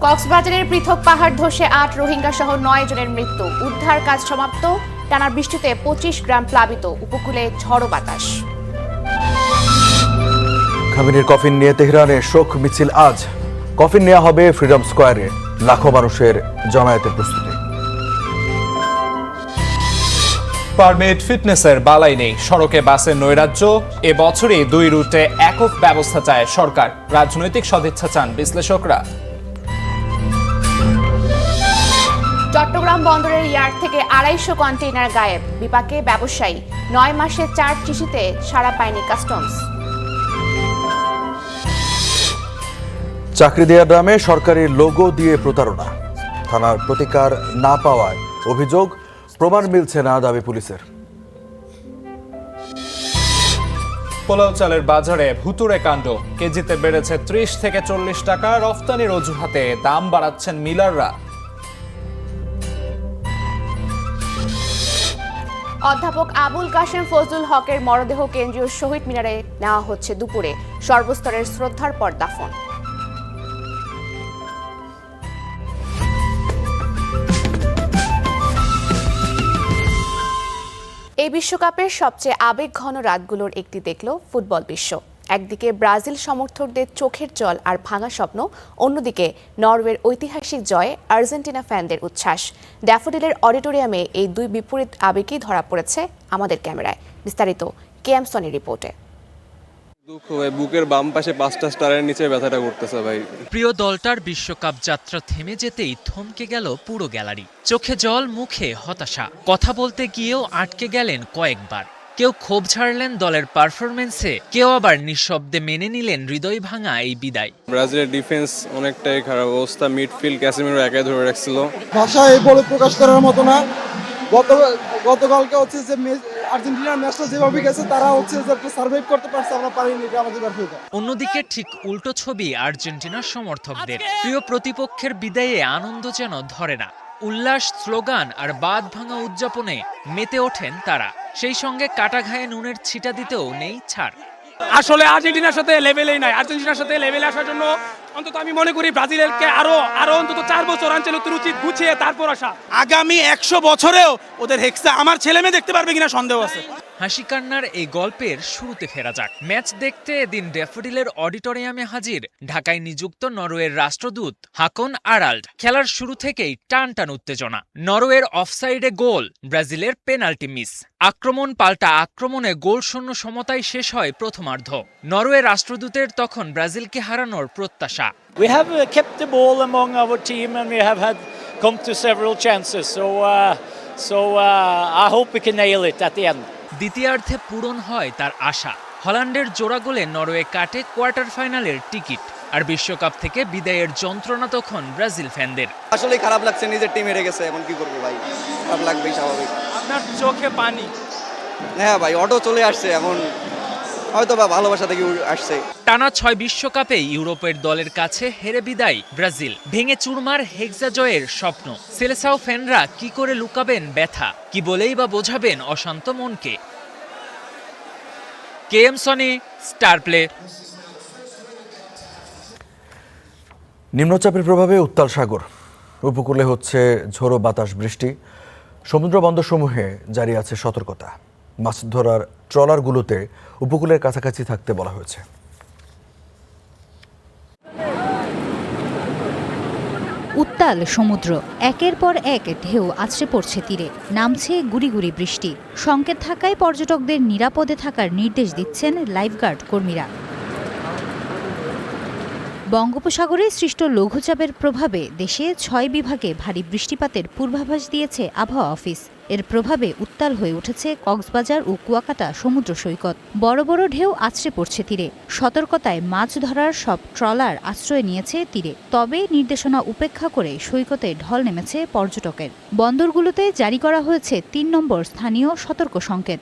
কক্সবাজারের পৃথক পাহাড় ধসে ৮ রোহিঙ্গা সহ ৯ জনের মৃত্যু। উদ্ধার কাজ সমাপ্ত। টানা বৃষ্টিতে ২৫ গ্রাম প্লাবিত। উপকূলে ঝড়ো বাতাস। খামেনির কফিন নিয়ে তেহরানে শোক মিছিল আজ। কফিন নেওয়া হবে ফ্রিডম স্কয়ারে। লাখো মানুষের জমায়েতের প্রস্তুতি। পারমিট ফিটনেসের বালাই নেই, সড়কে বাসের নৈরাজ্য। এবছরই ২ রুটে একক ব্যবস্থা চায় সরকার। রাজনৈতিক সদিচ্ছা চান বিশ্লেষকরা। চট্টগ্রাম বন্দরের ইয়ার্ড থেকে ২৫০ কন্টেইনার গায়েব। বিপাকে ব্যবসায়ী। ৯ মাসে ৪ চিঠিতে সাড়া পায়নি কাস্টমস। চাকরি দেওয়ার নামে সরকারি লোগো দিয়ে প্রতারণা। থানার প্রতিকার না পাওয়ায় অভিযোগ, প্রমাণ মিলছে না দাবি পুলিশের। পোলাও চালের বাজারে ভুতুড়ে কাণ্ড। কেজিতে বেড়েছে ৩০ থেকে ৪০ টাকা। রফতানির অজুহাতে দাম বাড়াচ্ছেন মিলাররা। অধ্যাপক আবুল কাশেম ফজলুল হকের মরদেহ কেন্দ্রীয় শহীদ মিনারে নেওয়া হচ্ছে দুপুরে। সর্বস্তরের শ্রদ্ধার পর দাফন। এই বিশ্বকাপের সবচেয়ে আবেগঘন রাতগুলোর একটি দেখল ফুটবল বিশ্ব। একদিকে ব্রাজিল সমর্থকদের চোখের জল আর ভাঙা স্বপ্ন, অন্যদিকে নরওয়ের ঐতিহাসিক জয়ে আর্জেন্টিনা ফ্যানদের উচ্ছ্বাস। ড্যাফোডিলের অডিটোরিয়ামে এই দুই বিপরীত আবেগই ধরা পড়েছে আমাদের ক্যামেরায়। বিস্তারিত কেএম সনির রিপোর্টে। দুঃখ ভাই, বুকের বাম পাশে 5টা স্টারের নিচে ব্যথাটা করতেছে ভাই। প্রিয় দলটার বিশ্বকাপ যাত্রা থেমে যেতেই থমকে গেল পুরো গ্যালারি। চোখে জল, মুখে হতাশা। কথা বলতে গিয়েও আটকে গেলেন কয়েকবার। কেউ ক্ষোভ ঝাড়লেন দলের পারফরমেন্সে, কেউ আবার নিঃশব্দে মেনে নিলেন হৃদয় ভাঙা এই বিদায়। ব্রাজিলের ডিফেন্স অনেকটাই খারাপ অবস্থা। মিডফিল্ড ক্যাসেমিরো একাই ধরে রাখছিল। ভাষায় বলে প্রকাশ করার মতো না। গতকালকে হচ্ছে যে আর্জেন্টিনার ম্যাচটা যেভাবে গেছে, তারা হচ্ছে যে সার্ভাইভ করতে পারছে, আমরা পারিনি, এটা আমাদের ব্যর্থতা। অন্যদিকে ঠিক উল্টো ছবি আর্জেন্টিনার সমর্থকদের। প্রিয় প্রতিপক্ষের বিদায়ে আনন্দ যেন ধরে না। উল্লাস, স্লোগান আর বাঁধ ভাঙা উদযাপনে মেতে ওঠেন তারা। সেই সঙ্গে কাটা ঘায়ে নুনের ছিটা দিতেও নেই ছাড়। আসলে আর্জেন্টিনার সাথে লেভেলেই নাই। আর্জেন্টিনার সাথে লেভেলে আসার জন্য অন্তত আমি মনে করি ব্রাজিলকে আরো অন্তত 4 বছর আঞ্চলিক উচিত, গুছিয়ে তারপর আসা। আগামী 100 বছরেও ওদের হেক্সা আমার ছেলে মেয়ে দেখতে পারবে কিনা সন্দেহ আছে। হাসি কান্নার এই গল্পের শুরুতে ফেরা যাক। ম্যাচ দেখতে এদিন ড্যাফোডিলের অডিটোরিয়ামে হাজির ঢাকায় নিযুক্ত নরওয়ের রাষ্ট্রদূত হাকন আরাল্ড। খেলার শুরু থেকেই টান টান উত্তেজনা। নরওয়ের অফসাইডে গোল, ব্রাজিলের পেনাল্টি মিস। আক্রমণ পাল্টা আক্রমণে গোলশূন্য সমতায় শেষ হয় প্রথমার্ধ। নরওয়ের রাষ্ট্রদূতের তখন ব্রাজিলকে হারানোর প্রত্যাশা। We have kept the ball among our team and we have had come to several chances. So I hope we can nail it at the end. দ্বিতীয়ার্ধে পূরণ হয় তার আশা। হল্যান্ডের জোড়া গোলে নরওয়ে কাটে কোয়ার্টার ফাইনালের টিকিট। আর বিশ্বকাপ থেকে বিদায়ের যন্ত্রণা তখন ব্রাজিল ফ্যানদের। আসলে খারাপ লাগছে, নিজের টিম হেরে গেছে, এখন কি করবো ভাই, খারাপ লাগবেই স্বাভাবিক। আপনার চোখে পানি? হ্যাঁ ভাই, অটো চলে আসছে, এখন হয়তো বা ভালোবাসা থেকে আসছে। টানা 6 বিশ্বকাপে ইউরোপের দলের কাছে হেরে বিদায় ব্রাজিল। ভেঙে চুরমার হেক্সা জয়ের স্বপ্ন। সেলেসাও ফ্যানরা কি করে লুকাবেন ব্যথা, কি বলেই বা বোঝাবেন অশান্ত মনকে। KM Sony, star play. নিম্নচাপের প্রভাবে উত্তাল সাগর। উপকূলে হচ্ছে ঝোড়ো বাতাস, বৃষ্টি। সমুদ্র বন্দরসমূহে জারি আছে সতর্কতা। মাছ ধরার ট্রলারগুলোতে উপকূলের কাছাকাছি থাকতে বলা হয়েছে। উত্তাল সমুদ্র, একের পর এক ঢেউ আছড়ে পড়ছে তীরে, নামছে গুড়ি গুড়ি বৃষ্টি। সংকেত থাকায় পর্যটকদের নিরাপদে থাকার নির্দেশ দিচ্ছেন লাইফগার্ড কর্মীরা। বঙ্গোপসাগরে সৃষ্ট লঘুচাপের প্রভাবে দেশে 6 বিভাগে ভারী বৃষ্টিপাতের পূর্বাভাস দিয়েছে আবহাওয়া অফিস। এর প্রভাবে উত্তাল হয়ে উঠেছে কক্সবাজার ও কুয়াকাটা সমুদ্র সৈকত। বড় বড় ঢেউ আছড়ে পড়ছে তীরে। সতর্কতায় মাছ ধরার সব ট্রলার আশ্রয় নিয়েছে তীরে। তবে নির্দেশনা উপেক্ষা করে সৈকতে ঢল নেমেছে পর্যটকের। বন্দরগুলোতে জারি করা হয়েছে 3 নম্বর স্থানীয় সতর্ক সংকেত।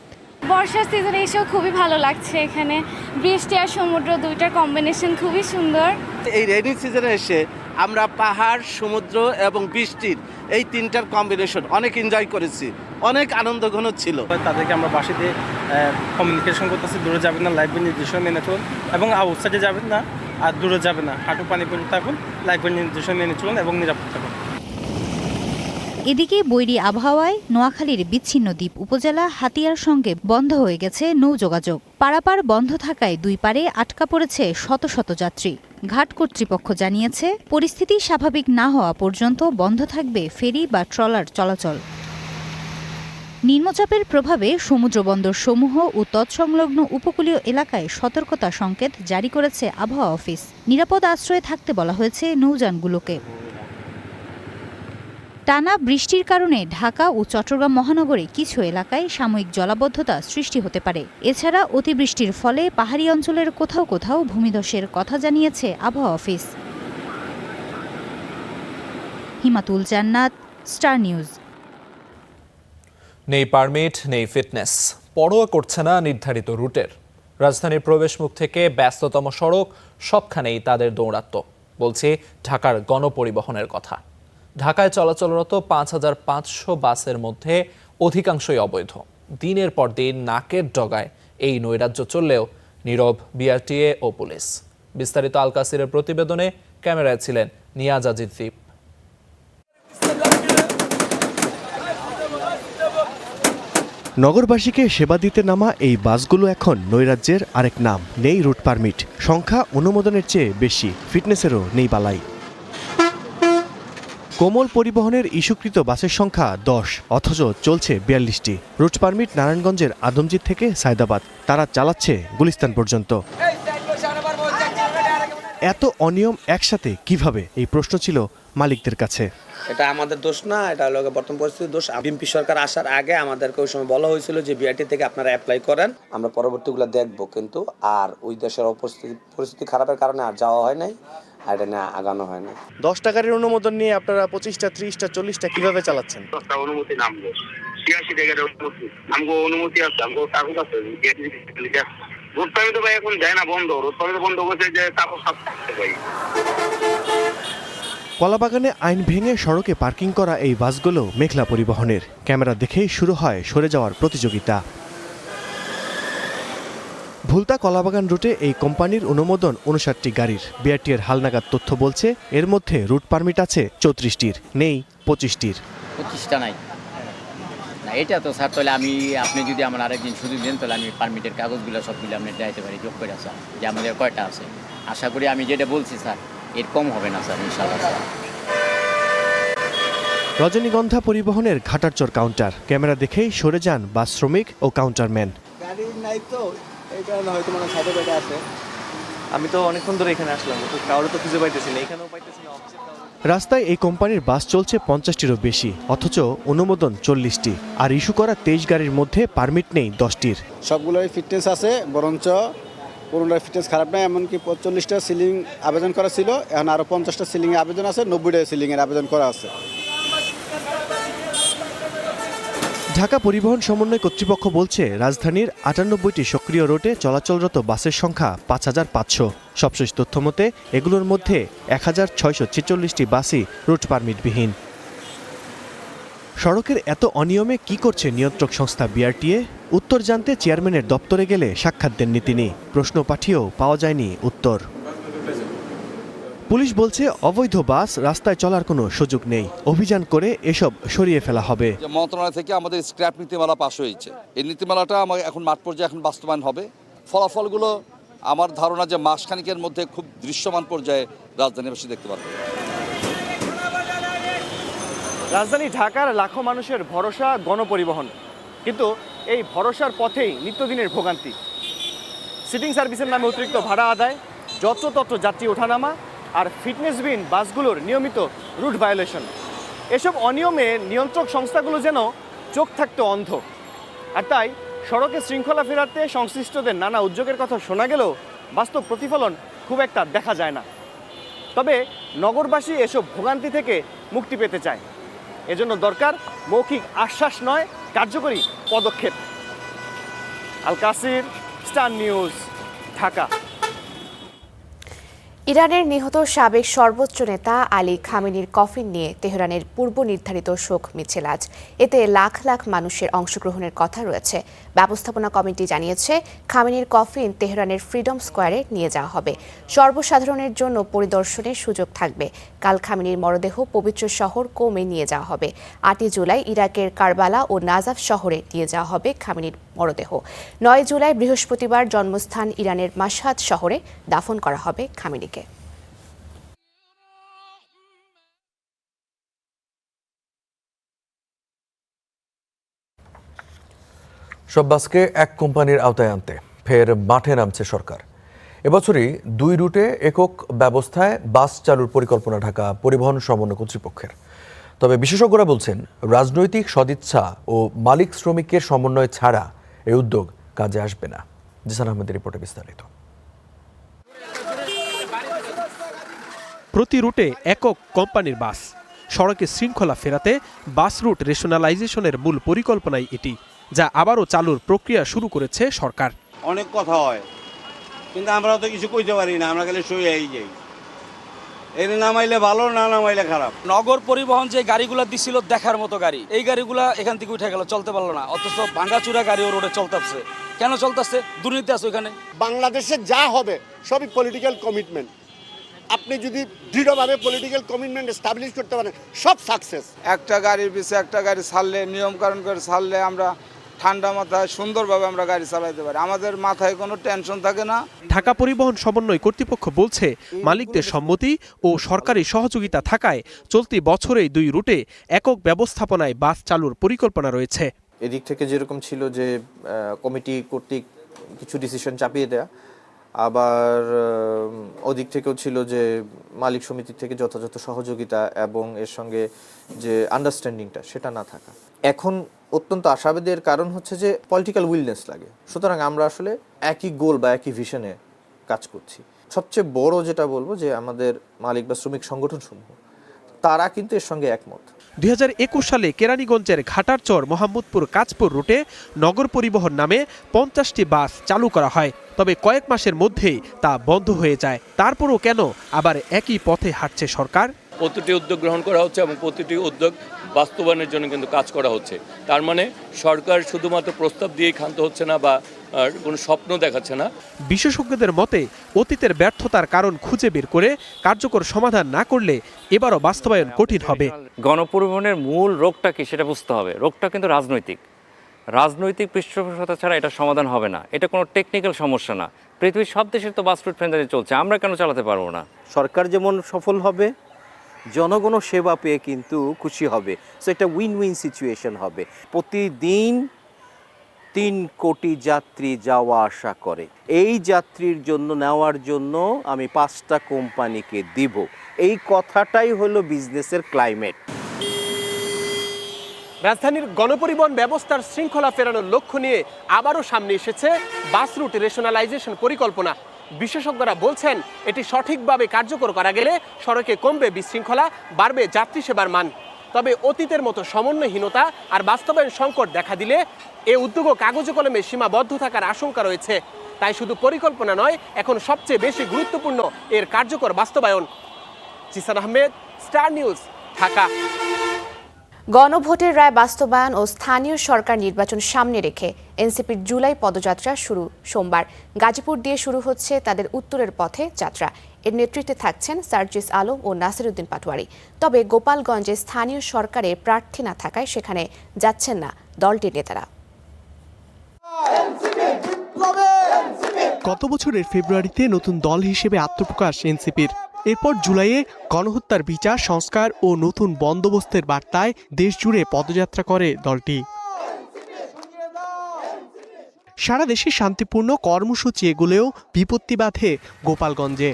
বর্ষার সিজনে এসেও খুবই ভালো লাগছে। এখানে বৃষ্টি আর সমুদ্র দুইটার কম্বিনেশন খুবই সুন্দর। এই রেইনি সিজনে এসে আমরা পাহাড়, সমুদ্র এবং বৃষ্টির এই 3টার কম্বিনেশন অনেক এনজয় করেছি, অনেক আনন্দঘন ছিল। তাদেরকে আমরা বাসে দিয়ে কমিউনিকেশন করতেছি, দূরে যাবেন না, লাইভ নির্দেশনা মেনে চলুন এবং আউটসাইডে যাবেন না, আর দূরে যাবে না, হাঁটু পানি পর্যন্ত থাকুন, লাইফের নির্দেশনা মেনে চলুন এবং নিরাপদ থাকুন। এদিকে বৈরী আবহাওয়ায় নোয়াখালীর বিচ্ছিন্ন দ্বীপ উপজেলা হাতিয়ার সঙ্গে বন্ধ হয়ে গেছে নৌ যোগাযোগ। পারাপার বন্ধ থাকায় দুই পারে আটকা পড়েছে শত শত যাত্রী। ঘাট কর্তৃপক্ষ জানিয়েছে, পরিস্থিতি স্বাভাবিক না হওয়া পর্যন্ত বন্ধ থাকবে ফেরি বা ট্রলার চলাচল। নিম্নচাপের প্রভাবে সমুদ্রবন্দর সমূহ ও তৎসংলগ্ন উপকূলীয় এলাকায় সতর্কতা সংকেত জারি করেছে আবহাওয়া অফিস। নিরাপদ আশ্রয়ে থাকতে বলা হয়েছে নৌযানগুলোকে। টানা বৃষ্টির কারণে ঢাকা ও চট্টগ্রাম মহানগরে কিছু এলাকায় সাময়িক জলাবদ্ধতা সৃষ্টি হতে পারে। এছাড়া অতিবৃষ্টির ফলে পাহাড়ি অঞ্চলের কোথাও কোথাও ভূমিধসের কথা জানিয়েছে আবহাওয়া অফিস। হিমাতুল জান্নাত, স্টার নিউজ। নেই পারমিট, নেই ফিটনেস, পরোয়া করছে না নির্ধারিত রুটের। রাজধানীর প্রবেশমুখ থেকে ব্যস্ততম সড়ক, সবখানেই তাদের দৌরাত্ম্য। বলছি ঢাকার গণপরিবহনের কথা। ঢাকায় চলাচলরত ৫,৫০০ বাসের মধ্যে অধিকাংশই অবৈধ। দিনের পর দিন নাকের ডগায় এই নৈরাজ্য চললেও নীরব বিআরটিএ ও পুলিশ। বিস্তারিত আল কাসিরের প্রতিবেদনে, ক্যামেরায় ছিলেন নিয়াজ আজিজ দ্বীপ। নগরবাসীকে সেবা দিতে নামা এই বাসগুলো এখন নৈরাজ্যের আরেক নাম। নেই রুট পারমিট, সংখ্যা অনুমোদনের চেয়ে বেশি, ফিটনেসেরও নেই বালাই। কোমল পরিবহনের ইস্যুকৃত বাসের সংখ্যা 10, অথচ চলছে 42টি। রুট পারমিট নারায়ণগঞ্জের আদমজীদ থেকে সায়দাবাদ, তারা চালাচ্ছে গুলিস্তান পর্যন্ত। এত অনিয়ম একসাথে কিভাবে, এই প্রশ্ন ছিল মালিকদের কাছে। এটা আমাদের দোষ না, এটা হলো বর্তমান পরিস্থিতির দোষ। বিএনপি সরকার আসার আগে আমাদেরকে ওই সময় বলা হয়েছিল যে বিআরটি থেকে আপনারা অ্যাপ্লাই করেন, আমরা পরবর্তীগুলো দেখবো, কিন্তু আর ওই দেশের পরিস্থিতি খারাপের কারণে আর যাওয়া হয় নাই, আর এটা নিয়ে আগানো হয় না। 10 টাকার অনুমোদন নিয়ে আপনারা 25টা, 30টা, 40টা কিভাবে চালাচ্ছেন? 10টা অনুমতি নামলো, 86 টাকার অনুমতি, আমগো অনুমতি আছে, আমগো কাগজ আছে। রোড পারমিট তো ভাই এখন যায় না, বন্ধ। রোড পারমিট বন্ধ করছে যে কাগজ থাকতে ভাই। কলাবাগানে আইন ভেঙে সড়কে পার্কিং করা এই বাসগুলো মেঘলা পরিবহনের। ক্যামেরা দেখেই শুরু হয় সরে যাওয়ার প্রতিযোগিতা। ভুলতা কলাবাগান রুটে এই কোম্পানির অনুমোদন 59টি গাড়ির। বিআরটিএর হালনাগাদ তথ্য বলছে, এর মধ্যে রুট পারমিট আছে 34টির, নেই 25টির। 25টা নাই না, এটা তো স্যার, তাহলে আপনি যদি আমার আরেকদিন সুযোগ দেন, তাহলে আমি পারমিটের কাগজগুলো সবগুলো আপনি দিতে পারি, যোগ করে স্যার, যে আমাদের কয়টা আছে। আশা করি আমি যেটা বলছি স্যার, এর কম হবে না স্যার, ইনশাআল্লাহ স্যার। রজনীগন্ধা পরিবহনের ঘাটারচর কাউন্টার, ক্যামেরা দেখেই সরে যান বাস শ্রমিক ও কাউন্টারম্যান। গাড়ি নাই তো, এই কারণে হয়তো মানে সাইডে বেটা আছে। আমি তো অনেকক্ষণ ধরে এখানে আসলাম, তো কাউরে তো খুঁজে পাইতেছি না, এখানেও পাইতেছি না। রাস্তায় এই কোম্পানির বাস চলছে 50টিরও বেশি, অথচ অনুমোদন 40টি। আর ইস্যু করা 23 গাড়ির মধ্যে পারমিট নেই 10টির। সবগুলোই ফিটনেস আছে, বরঞ্চ কোনোটার ফিটনেস খারাপ নয়। এমনকি 45টা সিলিং আবেদন করা ছিল, এখন আরও 50টা সিলিংয়ে আবেদন আছে, 90টা সিলিংয়ের আবেদন করা আছে। ঢাকা পরিবহন সমন্বয় কর্তৃপক্ষ বলছে, রাজধানীর 98টি সক্রিয় রুটে চলাচলরত বাসের সংখ্যা 5,500। সবশেষ তথ্য মতে এগুলোর মধ্যে 1,646টি বাসই রুট পারমিটবিহীন। সড়কের এত অনিয়মে কি করছে নিয়ন্ত্রক সংস্থা বিআরটিএ? উত্তর জানতে চেয়ারম্যানের দপ্তরে গেলে সাক্ষাৎ দেননি তিনি। প্রশ্ন পাঠিয়েও পাওয়া যায়নি উত্তর। পুলিশ বলছে, অবৈধ বাস রাস্তায় চলার কোনো সুযোগ নেই, অভিযান করে এসব সরিয়ে ফেলা হবে। মন্ত্রণালয় থেকে আমাদের স্ক্র্যাপ নীতিমালা পাশ হয়েছে, এই নীতিমালাটা আমার এখন মাঠ পর্যায়ে এখন বাস্তবায়ন হবে। ফলাফলগুলো আমার ধারণা যে মাসখানিকের মধ্যে খুব দৃশ্যমান পর্যায়ে রাজধানীবাসী দেখতে পারবে। রাজধানী ঢাকার লাখো মানুষের ভরসা গণপরিবহন, কিন্তু এই ভরসার পথেই নিত্যদিনের ভোগান্তি। সিটিং সার্ভিসের নামে অতিরিক্ত ভাড়া আদায়, যত্রতত্র যাত্রী ওঠানামা, আর ফিটনেসবিহীন বাসগুলোর নিয়মিত রুট ভায়োলেশন। এসব অনিয়মে নিয়ন্ত্রক সংস্থাগুলো যেন চোখ থাকতে অন্ধ। আর তাই সড়কে শৃঙ্খলা ফেরাতে সংশ্লিষ্টদের নানা উদ্যোগের কথা শোনা গেলেও বাস্তব প্রতিফলন খুব একটা দেখা যায় না। তবে নগরবাসী এসব ভোগান্তি থেকে মুক্তি পেতে চায়। এজন্য দরকার মৌখিক আশ্বাস নয়, কার্যকরী পদক্ষেপ। আল কাসির, স্টার নিউজ, ঢাকা। ইরানের নিহত সাবেক সর্বোচ্চ নেতা আলী খামেনির কফিন নিয়ে তেহরানের পূর্ব নির্ধারিত শোক মিছিল আজ। এতে লাখ লাখ মানুষের অংশগ্রহণের কথা রয়েছে। ব্যবস্থাপনা কমিটি জানিয়েছে, খামেনির কফিন তেহরানের ফ্রিডম স্কোয়ারে নিয়ে যাওয়া হবে। সর্বসাধারণের জন্য পরিদর্শনের সুযোগ থাকবে। কাল খামেনির মরদেহ পবিত্র শহর কোমে নিয়ে যাওয়া হবে। 8 জুলাই ইরাকের কারবালা ও নাজাফ শহরে নিয়ে যাওয়া হবে খামেনির মরদেহ। 9 জুলাই বৃহস্পতিবার জন্মস্থান ইরানের মাশহাদ শহরে দাফন করা হবে খামেনিকে। সব বাসকে এক কোম্পানির আওতায় আনতে ফের মাঠে নামছে সরকার। এবছরই 2 রুটে একক ব্যবস্থায় বাস চালুর পরিকল্পনা ঢাকা পরিবহন সমন্বয় কর্তৃপক্ষের। তবে বিশেষজ্ঞরা বলছেন, রাজনৈতিক সদিচ্ছা ও মালিক শ্রমিকের সমন্বয় ছাড়া এই উদ্যোগ কাজে আসবে না। জিসান আহমেদের রিপোর্টে বিস্তারিত। প্রতি রুটে একক কোম্পানির বাস। সড়কে শৃঙ্খলা ফেরাতে বাস রুট রেশনালাইজেশনের মূল পরিকল্পনাই এটি, যা আবারও চালুর প্রক্রিয়া শুরু করেছে সরকার। অনেক কথা হয়, কিন্তু আমরা তো কিছু কইতে পারি না, আমরা খালি শুয়েই যাই। এর নামাইলে ভালো, না নামাইলে খারাপ। নগর পরিবহন যে গাড়িগুলো দিছিল দেখার মতো গাড়ি, এই গাড়িগুলা এখান থেকে উঠে গেল, চলতে পারলো না। অথচ ভাঙ্গাচুরা গাড়ি ও রোডে চলতেছে। কেন চলতেছে? দুর্নীতি আছে ওখানে। বাংলাদেশে যা হবে সবই পলিটিক্যাল কমিটমেন্ট। আপনি যদি দৃঢ়ভাবে পলিটিক্যাল কমিটমেন্ট এস্টাবলিশ করতে পারেন, সব সাকসেস। একটা গাড়ির পিছনে একটা গাড়ি ছাড়লে, নিয়মকানুন করে ছাড়লে আমরা ঠান্ডা মাথায় সুন্দরভাবে আমরা গাড়ি চালাতে পারি। আমাদের মাথায় কোনো টেনশন থাকে না। ঢাকা পরিবহন সমন্বয় কর্তৃপক্ষ বলছে, মালিকদের সম্মতি ও সরকারি সহযোগিতা থাকায় চলতি বছরেই 2 রুটে একক ব্যবস্থাপনায় বাস চালুর পরিকল্পনা রয়েছে। এদিক থেকে যেরকম ছিল যে কমিটি কর্তৃক কিছু ডিসিশন চাপিয়ে দেয়া, আবার ওদিক থেকেও ছিল যে মালিক সমিতি থেকে যথাযথ সহযোগিতা এবং এর সঙ্গে যে আন্ডারস্ট্যান্ডিংটা সেটা না থাকা। এখন অত্যন্ত আশাবাদের কারণ হচ্ছে যে পলিটিক্যাল উইলনেস লাগে। সুতরাং আমরা আসলে একই গোল বা একই ভিশনে কাজ করছি। সবচেয়ে বড় যেটা বলবো যে আমাদের মালিক বা শ্রমিক সংগঠনসমূহ তারা কিন্তু এর সঙ্গে একমত। 2021 সালে কেরানীগঞ্জের ঘাটারচর মোহাম্মদপুর কাঁচপুর রুটে নগর পরিবহন নামে 50টি বাস চালু করা হয়। তবে কয়েক মাসের মধ্যেই তা বন্ধ হয়ে যায়। তারপরও কেন আবার একই পথে হাঁটছে সরকার? প্রতিটি উদ্যোগ গ্রহণ করা হচ্ছে এবং প্রতিটি উদ্যোগ বাস্তবায়নের জন্য কিন্তু কাজ করা হচ্ছে। তার মানে সরকার শুধুমাত্র প্রস্তাব দিয়েই ক্ষান্ত হচ্ছে না বা কোনো স্বপ্ন দেখাচ্ছে না। বিশেষজ্ঞদের মতে, অতীতের ব্যর্থতার কারণ খুঁজে বের করে কার্যকর সমাধান না করলে এবারও বাস্তবায়ন কঠিন হবে। গণপরিবহনের মূল রোগটা কি সেটা বুঝতে হবে। রোগটা কিন্তু রাজনৈতিক পৃষ্ঠপোষকতা ছাড়া এটা সমাধান হবে না। এটা কোনো টেকনিক্যাল সমস্যা না। পৃথিবীর সব দেশের তো বাস রুট ফ্রেন্ডলি চলছে, আমরা কেন চালাতে পারবো না? সরকার যেমন সফল হবে, জনগণও সেবা পেয়ে কিন্তু খুশি হবে। সো একটা উইন উইন সিচুয়েশন হবে। প্রতিদিন 3 কোটি যাত্রী যাওয়া আসা করে। এই যাত্রীর জন্য নেওয়ার জন্য আমি 5টা কোম্পানিকে দিব। এই কথাটাই হলো বিজনেসের ক্লাইমেট। রাজধানীর গণপরিবহন ব্যবস্থার শৃঙ্খলা ফেরানোর লক্ষ্য নিয়ে আবারও সামনে এসেছে বাস রুট রেশনালাইজেশন পরিকল্পনা। বিশেষজ্ঞরা বলছেন, এটি সঠিকভাবে কার্যকর করা গেলে সড়কে কমবে বিশৃঙ্খলা, বাড়বে যাত্রী সেবার মান। তবে অতীতের মতো সমন্বয়হীনতা আর বাস্তবায়ন সংকট দেখা দিলে এ উদ্যোগও কাগজে কলমে সীমাবদ্ধ থাকার আশঙ্কা রয়েছে। তাই শুধু পরিকল্পনা নয়, এখন সবচেয়ে বেশি গুরুত্বপূর্ণ এর কার্যকর বাস্তবায়ন। Zisan Ahmed, Star News, Dhaka. গণভোটের রায় বাস্তবায়ন ও স্থানীয় সরকার নির্বাচন সামনে রেখে এনসিপির জুলাই পদযাত্রা শুরু সোমবার। গাজীপুর দিয়ে শুরু হচ্ছে তাদের উত্তরের পথে যাত্রা। এর নেতৃত্বে থাকছেন সার্জিস আলম ও নাসিরউদ্দিন পাটোয়ারি। তবে গোপালগঞ্জে স্থানীয় সরকারে প্রার্থী না থাকায় সেখানে যাচ্ছেন না দলটির নেতারা। গত বছরের ফেব্রুয়ারিতে নতুন দল হিসেবে আত্মপ্রকাশ এনসিপির। এরপর জুলাইয়ে গণহত্যার বিচার, সংস্কার ও নতুন বন্দোবস্তের বার্তায় দেশজুড়ে পদযাত্রা করে দলটি। সারা দেশে শান্তিপূর্ণ কর্মসূচি এগুলেও বিপত্তি বাধে গোপালগঞ্জে।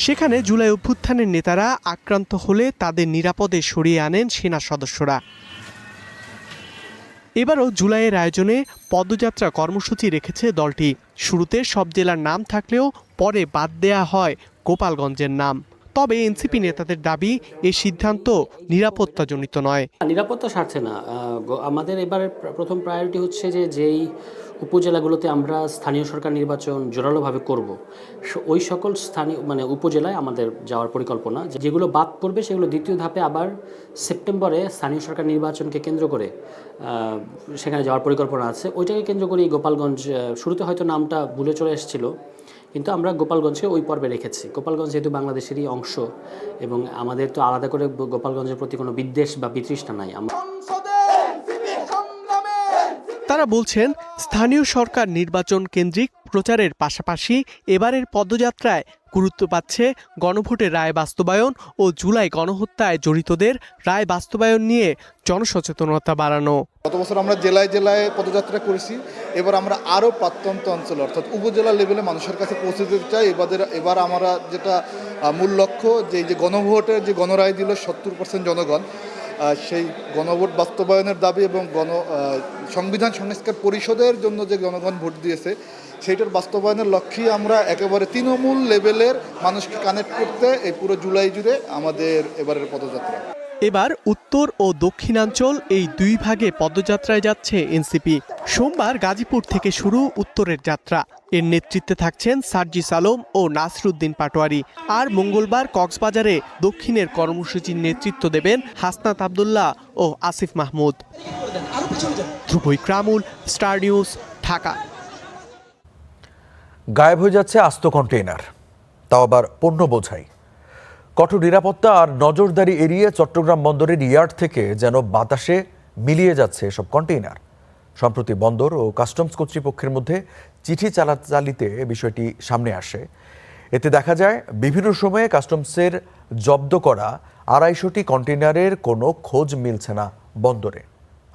সেখানে জুলাই অভ্যুত্থানের নেতারা আক্রান্ত হলে তাদের নিরাপদে সরিয়ে আনেন সেনা সদস্যরা। এবারও জুলাইয়ের আয়োজনে পদযাত্রা কর্মসূচি রেখেছে দলটি। শুরুতে সব জেলার নাম থাকলেও পরে বাদ দেয়া হয় গোপালগঞ্জের নাম। তবে এনসিপি নেতাদের দাবি এই সিদ্ধান্ত নিরাপত্তাজনিত নয়। নিরাপত্তা স্বার্থে না, আমাদের এবারে প্রথম প্রায়োরিটি হচ্ছে যে যেই উপজেলাগুলোতে আমরা স্থানীয় সরকার নির্বাচন জোরালোভাবে করব, ওই সকল স্থানীয় উপজেলায় আমাদের যাওয়ার পরিকল্পনা। যেগুলো বাদ পড়বে সেগুলো দ্বিতীয় ধাপে আবার সেপ্টেম্বরে স্থানীয় সরকার নির্বাচনকে কেন্দ্র করে সেখানে যাওয়ার পরিকল্পনা আছে। ওইটাকে কেন্দ্র করে গোপালগঞ্জ, শুরুতে হয়তো নামটা ভুলে চলে এসেছিল, কিন্তু আমরা গোপালগঞ্জকে ওই পর্বে রেখেছি। গোপালগঞ্জ যেহেতু বাংলাদেশেরই অংশ এবং আমাদের তো আলাদা করে গোপালগঞ্জের প্রতি কোনো বিদ্বেষ বা বিতৃষ্ণা নাই। তারা বলছেন স্থানীয় সরকার নির্বাচন কেন্দ্রিক প্রচারের পাশাপাশি এবারের পদযাত্রায় গুরুত্ব পাচ্ছে গণভোটের রায় বাস্তবায়ন ও জুলাই গণহত্যায় জড়িতদের রায় বাস্তবায়ন নিয়ে জনসচেতনতা বাড়ানো। গত বছর আমরা জেলায় জেলায় পদযাত্রা করেছি, এবার আমরা আরও প্রত্যন্ত অঞ্চল অর্থাৎ উপজেলা লেভেলে মানুষের কাছে পৌঁছে দিতে চাই। এবার আমরা যেটা মূল লক্ষ্য, যে গণভোটের যে গণরায় দিল 70% জনগণ, সেই গণভোট বাস্তবায়নের দাবি এবং সংবিধান সংস্কার পরিষদের জন্য যে জনগণ ভোট দিয়েছে সেইটার বাস্তবায়নের লক্ষ্যে আমরা একেবারে তৃণমূল লেভেলের মানুষকে কানেক্ট করতে এই পুরো জুলাই জুড়ে আমাদের এবারের পদযাত্রা। এবার উত্তর ও দক্ষিণাঞ্চল এই দুই ভাগে পদযাত্রায় যাচ্ছে এনসিপি। সোমবার গাজীপুর থেকে শুরু উত্তরের যাত্রা। এর নেতৃত্বে থাকছেন সার্জিস আলম ও নাসিরউদ্দিন পাটোয়ারি। আর মঙ্গলবার কক্সবাজারে দক্ষিণের কর্মসূচির নেতৃত্ব দেবেন হাসনাত আবদুল্লাহ ও আসিফ মাহমুদ। ধ্রুব ইকরামুল, স্টার নিউজ, ঢাকা। গায়েব হয়ে যাচ্ছে আস্ত কন্টেইনার, তাও আবার পণ্য বোঝাই। কঠোর নিরাপত্তা আর নজরদারি এড়িয়ে চট্টগ্রাম বন্দরের ইয়ার্ড থেকে যেন বাতাসে মিলিয়ে যাচ্ছে এসব কন্টেইনার। সম্প্রতি বন্দর ও কাস্টমস কর্তৃপক্ষের মধ্যে চিঠি চালাচালিতে বিষয়টি সামনে আসে। এতে দেখা যায় বিভিন্ন সময়ে কাস্টমসের জব্দ করা 250টি কন্টেইনারের কোনো খোঁজ মিলছে না বন্দরে।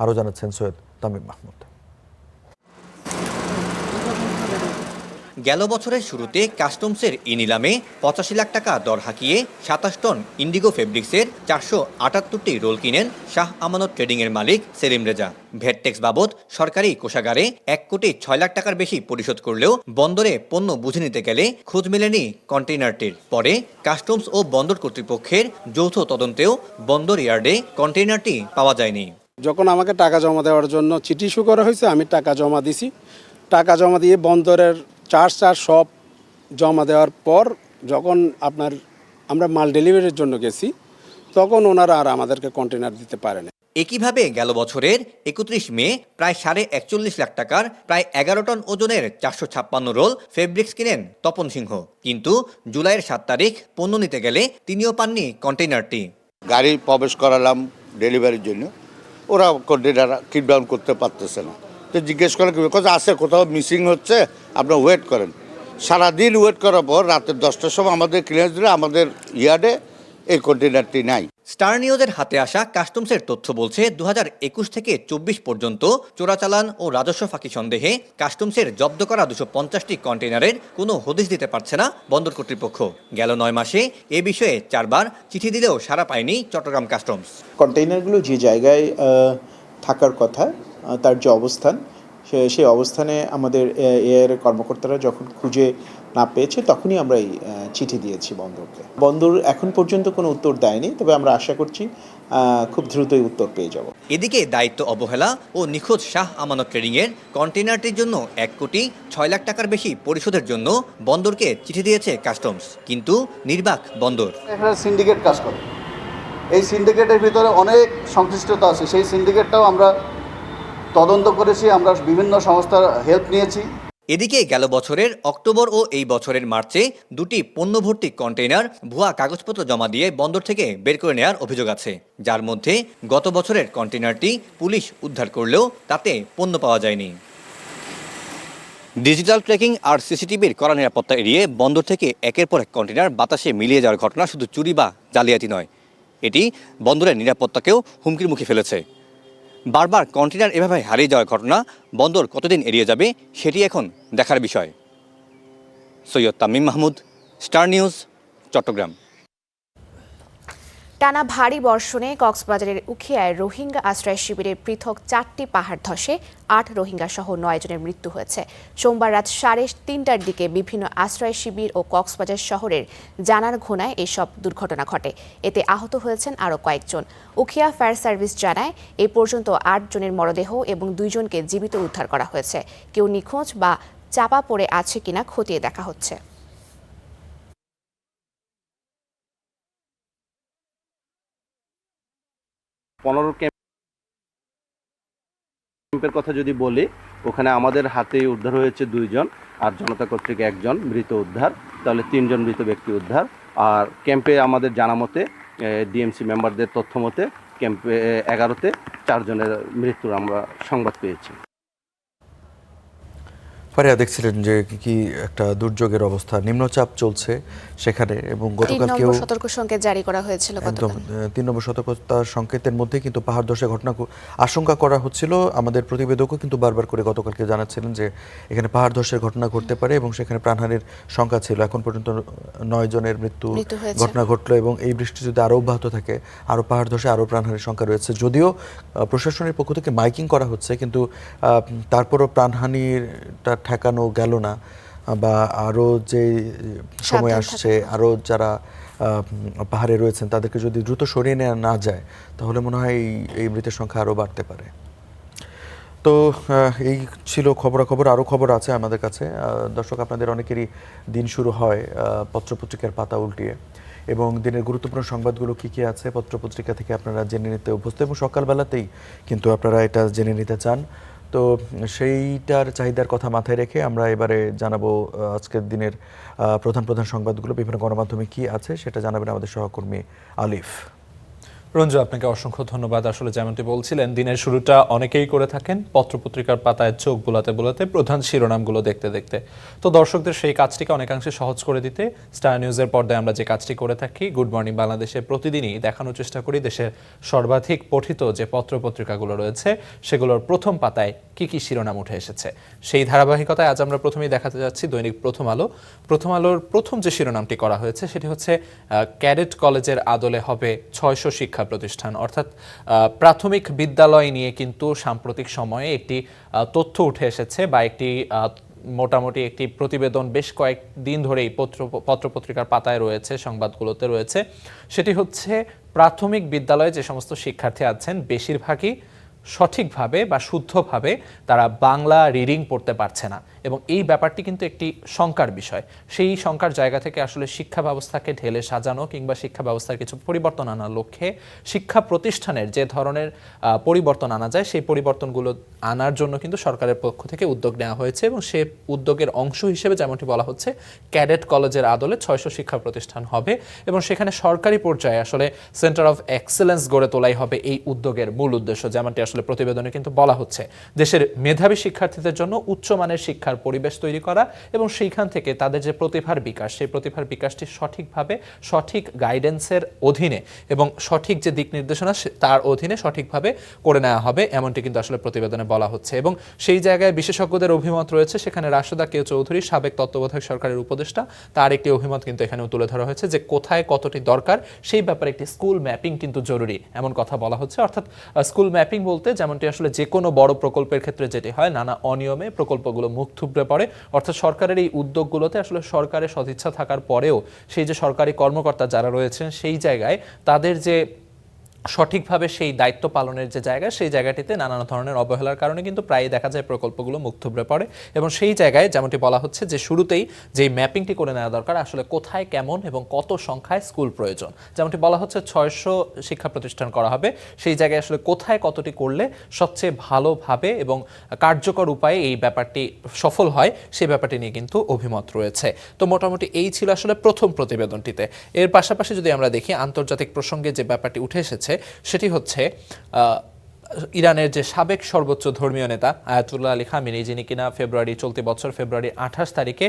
আরও জানাচ্ছেন সৈয়দ তামিম মাহমুদ। গেল বছরের শুরুতে কাস্টমসের ই নিলামে 85 লাখ টাকা দর হাঁকিয়ে 27 টন ইন্ডিগো ফেব্রিক্সের 478টি রোল কিনেন শাহ আমানত ট্রেডিংয়ের মালিক সেলিম রেজা। ভ্যাট ট্যাক্স বাবদ সরকারি কোষাগারে 1,06 লাখ টাকার বেশি পরিশোধ করলেও বন্দরে পণ্য বুঝে নিতে গেলে খোঁজ মেলেনি কন্টেইনারটির। পরে কাস্টমস ও বন্দর কর্তৃপক্ষের যৌথ তদন্তেও বন্দর ইয়ার্ডে কন্টেইনারটি পাওয়া যায়নি। যখন আমাকে টাকা জমা দেওয়ার জন্য চিঠি ইস্যু করা হয়েছে, আমি টাকা জমা দিছি। টাকা জমা দিয়ে বন্দরের চার্জ সব জমা দেওয়ার পর যখন আমরা মাল ডেলিভারির জন্য গেছি, তখন ওনারা আর আমাদেরকে কন্টেইনার দিতে পারেনি। একইভাবে গেল বছরের 31 মে প্রায় 41.5 লাখ টাকার প্রায় 11 টন ওজনের 456 রোল ফেব্রিক্স কিনেন তপন সিংহ। কিন্তু জুলাইয়ের 7 তারিখ পণ্য নিতে গেলে তিনিও পাননি কন্টেইনারটি। গাড়ি প্রবেশ করালাম ডেলিভারির জন্য, ওরা কন্টেইনার কিপ ডাউন করতে পারতেছে না। তো জিজ্ঞেস করে কোথাও আছে, কোথাও মিসিং হচ্ছে, আপনার ওয়েট করেন। সারাদিন ওয়েট করার পর রাতের 10টার সময় আমাদের ক্লিয়ারেন্স দিলে আমাদের ইয়ার্ডে এই কন্টেইনারটি নাই। স্টার নিউজের হাতে আসা কাস্টমসের তথ্য বলছে 2021 থেকে 24 পর্যন্ত চোরাচালান ও রাজস্ব ফাঁকি সন্দেহে কাস্টমসের জব্দ করা 250টি কন্টেইনারের কোনো হদিশ দিতে পারছে না বন্দর কর্তৃপক্ষ। গেল 9 মাসে এ বিষয়ে 4 বার চিঠি দিলেও সাড়া পায়নি চট্টগ্রাম কাস্টমস। কন্টেইনারগুলো যে জায়গায় থাকার কথা, তার যে অবস্থান, সেই অবস্থানে আমাদের এর কর্মকর্তারা যখন খুঁজে না পেয়েছে তখনই আমরা এই চিঠি দিয়েছি বন্দরকে। বন্দর এখন পর্যন্ত কোনো উত্তর দেয়নি, তবে আমরা আশা করছি খুব দ্রুতই উত্তর পেয়ে যাব। এদিকে দায়িত্ব অবহেলা ও নিখোঁজ শাহ আমানত ট্রেডিংয়ের কন্টেইনারটির জন্য 1,06 লাখ টাকার বেশি পরিশোধের জন্য বন্দরকে চিঠি দিয়েছে কাস্টমস, কিন্তু নির্বাক বন্দর। একটা সিন্ডিকেট কাজ করে, এই সিন্ডিকেটের ভিতরে অনেক সংশ্লিষ্টতা আছে। সেই সিন্ডিকেটটাও আমরা তদন্ত করেছি, আমরা বিভিন্ন সংস্থার হেল্প নিয়েছি। এদিকে গেল বছরের অক্টোবর ও এই বছরের মার্চে 2টি পণ্য ভর্তি কন্টেইনার ভুয়া কাগজপত্র জমা দিয়ে বন্দর থেকে বের করে নেওয়ার অভিযোগ আছে, যার মধ্যে গত বছরের কন্টেইনারটি পুলিশ উদ্ধার করলেও তাতে পণ্য পাওয়া যায়নি। ডিজিটাল ট্র্যাকিং আর সিসিটিভির কড়া নিরাপত্তা এড়িয়ে বন্দর থেকে একের পর এক কন্টেইনার বাতাসে মিলিয়ে যাওয়ার ঘটনা শুধু চুরি বা জালিয়াতি নয়, এটি বন্দরের নিরাপত্তাকেও হুমকির মুখে ফেলেছে। বারবার কন্টেইনার এভাবে হারিয়ে যাওয়ার ঘটনা বন্দর কতদিন এড়িয়ে যাবে সেটি এখন দেখার বিষয়। Syed Tamim Mahmud, Star News, Chattogram. টানা ভারী বর্ষণে কক্সবাজারের উখিয়ায় রোহিঙ্গা আশ্রয় শিবিরে পৃথক 4টি পাহাড় ধসে 8 রোহিঙ্গা সহ 9 জনের মৃত্যু হয়েছে। সোমবার রাত 3:30টার দিকে বিভিন্ন আশ্রয় শিবির ও কক্সবাজার শহরের জানার ঘোনায় এসব দুর্ঘটনা ঘটে। এতে আহত হয়েছেন আরও কয়েকজন। উখিয়া ফায়ার সার্ভিস জানায় এ পর্যন্ত 8 জনের মরদেহ এবং 2 জনকে জীবিত উদ্ধার করা হয়েছে। কেউ নিখোঁজ বা চাপা পড়ে আছে কিনা খতিয়ে দেখা হচ্ছে। 15 ক্যাম্পের কথা যদি বলি, ওখানে আমাদের হাতেই উদ্ধার হয়েছে 2 জন, আর জনতা কর্তৃক 1 জন মৃত উদ্ধার, তাহলে 3 জন মৃত ব্যক্তি উদ্ধার। আর ক্যাম্পে আমাদের জানা মতে, ডিএমসি মেম্বারদের তথ্য মতে, ক্যাম্পে 11তে 4 জনের মৃত্যুর আমরা সংবাদ পেয়েছি। ফারিয়া, দেখছিলেন যে কি একটা দুর্যোগের অবস্থা, নিম্নচাপ চলছে সেখানে, এবং গতকালকেও 3 নম্বর সতর্ক সংকেত জারি করা হয়েছিল। একদম 3 নম্বর সতর্কতা সংকেতের মধ্যে কিন্তু পাহাড় ধসের ঘটনা আশঙ্কা করা হচ্ছিল। আমাদের প্রতিবেদকও কিন্তু বারবার করে গতকালকে জানাচ্ছিলেন যে এখানে পাহাড় ধসের ঘটনা ঘটতে পারে, এবং সেখানে প্রাণহানির সংখ্যা ছিল। এখন পর্যন্ত 9 জনের মৃত্যু ঘটনা ঘটলো, এবং এই বৃষ্টি যদি আরও অব্যাহত থাকে, আরও পাহাড় ধসে আরও প্রাণহানির সংখ্যা রয়েছে। যদিও প্রশাসনের পক্ষ থেকে মাইকিং করা হচ্ছে, কিন্তু তারপরও প্রাণহানিটা ঠেকানো গেল না, বা আরও যে সময় আসছে, আরও যারা পাহাড়ে রয়েছেন তাদেরকে যদি দ্রুত সরিয়ে নেওয়া না যায়, তাহলে মনে হয় এই মৃতের সংখ্যা আরও বাড়তে পারে। তো এই ছিল খবরাখবর। আরও খবর আছে আমাদের কাছে। দর্শক, আপনাদের অনেকেরই দিন শুরু হয় পত্রপত্রিকার পাতা উল্টিয়ে, এবং দিনের গুরুত্বপূর্ণ সংবাদগুলো কী কী আছে পত্রপত্রিকা থেকে আপনারা জেনে নিতে অভ্যস্ত, এবং সকালবেলাতেই কিন্তু আপনারা এটা জেনে নিতে চান। তো সেইটার চাহিদার কথা মাথায় রেখে আমরা এবারে জানাবো আজকের দিনের প্রধান প্রধান সংবাদগুলো বিভিন্ন গণমাধ্যমে কি আছে সেটা জানাবেন আমাদের সহকর্মী আলিফ। রঞ্জু, আপনাকে অসংখ্য ধন্যবাদ। আসলে যেমনটি বলছিলেন, দিনের শুরুটা অনেকেই করে থাকেন পত্রপত্রিকার পাতায় চোখ বোলাতে বোলাতে, প্রধান শিরোনামগুলো দেখতে দেখতে। তো দর্শকদের সেই কাজটিকে অনেকাংশে সহজ করে দিতে স্টার নিউজের পর্দায় আমরা যে কাজটি করে থাকি, গুড মর্নিং বাংলাদেশে প্রতিদিনই দেখানোর চেষ্টা করি দেশের সর্বাধিক পঠিত যে পত্রপত্রিকাগুলো রয়েছে সেগুলোর প্রথম পাতায় কি কি শিরোনাম উঠে এসেছে। সেই ধারাবাহিকতায় আজ আমরা প্রথমেই দেখাতে যাচ্ছি দৈনিক প্রথম আলো। প্রথম আলোর প্রথম যে শিরোনামটি করা হয়েছে সেটি হচ্ছে ক্যাডেট কলেজের আদলে হবে 600 শিক্ষা প্রতিষ্ঠান। অর্থাৎ প্রাথমিক বিদ্যালয় নিয়ে কিন্তু সাম্প্রতিক সময়ে একটি তথ্য উঠে এসেছে, বা একটি মোটামুটি একটি প্রতিবেদন বেশ কয়েকদিন ধরেই পত্রপত্রিকার পাতায় রয়েছে, সংবাদগুলোতে রয়েছে। সেটি হচ্ছে প্রাথমিক বিদ্যালয়ে যে সমস্ত শিক্ষার্থী আছেন বেশিরভাগই সঠিকভাবে বা শুদ্ধভাবে তারা বাংলা রিডিং পড়তে পারছে না, এবং এই ব্যাপারটি কিন্তু একটি শঙ্কার বিষয়। সেই শঙ্কার জায়গা থেকে আসলে শিক্ষা ব্যবস্থাকে ঢেলে সাজানো কিংবা শিক্ষা ব্যবস্থার কিছু পরিবর্তন আনার লক্ষ্যে শিক্ষা প্রতিষ্ঠানের যে ধরনের পরিবর্তন আনা যায় সেই পরিবর্তনগুলো আনার জন্য কিন্তু সরকারের পক্ষ থেকে উদ্যোগ নেওয়া হয়েছে, এবং সে উদ্যোগের অংশ হিসেবে যেমনটি বলা হচ্ছে ক্যাডেট কলেজের আদলে 600 শিক্ষা প্রতিষ্ঠান হবে, এবং সেখানে সরকারি পর্যায়ে আসলে সেন্টার অফ এক্সেলেন্স গড়ে তোলাই হবে এই উদ্যোগের মূল উদ্দেশ্য। যেমনটি আসলে প্রতিবেদনে কিন্তু বলা হচ্ছে, দেশের মেধাবী শিক্ষার্থীদের জন্য উচ্চমানের শিক্ষার পরিবেশ তৈরি করা, এবং সেইখান থেকে তাদের যে প্রতিভার বিকাশ, সেই প্রতিভার বিকাশটি সঠিকভাবে সঠিক গাইডেন্সের অধীনে এবং সঠিক যে দিক নির্দেশনা তার অধীনে সঠিকভাবে করে নেওয়া হবে, এমনটি কিন্তু আসলে প্রতিবেদনে বলা হচ্ছে। এবং সেই জায়গায় বিশেষজ্ঞদের অভিমত রয়েছে। সেখানে রাশেদা কে চৌধুরী, সাবেক তত্ত্বাবধায়ক সরকারের উপদেষ্টা, তার একটি অভিমত কিন্তু এখানেও তুলে ধরা হয়েছে যে কোথায় কতটি দরকার সেই ব্যাপারে একটি স্কুল ম্যাপিং কিন্তু জরুরি, এমন কথা বলা হচ্ছে। অর্থাৎ স্কুল ম্যাপিং বলতে যেমনটি আসলে যে কোনো বড় প্রকল্পের ক্ষেত্রে যেটি হয়, নানা অনিয়মে প্রকল্পগুলো মুখ থুবড়ে পড়ে। অর্থাৎ সরকারের এই উদ্যোগগুলোতে আসলে সরকারের সদিচ্ছা থাকার পরেও সেই যে সরকারি কর্মকর্তা যারা রয়েছেন সেই জায়গায় তাদের যে সঠিকভাবে সেই দায়িত্ব পালনের যে জায়গা, সেই জায়গাটিতে নানা ধরনের অবহেলার কারণে কিন্তু প্রায়ই দেখা যায় প্রকল্পগুলো মুখ থুবড়ে পড়ে। এবং সেই জায়গায় যেমনটি বলা হচ্ছে যে শুরুতেই যে ম্যাপিংটি করে নেওয়া দরকার, আসলে কোথায় কেমন এবং কত সংখ্যায় স্কুল প্রয়োজন। যেমনটি বলা হচ্ছে 600 শিক্ষা প্রতিষ্ঠান করা হবে, সেই জায়গায় আসলে কোথায় কতটি করলে সবচেয়ে ভালোভাবে এবং কার্যকর উপায়ে এই ব্যাপারটি সফল হয়, সেই ব্যাপারটি নিয়ে কিন্তু অভিমত রয়েছে। তো মোটামুটি এই ছিল আসলে প্রথম প্রতিবেদনটিতে। এর পাশাপাশি যদি আমরা দেখি আন্তর্জাতিক প্রসঙ্গে যে ব্যাপারটি উঠে এসেছে সেটি হচ্ছে ইরানের যে সাবেক সর্বোচ্চ ধর্মীয় নেতা আয়াতুল্লাহ আলী খামেনি, যিনি কিনা চলতি বছর ফেব্রুয়ারি 28 তারিখে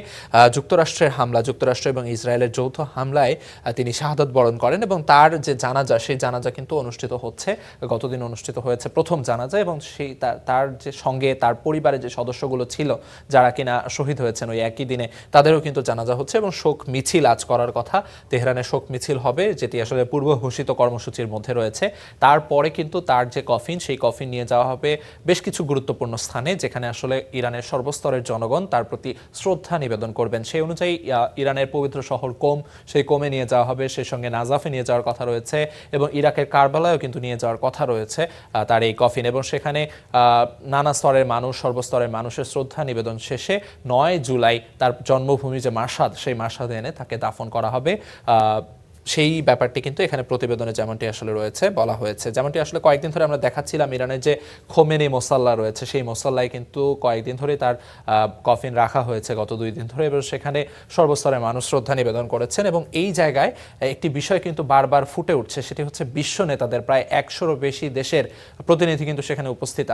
যুক্তরাষ্ট্রের হামলা, যুক্তরাষ্ট্র এবং ইসরায়েলের যৌথ হামলায় তিনি শাহাদত বরণ করেন এবং তার যে জানাজা, সেই জানাজা কিন্তু অনুষ্ঠিত হচ্ছে। গতদিন অনুষ্ঠিত হয়েছে প্রথম জানাজা এবং সেই তার যে সঙ্গে তার পরিবারের যে সদস্যগুলো ছিল যারা কিনা শহীদ হয়েছেন ওই একই দিনে, তাদেরও কিন্তু জানাজা হচ্ছে এবং শোক মিছিল আজ করার কথা। তেহরানে শোক মিছিল হবে, যেটি আসলে পূর্ব ঘোষিত কর্মসূচির মধ্যে রয়েছে। তারপরে কিন্তু তার যে কফিন, সেই কফিন নিয়ে যাওয়া হবে বেশ কিছু গুরুত্বপূর্ণ স্থানে, যেখানে আসলে ইরানের সর্বস্তরের জনগণ তার প্রতি শ্রদ্ধা নিবেদন করবেন। সেই অনুযায়ী ইরানের পবিত্র শহর কোম, সেই কোমে নিয়ে যাওয়া হবে, সেই সঙ্গে নাজাফে নিয়ে যাওয়ার কথা রয়েছে এবং ইরাকের কারবালায়ও কিন্তু নিয়ে যাওয়ার কথা রয়েছে তার এই কফিন। এবং সেখানে নানা স্তরের মানুষ, সর্বস্তরের মানুষের শ্রদ্ধা নিবেদন শেষে 9 জুলাই তার জন্মভূমি যে মাশহাদ, সেই মাশহাদে এনে তাকে দাফন করা হবে। সেই ব্যাপারটি কিন্তু এখানে প্রতিবেদনে যেমনটি আসলে রয়েছে বলা হয়েছে। যেমনটি আসলে কয়েকদিন ধরে আমরা দেখাচ্ছিলাম, ইরানের যে খোমেনি মোসাল্লা রয়েছে, সেই মোসাল্লায় কিন্তু কয়েকদিন ধরে তার কফিন রাখা হয়েছে গত 2 দিন ধরে, এবং সেখানে সর্বস্তরের মানুষ শ্রদ্ধা নিবেদন করেছেন। এবং এই জায়গায় একটি বিষয় কিন্তু বারবার ফুটে উঠছে, সেটি হচ্ছে বিশ্ব নেতাদের প্রায় 100-রও বেশি দেশের প্রতিনিধি কিন্তু সেখানে উপস্থিত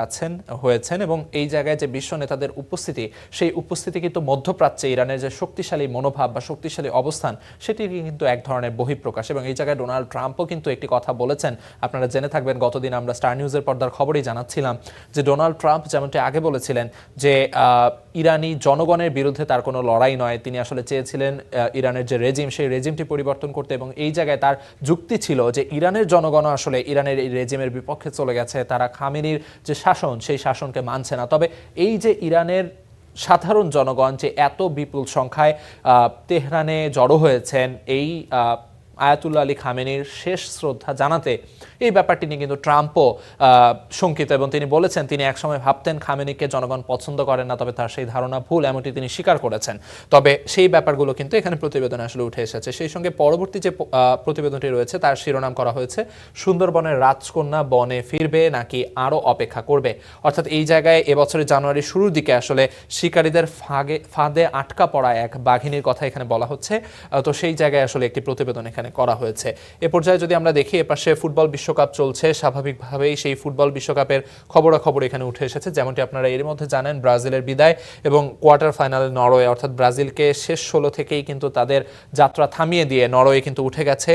হয়েছেন এবং এই জায়গায় যে বিশ্ব নেতাদের উপস্থিতি, সেই উপস্থিতি কিন্তু মধ্যপ্রাচ্যে ইরানের যে শক্তিশালী মনোভাব বা শক্তিশালী অবস্থান, সেটি কিন্তু এক ধরনের প্রকাশ। এবং এই জায়গায় ডোনাল্ড ট্রাম্পও কিন্তু একটি কথা বলেছেন, আপনারা জেনে থাকবেন। গতদিন আমরা স্টার নিউজের পর্দার খবরেই জানাচ্ছিলাম যে ডোনাল্ড ট্রাম্প যেমনটি আগে বলেছিলেন যে ইরানি জনগণের বিরুদ্ধে তার কোনো লড়াই নয়, তিনি আসলে চেয়েছিলেন ইরানের যে রেজিম, সেই রেজিমটি পরিবর্তন করতে। এবং এই জায়গায় তার যুক্তি ছিল যে ইরানের জনগণও আসলে ইরানের এই রেজিমের বিপক্ষে চলে গেছে, তারা খামেনির যে শাসন, সেই শাসনকে মানছে না। তবে এই যে ইরানের সাধারণ জনগণ যে এত বিপুল সংখ্যায় তেহরানে জড়ো হয়েছেন এই আয়াতুল্লাহ আলী খামেনির শেষ শ্রদ্ধা জানাতে, এই ব্যাপারটি নিয়ে কিন্তু ট্রাম্পও শঙ্কিত এবং তিনি বলেছেন তিনি একসময় ভাবতেন খামেনিকে জনগণ পছন্দ করেন না, তবে তার সেই ধারণা ভুল, এমনটি তিনি স্বীকার করেছেন। তবে সেই ব্যাপারগুলো কিন্তু এখানে প্রতিবেদনে আসলে উঠে এসেছে। সেই সঙ্গে পরবর্তী যে প্রতিবেদনটি রয়েছে তার শিরোনাম করা হয়েছে সুন্দরবনের রাজকন্যা বনে ফিরবে নাকি আরও অপেক্ষা করবে। অর্থাৎ এই জায়গায় এবছরের জানুয়ারির শুরুর দিকে আসলে শিকারীদের ফাঁদে আটকা পড়া এক বাঘিনীর কথা এখানে বলা হচ্ছে। তো সেই জায়গায় আসলে একটি প্রতিবেদন এখানে করা হয়েছে। এ পর্যায়ে যদি আমরা দেখি, এপাশে ফুটবল বিশ্বকাপ চলছে, স্বাভাবিকভাবেই সেই ফুটবল বিশ্বকাপের খবরাখবর এখানে উঠে এসেছে। যেমনটি আপনারা এর মধ্যে জানেন, ব্রাজিলের বিদায় এবং কোয়ার্টার ফাইনালে নরওয়ে, অর্থাৎ ব্রাজিলকে শেষ 16 থেকেই কিন্তু তাদের যাত্রা থামিয়ে দিয়ে নরওয়ে কিন্তু উঠে গেছে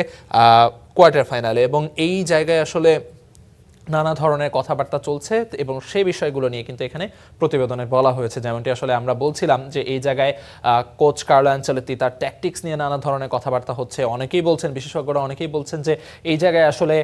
কোয়ার্টার ফাইনালে। এবং এই জায়গায় আসলে নানা ধরনের কথাবার্তা চলছে এবং সেই বিষয়গুলো নিয়ে কিন্তু এখানে প্রতিবেদনে বলা হয়েছে। যেমনটি আসলে আমরা বলছিলাম যে এই জায়গায় কোচ কার্লো আনচেলত্তি তার ট্যাকটিক্স নিয়ে নানা ধরনের কথাবার্তা হচ্ছে। অনেকেই বলছেন, বিশেষজ্ঞরা অনেকেই বলছেন যে এই জায়গায় আসলে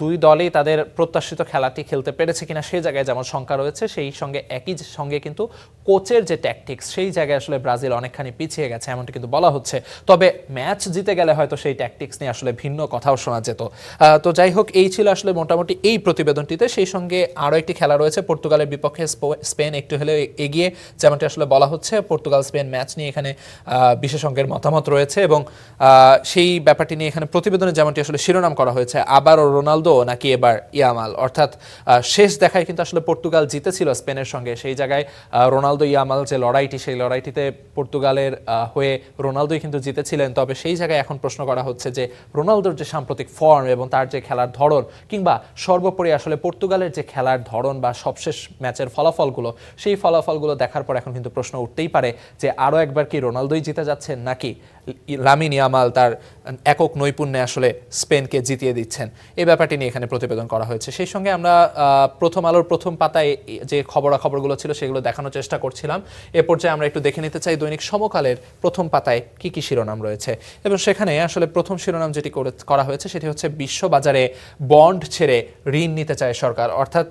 দুই দলই তাদের প্রত্যাশিত খেলাটি খেলতে পেরেছে কিনা সেই জায়গায় যেমন শঙ্কা রয়েছে, সেই সঙ্গে একই সঙ্গে কিন্তু কোচের যে ট্যাকটিক্স, সেই জায়গায় আসলে ব্রাজিল অনেকখানি পিছিয়ে গেছে এমনটি কিন্তু বলা হচ্ছে। তবে ম্যাচ জিতে গেলে হয়তো সেই ট্যাকটিক্স নিয়ে আসলে ভিন্ন কথাও শোনা যেত। তো যাই হোক, এই ছিল আসলে মোটামুটি এই প্রতিবেদনটিতে। সেই সঙ্গে আরও একটি খেলা রয়েছে পর্তুগালের বিপক্ষে, স্পেন একটু হলেও এগিয়ে, যেমনটি আসলে বলা হচ্ছে। পর্তুগাল স্পেন ম্যাচ নিয়ে এখানে বিশেষজ্ঞের মতামত রয়েছে এবং সেই ব্যাপারটি নিয়ে এখানে প্রতিবেদনে যেমনটি আসলে শিরোনাম করা হয়েছে, আবারও রোনালদো নাকি এবার ইয়ামাল। অর্থাৎ শেষ দেখায় কিন্তু আসলে পর্তুগাল জিতেছিল স্পেনের সঙ্গে, সেই জায়গায় রোনালদো ইয়ামাল যে লড়াইটি, সেই লড়াইটিতে পর্তুগালের হয়ে রোনালদোই কিন্তু জিতেছিলেন। তবে সেই জায়গায় এখন প্রশ্ন করা হচ্ছে যে রোনালদোর যে সাম্প্রতিক ফর্ম এবং তার যে খেলার ধরন, কিংবা সর্বোপরি আসলে পর্তুগালের যে খেলার ধরন বা সবশেষ ম্যাচের ফলাফলগুলো, সেই ফলাফলগুলো দেখার পর এখন কিন্তু প্রশ্ন উঠতেই পারে যে আরও একবার কি রোনালদোই জিতে যাচ্ছেন নাকি লামিন ইয়ামাল তার একক নৈপুণ্যে আসলে স্পেনকে জিতিয়ে দিচ্ছেন। এই ব্যাপারটি নিয়ে এখানে প্রতিবেদন করা হয়েছে। সেই সঙ্গে আমরা প্রথম আলোর প্রথম পাতায় যে খবরাখবরগুলো ছিল সেগুলো দেখানোর চেষ্টা করছিলাম। এ পর্যায়ে আমরা একটু দেখে নিতে চাই দৈনিক সমকালের প্রথম পাতায় কি কি শিরোনাম রয়েছে। এবং সেখানে আসলে প্রথম শিরোনাম যেটি করা হয়েছে সেটি হচ্ছে বিশ্ববাজারে বন্ড ছেড়ে ঋণ নিতে চায় সরকার। অর্থাৎ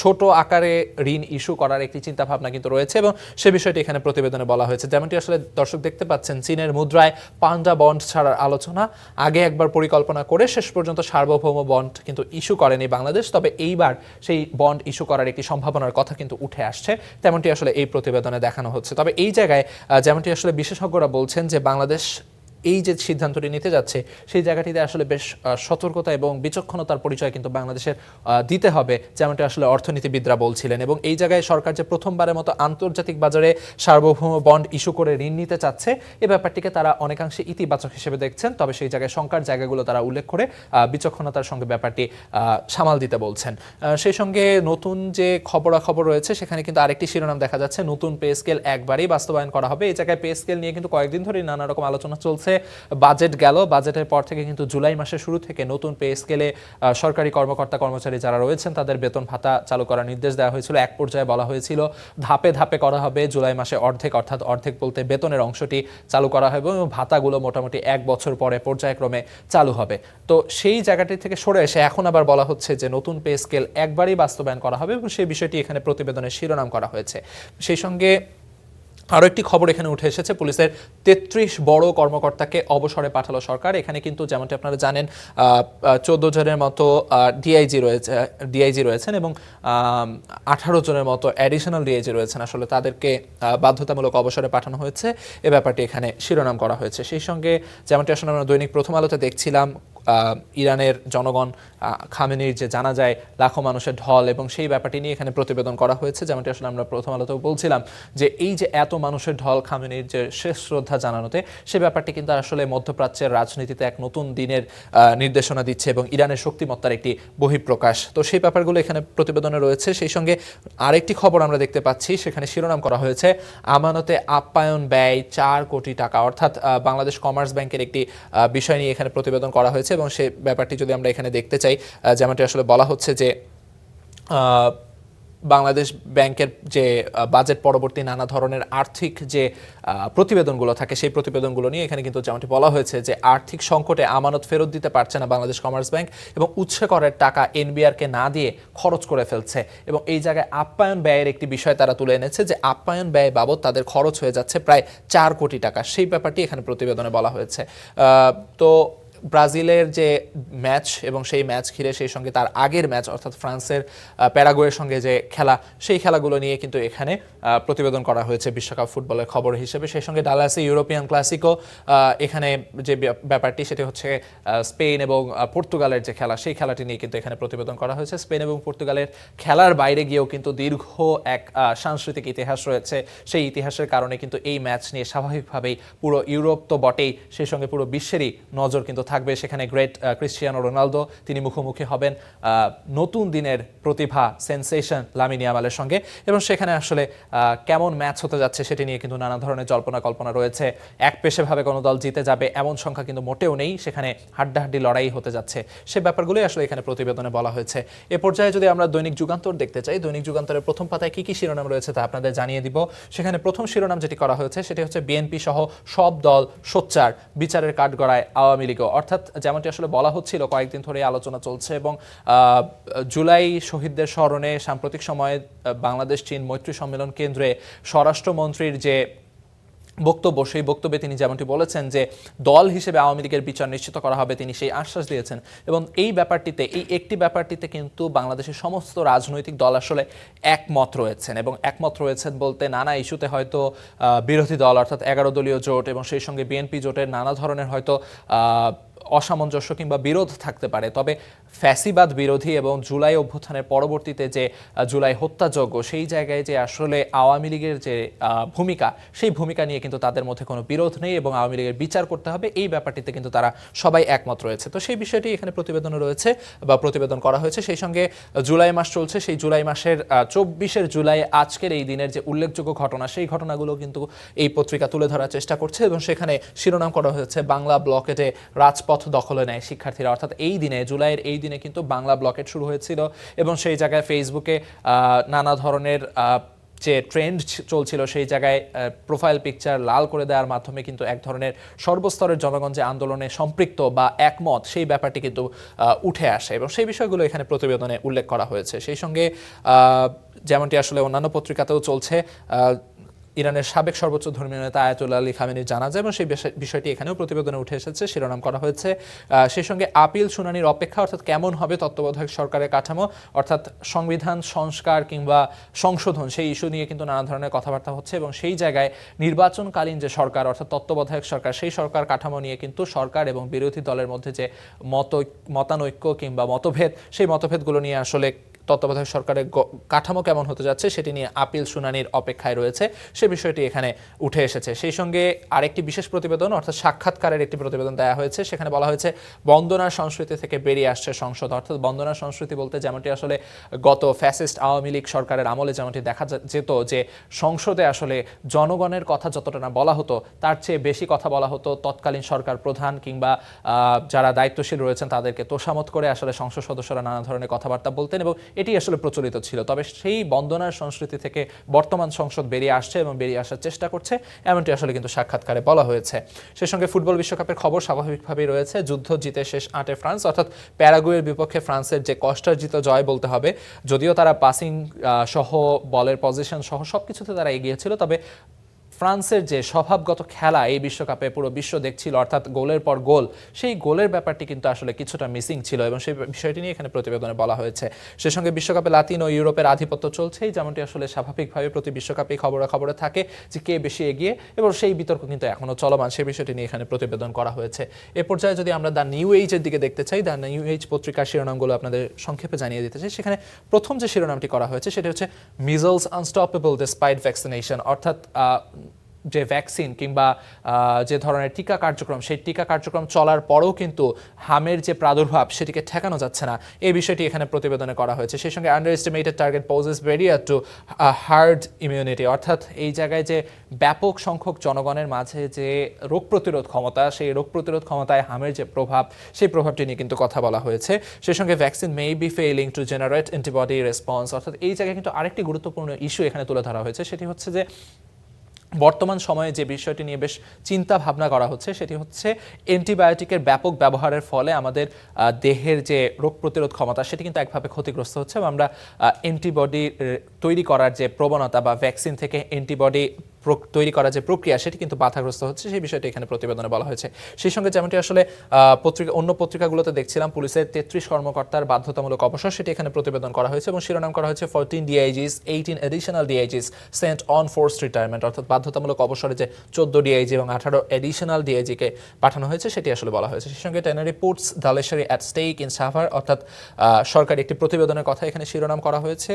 ছোট আকারে ঋণ ইস্যু করার একটি চিন্তাভাবনা কিন্তু রয়েছে এবং সে বিষয়টি এখানে প্রতিবেদনে বলা হয়েছে। যেমনটি আসলে দর্শক দেখতে পাচ্ছেন, চীনের মুদ্রায় পান্ডা বন্ড ছাড়ার আলোচনা আগে একবার পরিকল্পনা করে শেষ পর্যন্ত সার্বভৌম বন্ড কিন্তু ইস্যু করেনি বাংলাদেশ। তবে এইবার সেই বন্ড ইস্যু করার একটি সম্ভাবনার কথা কিন্তু উঠে আসছে, তেমনটি আসলে এই প্রতিবেদনে দেখানো হচ্ছে। তবে এই জায়গায় যেমনটি আসলে বিশেষজ্ঞরা বলছেন যে বাংলাদেশ এই যে সিদ্ধান্তটি নিতে যাচ্ছে সেই জায়গাটিতে আসলে বেশ সতর্কতা এবং বিচক্ষণতার পরিচয় কিন্তু বাংলাদেশের দিতে হবে, যেমনটি আসলে অর্থনীতিবিদরা বলছিলেন। এবং এই জায়গায় সরকার যে প্রথমবারের মতো আন্তর্জাতিক বাজারে সার্বভৌম বন্ড ইস্যু করে ঋণ নিতে চাচ্ছে, এই ব্যাপারটিকে তারা অনেকাংশে ইতিবাচক হিসেবে দেখছেন। তবে সেই জায়গায় শঙ্কার জায়গাগুলো তারা উল্লেখ করে বিচক্ষণতার সঙ্গে ব্যাপারটি সামাল দিতে বলছেন। সেই সঙ্গে নতুন যে খবরাখবর রয়েছে সেখানে কিন্তু আরেকটি শিরোনাম দেখা যাচ্ছে, নতুন পে স্কেল একবারই বাস্তবায়ন করা হবে। এই জায়গায় পে স্কেল নিয়ে কিন্তু কয়েকদিন ধরে নানা রকম আলোচনা চলছে। বাজেট গেল, বাজেটের পর থেকে কিন্তু জুলাই মাসের শুরু থেকে নতুন পে স্কেলে সরকারি কর্মকর্তা কর্মচারী যারা রয়েছেন তাদের বেতন ভাতা চালু করার নির্দেশ দেওয়া হয়েছিল। এক পর্যায়ে বলা হয়েছিল ধাপে ধাপে করা হবে, জুলাই মাসে অর্ধেক, অর্থাৎ অর্ধেক বলতে বেতনের অংশটি চালু করা হবে এবং ভাতাগুলো মোটামুটি 1 বছর পরে পর্যায়ক্রমে চালু হবে। তো সেই জায়গাটি থেকে সরে এসে এখন আবার বলা হচ্ছে যে নতুন পে স্কেল একবারই বাস্তবায়ন করা হবে এবং সেই বিষয়টি এখানে প্রতিবেদনের শিরোনাম করা হয়েছে। সেই সঙ্গে আরও একটি খবর এখানে উঠে এসেছে, পুলিশের 33 বড় কর্মকর্তাকে অবসরে পাঠালো সরকার। এখানে কিন্তু যেমনটি আপনারা জানেন 14 জনের মতো ডিআইজি রয়েছেন এবং 18 জনের মতো অ্যাডিশনাল ডিআইজি রয়েছেন। আসলে তাদেরকে বাধ্যতামূলক অবসরে পাঠানো হয়েছে, এ ব্যাপারটি এখানে শিরোনাম করা হয়েছে। সেই সঙ্গে যেমনটি আসলে আমরা দৈনিক প্রথম আলোতে দেখছিলাম, ইরানের জনগণ খামেনির যে জানা যায় লাখো মানুষের ঢল এবং সেই ব্যাপারটি নিয়ে এখানে প্রতিবেদন করা হয়েছে। যেমনটি আসলে আমরা প্রথম আলোতেও বলছিলাম যে এই যে এত মানুষের ঢল খামেনির যে শেষ শ্রদ্ধা জানানোতে, সে ব্যাপারটি কিন্তু আসলে মধ্যপ্রাচ্যের রাজনীতিতে এক নতুন দিনের নির্দেশনা দিচ্ছে এবং ইরানের শক্তিমত্তার একটি বহিঃপ্রকাশ। তো সেই ব্যাপারগুলো এখানে প্রতিবেদনে রয়েছে। সেই সঙ্গে আরেকটি খবর আমরা দেখতে পাচ্ছি, সেখানে শিরোনাম করা হয়েছে আমানতে আপ্যায়ন ব্যয় 4 কোটি টাকা, অর্থাৎ বাংলাদেশ কমার্স ব্যাংকের একটি বিষয় নিয়ে এখানে প্রতিবেদন করা হয়েছে এবং সেই ব্যাপারটি যদি আমরা এখানে দেখতে চাই, যেমনটি আসলে বলা হচ্ছে যে বাংলাদেশ ব্যাংকের যে বাজেট পরবর্তী নানা ধরনের আর্থিক যে প্রতিবেদনগুলো থাকে সেই প্রতিবেদনগুলো নিয়ে এখানে কিন্তু যেমনটি বলা হয়েছে যে আর্থিক সংকটে আমানত ফেরত দিতে পারছে না বাংলাদেশ কমার্স ব্যাংক এবং উৎসে করের টাকা এনবিআরকে না দিয়ে খরচ করে ফেলছে এবং এই জায়গায় আপ্যায়ন ব্যয়ের একটি বিষয় তারা তুলে এনেছে যে আপ্যায়ন ব্যয় বাবদ তাদের খরচ হয়ে যাচ্ছে প্রায় 4 কোটি টাকা। সেই ব্যাপারটি এখানে প্রতিবেদনে বলা হয়েছে। তো ব্রাজিলের যে ম্যাচ এবং সেই ম্যাচ ঘিরে সেই সঙ্গে তার আগের ম্যাচ অর্থাৎ ফ্রান্সের প্যারাগুয়ের সঙ্গে যে খেলা, সেই খেলাগুলো নিয়ে কিন্তু এখানে প্রতিবেদন করা হয়েছে বিশ্বকাপ ফুটবলের খবর হিসেবে। সেই সঙ্গে ডালাসে ইউরোপিয়ান ক্লাসিকো, এখানে যে ব্যাপারটি সেটি হচ্ছে স্পেন এবং পর্তুগালের যে খেলা, সেই খেলাটি নিয়ে কিন্তু এখানে প্রতিবেদন করা হয়েছে। স্পেন এবং পর্তুগালের খেলার বাইরে গিয়েও কিন্তু দীর্ঘ এক সাংস্কৃতিক ইতিহাস রয়েছে, সেই ইতিহাসের কারণে কিন্তু এই ম্যাচ নিয়ে স্বাভাবিকভাবেই পুরো ইউরোপ তো বটেই, সেই সঙ্গে পুরো বিশ্বেরই নজর কিন্তু থাকবে সেখানে। গ্রেট ক্রিস্টিয়ানো রোনালদো তিনি মুখোমুখি হবেন নতুন দিনের প্রতিভা সেনসেশন লামিন ইয়ামালের সঙ্গে এবং সেখানে আসলে কেমন ম্যাচ হতে যাচ্ছে সেটি নিয়ে কিন্তু নানা ধরনের জল্পনা কল্পনা রয়েছে। এক পেশেভাবে কোনো দল জিতে যাবে এমন সংখ্যা কিন্তু মোটেও নেই, সেখানে হাড্ডাহাড্ডি লড়াই হতে যাচ্ছে, সে ব্যাপারগুলোই আসলে এখানে প্রতিবেদনে বলা হয়েছে। এ পর্যায়ে যদি আমরা দৈনিক যুগান্তর দেখতে চাই, দৈনিক যুগান্তরের প্রথম পাতায় কি কি শিরোনাম রয়েছে তা আপনাদের জানিয়ে দিব। সেখানে প্রথম শিরোনাম যেটি করা হয়েছে সেটি হচ্ছে বিএনপি সহ সব দল সোচ্চার, বিচারের কাঠগড়ায় আওয়ামী লীগও। অর্থাৎ যেমনটি আসলে বলা হচ্ছিল কয়েকদিন ধরে আলোচনা চলছে এবং জুলাই শহীদদের স্মরণে সাম্প্রতিক সময়ে বাংলাদেশ চীন মৈত্রী সম্মেলন কেন্দ্রে স্বরাষ্ট্রমন্ত্রীর যে বক্তব্য, সেই বক্তব্যে তিনি যেমনটি বলেছেন যে দল হিসেবে আওয়ামী লীগের বিচার নিশ্চিত করা হবে, তিনি সেই আশ্বাস দিয়েছেন এবং এই ব্যাপারটিতে, এই একটি ব্যাপারটিতে কিন্তু বাংলাদেশের সমস্ত রাজনৈতিক দল আসলে একমত রয়েছেন এবং একমত রয়েছেন বলতে নানা ইস্যুতে হয়তো বিরোধী দল অর্থাৎ 11 দলীয় জোট এবং সেই সঙ্গে বিএনপি জোটের নানা ধরনের হয়তো অসামঞ্জস্য কিংবা বিরোধ থাকতে পারে, তবে ফ্যাসিবাদ বিরোধী এবং জুলাই অভ্যুত্থানের পরবর্তীতে যে জুলাই হত্যাযজ্ঞ, সেই জায়গায় যে আসলে আওয়ামী লীগের যে ভূমিকা, সেই ভূমিকা নিয়ে কিন্তু তাদের মধ্যে কোনো বিরোধ নেই এবং আওয়ামী লীগের বিচার করতে হবে, এই ব্যাপারটিতে কিন্তু তারা সবাই একমত রয়েছে। তো সেই বিষয়টি এখানে প্রতিবেদনে রয়েছে বা প্রতিবেদন করা হয়েছে। সেই সঙ্গে জুলাই মাস চলছে, সেই জুলাই মাসের 24 জুলাই আজকের এই দিনের যে উল্লেখযোগ্য ঘটনা, সেই ঘটনাগুলো কিন্তু এই পত্রিকা তুলে ধরার চেষ্টা করছে এবং সেখানে শিরোনাম করা হয়েছে বাংলা ব্লকেটে রাজপথ দখলে নেয় শিক্ষার্থীরা। অর্থাৎ এই দিনে, জুলাইয়ের এই দিনে কিন্তু বাংলা ব্লকেট শুরু হয়েছিল এবং সেই জায়গায় ফেসবুকে নানা ধরনের যে ট্রেন্ড চলছিল, সেই জায়গায় প্রোফাইল পিকচার লাল করে দেওয়ার মাধ্যমে কিন্তু এক ধরনের সর্বস্তরের জনগণ যে আন্দোলনে সম্পৃক্ত বা একমত, সেই ব্যাপারটি কিন্তু উঠে আসে এবং সেই বিষয়গুলো এখানে প্রতিবেদনে উল্লেখ করা হয়েছে। সেই সঙ্গে যেমনটি আসলে অন্যান্য পত্রিকাতেও চলছে, ইরানের সাবেক সর্বোচ্চ ধর্মীয় নেতা আয়াতুল্লাহ আলী খামেনির জানাজা এবং সেই বিষয়টি এখানেও প্রতিবেদনে উঠে এসেছে, শিরোনাম করা হয়েছে। সেই সঙ্গে আপিল শুনানির অপেক্ষা, অর্থাৎ কেমন হবে তত্ত্বাবধায়ক সরকারের কাঠামো, অর্থাৎ সংবিধান সংস্কার কিংবা সংশোধন, সেই ইস্যু নিয়ে কিন্তু নানা ধরনের কথাবার্তা হচ্ছে এবং সেই জায়গায় নির্বাচনকালীন যে সরকার অর্থাৎ তত্ত্বাবধায়ক সরকার, সেই সরকার কাঠামো নিয়ে কিন্তু সরকার এবং বিরোধী দলের মধ্যে যে মতানৈক্য কিংবা মতভেদ, সেই মতভেদগুলো নিয়ে আসলে তত্ত্বাবধায়ক সরকারের কাঠামো কেমন হতে যাচ্ছে সেটি নিয়ে আপিল শুনানির অপেক্ষায় রয়েছে, সে বিষয়টি এখানে উঠে এসেছে। সেই সঙ্গে আরেকটি বিশেষ প্রতিবেদন অর্থাৎ সাক্ষাৎকারের একটি প্রতিবেদন দেওয়া হয়েছে, সেখানে বলা হয়েছে বন্দনার সংস্কৃতি থেকে বেরিয়ে আসছে সংসদ। অর্থাৎ বন্দনার সংস্কৃতি বলতে যেমনটি আসলে গত ফ্যাসিস্ট আওয়ামী লীগ সরকারের আমলে যেমনটি দেখা যেত যে সংসদে আসলে জনগণের কথা যতটা না বলা হতো তার চেয়ে বেশি কথা বলা হতো তৎকালীন সরকার প্রধান কিংবা যারা দায়িত্বশীল রয়েছেন তাদেরকে তোষামত করে আসলে সংসদ সদস্যরা নানা ধরনের কথাবার্তা বলতেন এবং এটি আসলে প্রচলিত ছিল। তবে সেই বন্দনার সংস্কৃতি থেকে বর্তমান সংসদ বেরিয়ে আসছে এবং বেরিয়ে আসার চেষ্টা করছে, এমনটি আসলে কিন্তু সাক্ষাৎকারে বলা হয়েছে। সেই সঙ্গে ফুটবল বিশ্বকাপের খবর স্বাভাবিকভাবেই রয়েছে। যুদ্ধ জিতে শেষ 8-এ ফ্রান্স, অর্থাৎ প্যারাগুয়ের বিপক্ষে ফ্রান্সের যে কষ্টার্জিত জয় বলতে হবে, যদিও তারা পাসিং সহ বলের পজিশন সহ সবকিছুতে তারা এগিয়ে ছিল, তবে ফ্রান্সের যে স্বভাবগত খেলা এই বিশ্বকাপে পুরো বিশ্ব দেখছিল, অর্থাৎ গোলের পর গোল, সেই গোলের ব্যাপারটি কিন্তু আসলে কিছুটা মিসিং ছিল এবং সেই বিষয়টি নিয়ে এখানে প্রতিবেদনে বলা হয়েছে। সে সঙ্গে বিশ্বকাপে লাতিন ও ইউরোপের আধিপত্য চলছেই, যেমনটি আসলে স্বাভাবিকভাবে প্রতি বিশ্বকাপেই খবরে থাকে যে কে বেশি এগিয়ে, এবং সেই বিতর্ক কিন্তু এখনও চলমান, সেই বিষয়টি নিয়ে এখানে প্রতিবেদন করা হয়েছে। এ পর্যায়ে যদি আমরা দ্য নিউ এইজের দিকে দেখতে চাই, দ্য নিউ এইজ পত্রিকার শিরোনামগুলো আপনাদের সংক্ষেপে জানিয়ে দিতে চাই। সেখানে প্রথম যে শিরোনামটি করা হয়েছে সেটি হচ্ছে মিজলস আনস্টপেবল ডিসপাইট ভ্যাকসিনেশন, অর্থাৎ যে ভ্যাকসিন কিংবা যে ধরনের টিকা কার্যক্রম, সেই টিকা কার্যক্রম চলার পরেও কিন্তু হামের যে প্রাদুর্ভাব সেটিকে ঠেকানো যাচ্ছে না, এই বিষয়টি এখানে প্রতিবেদনে করা হয়েছে। সেই সঙ্গে under estimated target poses barrier two hard immunity, অর্থাৎ এই জায়গায় যে ব্যাপক সংখ্যক জনগণের মাঝে যে রোগ প্রতিরোধ ক্ষমতা, সেই রোগ প্রতিরোধ ক্ষমতায় হামের যে প্রভাব, সেই প্রভাবটি নিয়ে কিন্তু কথা বলা হয়েছে। সেই সঙ্গে vaccine may be failing to generate antibody response, অর্থাৎ এই জায়গায় কিন্তু আরেকটি গুরুত্বপূর্ণ ইস্যু এখানে তুলে ধরা হয়েছে, সেটি হচ্ছে যে বর্তমান সময়ে যে বিষয়টি নিয়ে বেশ চিন্তা ভাবনা করা হচ্ছে সেটি হচ্ছে অ্যান্টিবায়োটিকের ব্যাপক ব্যবহারের ফলে আমাদের দেহের যে রোগ প্রতিরোধ ক্ষমতা সেটি কিন্তু একভাবে ক্ষতিগ্রস্ত হচ্ছে এবং আমরা অ্যান্টিবডি তৈরি করার যে প্রবণতা বা ভ্যাকসিন থেকে অ্যান্টিবডি তৈরি করার যে প্রক্রিয়া সেটি কিন্তু বাধাগ্রস্ত হচ্ছে, সেই বিষয়টি এখানে প্রতিবেদনে বলা হয়েছে। সেই সঙ্গে যেমনটি আসলে অন্য পত্রিকাগুলোতে দেখছিলাম, পুলিশের 33 কর্মকর্তার বাধ্যতামূলক অবসর, সেটি এখানে প্রতিবেদন করা হয়েছে এবং শিরোনাম করা হয়েছে 14 DIGs 18 additional DIGs sent on forced retirement, অর্থাৎ বাধ্যতামূলক অবসরে যে 14 ডিআইজি এবং 18 অ্যাডিশনাল ডিআইজিকে পাঠানো হয়েছে সেটি আসলে বলা হয়েছে। সেই সঙ্গে tannery puts Dhaleshwari at stake in Savar, অর্থাৎ সরকারি একটি প্রতিবেদনের কথা এখানে শিরোনাম করা হয়েছে।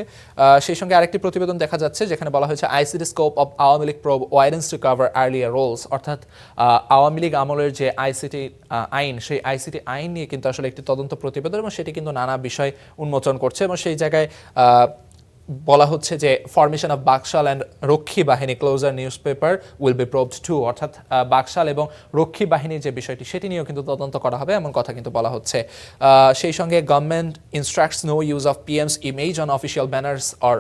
সেই সঙ্গে আরেকটি প্রতিবেদন দেখা যাচ্ছে যেখানে বলা হয়েছে ICT scope of Awami League probe widens to cover earlier roles, অর্থাৎ আওয়ামী লীগ আমলের যে আইসিটি আইন, সেই আইসিটি আইন নিয়ে কিন্তু আসলে একটি তদন্ত প্রতিবেদন এবং সেটি কিন্তু নানা বিষয় উন্মোচন করছে এবং সেই জায়গায় বলা হচ্ছে যে formation of Baksal and Rakkhi Bahini closure newspaper will be probed too, অর্থাৎ বাকশাল এবং রক্ষী বাহিনীর যে বিষয়টি সেটি নিয়েও কিন্তু তদন্ত করা হবে এমন কথা কিন্তু বলা হচ্ছে। সেই সঙ্গে government instructs no use of PM's image on official banners or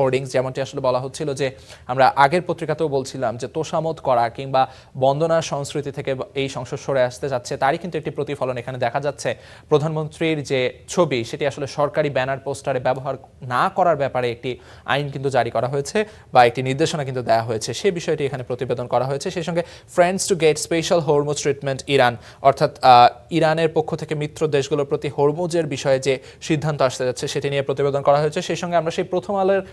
hoardings, যেমনটি আসলে বলা হচ্ছিল যে আমরা আগের পত্রিকাতেও বলছিলাম যে তোষামত করা কিংবা বন্দনার সংস্কৃতি থেকে এই সংসদ সরে আসতে যাচ্ছে, তারই কিন্তু একটি প্রতিফলন এখানে দেখা যাচ্ছে। প্রধানমন্ত্রীর যে ছবি সেটি আসলে সরকারি ব্যানার পোস্টারে ব্যবহার না করার ব্যাপারে একটি আইন কিন্তু জারি করা হয়েছে বা একটি নির্দেশনা কিন্তু দেওয়া হয়েছে, সেই বিষয়টি এখানে প্রতিবেদন করা হয়েছে। সেই সঙ্গে friends to get special Hormuz treatment Iran, অর্থাৎ ইরানের পক্ষ থেকে মিত্র দেশগুলোর প্রতি হরমুজের বিষয়ে যে সিদ্ধান্ত আসতে যাচ্ছে সেটি নিয়ে প্রতিবেদন করা হয়েছে। সেই সঙ্গে আমরা সেই প্রথম আলোর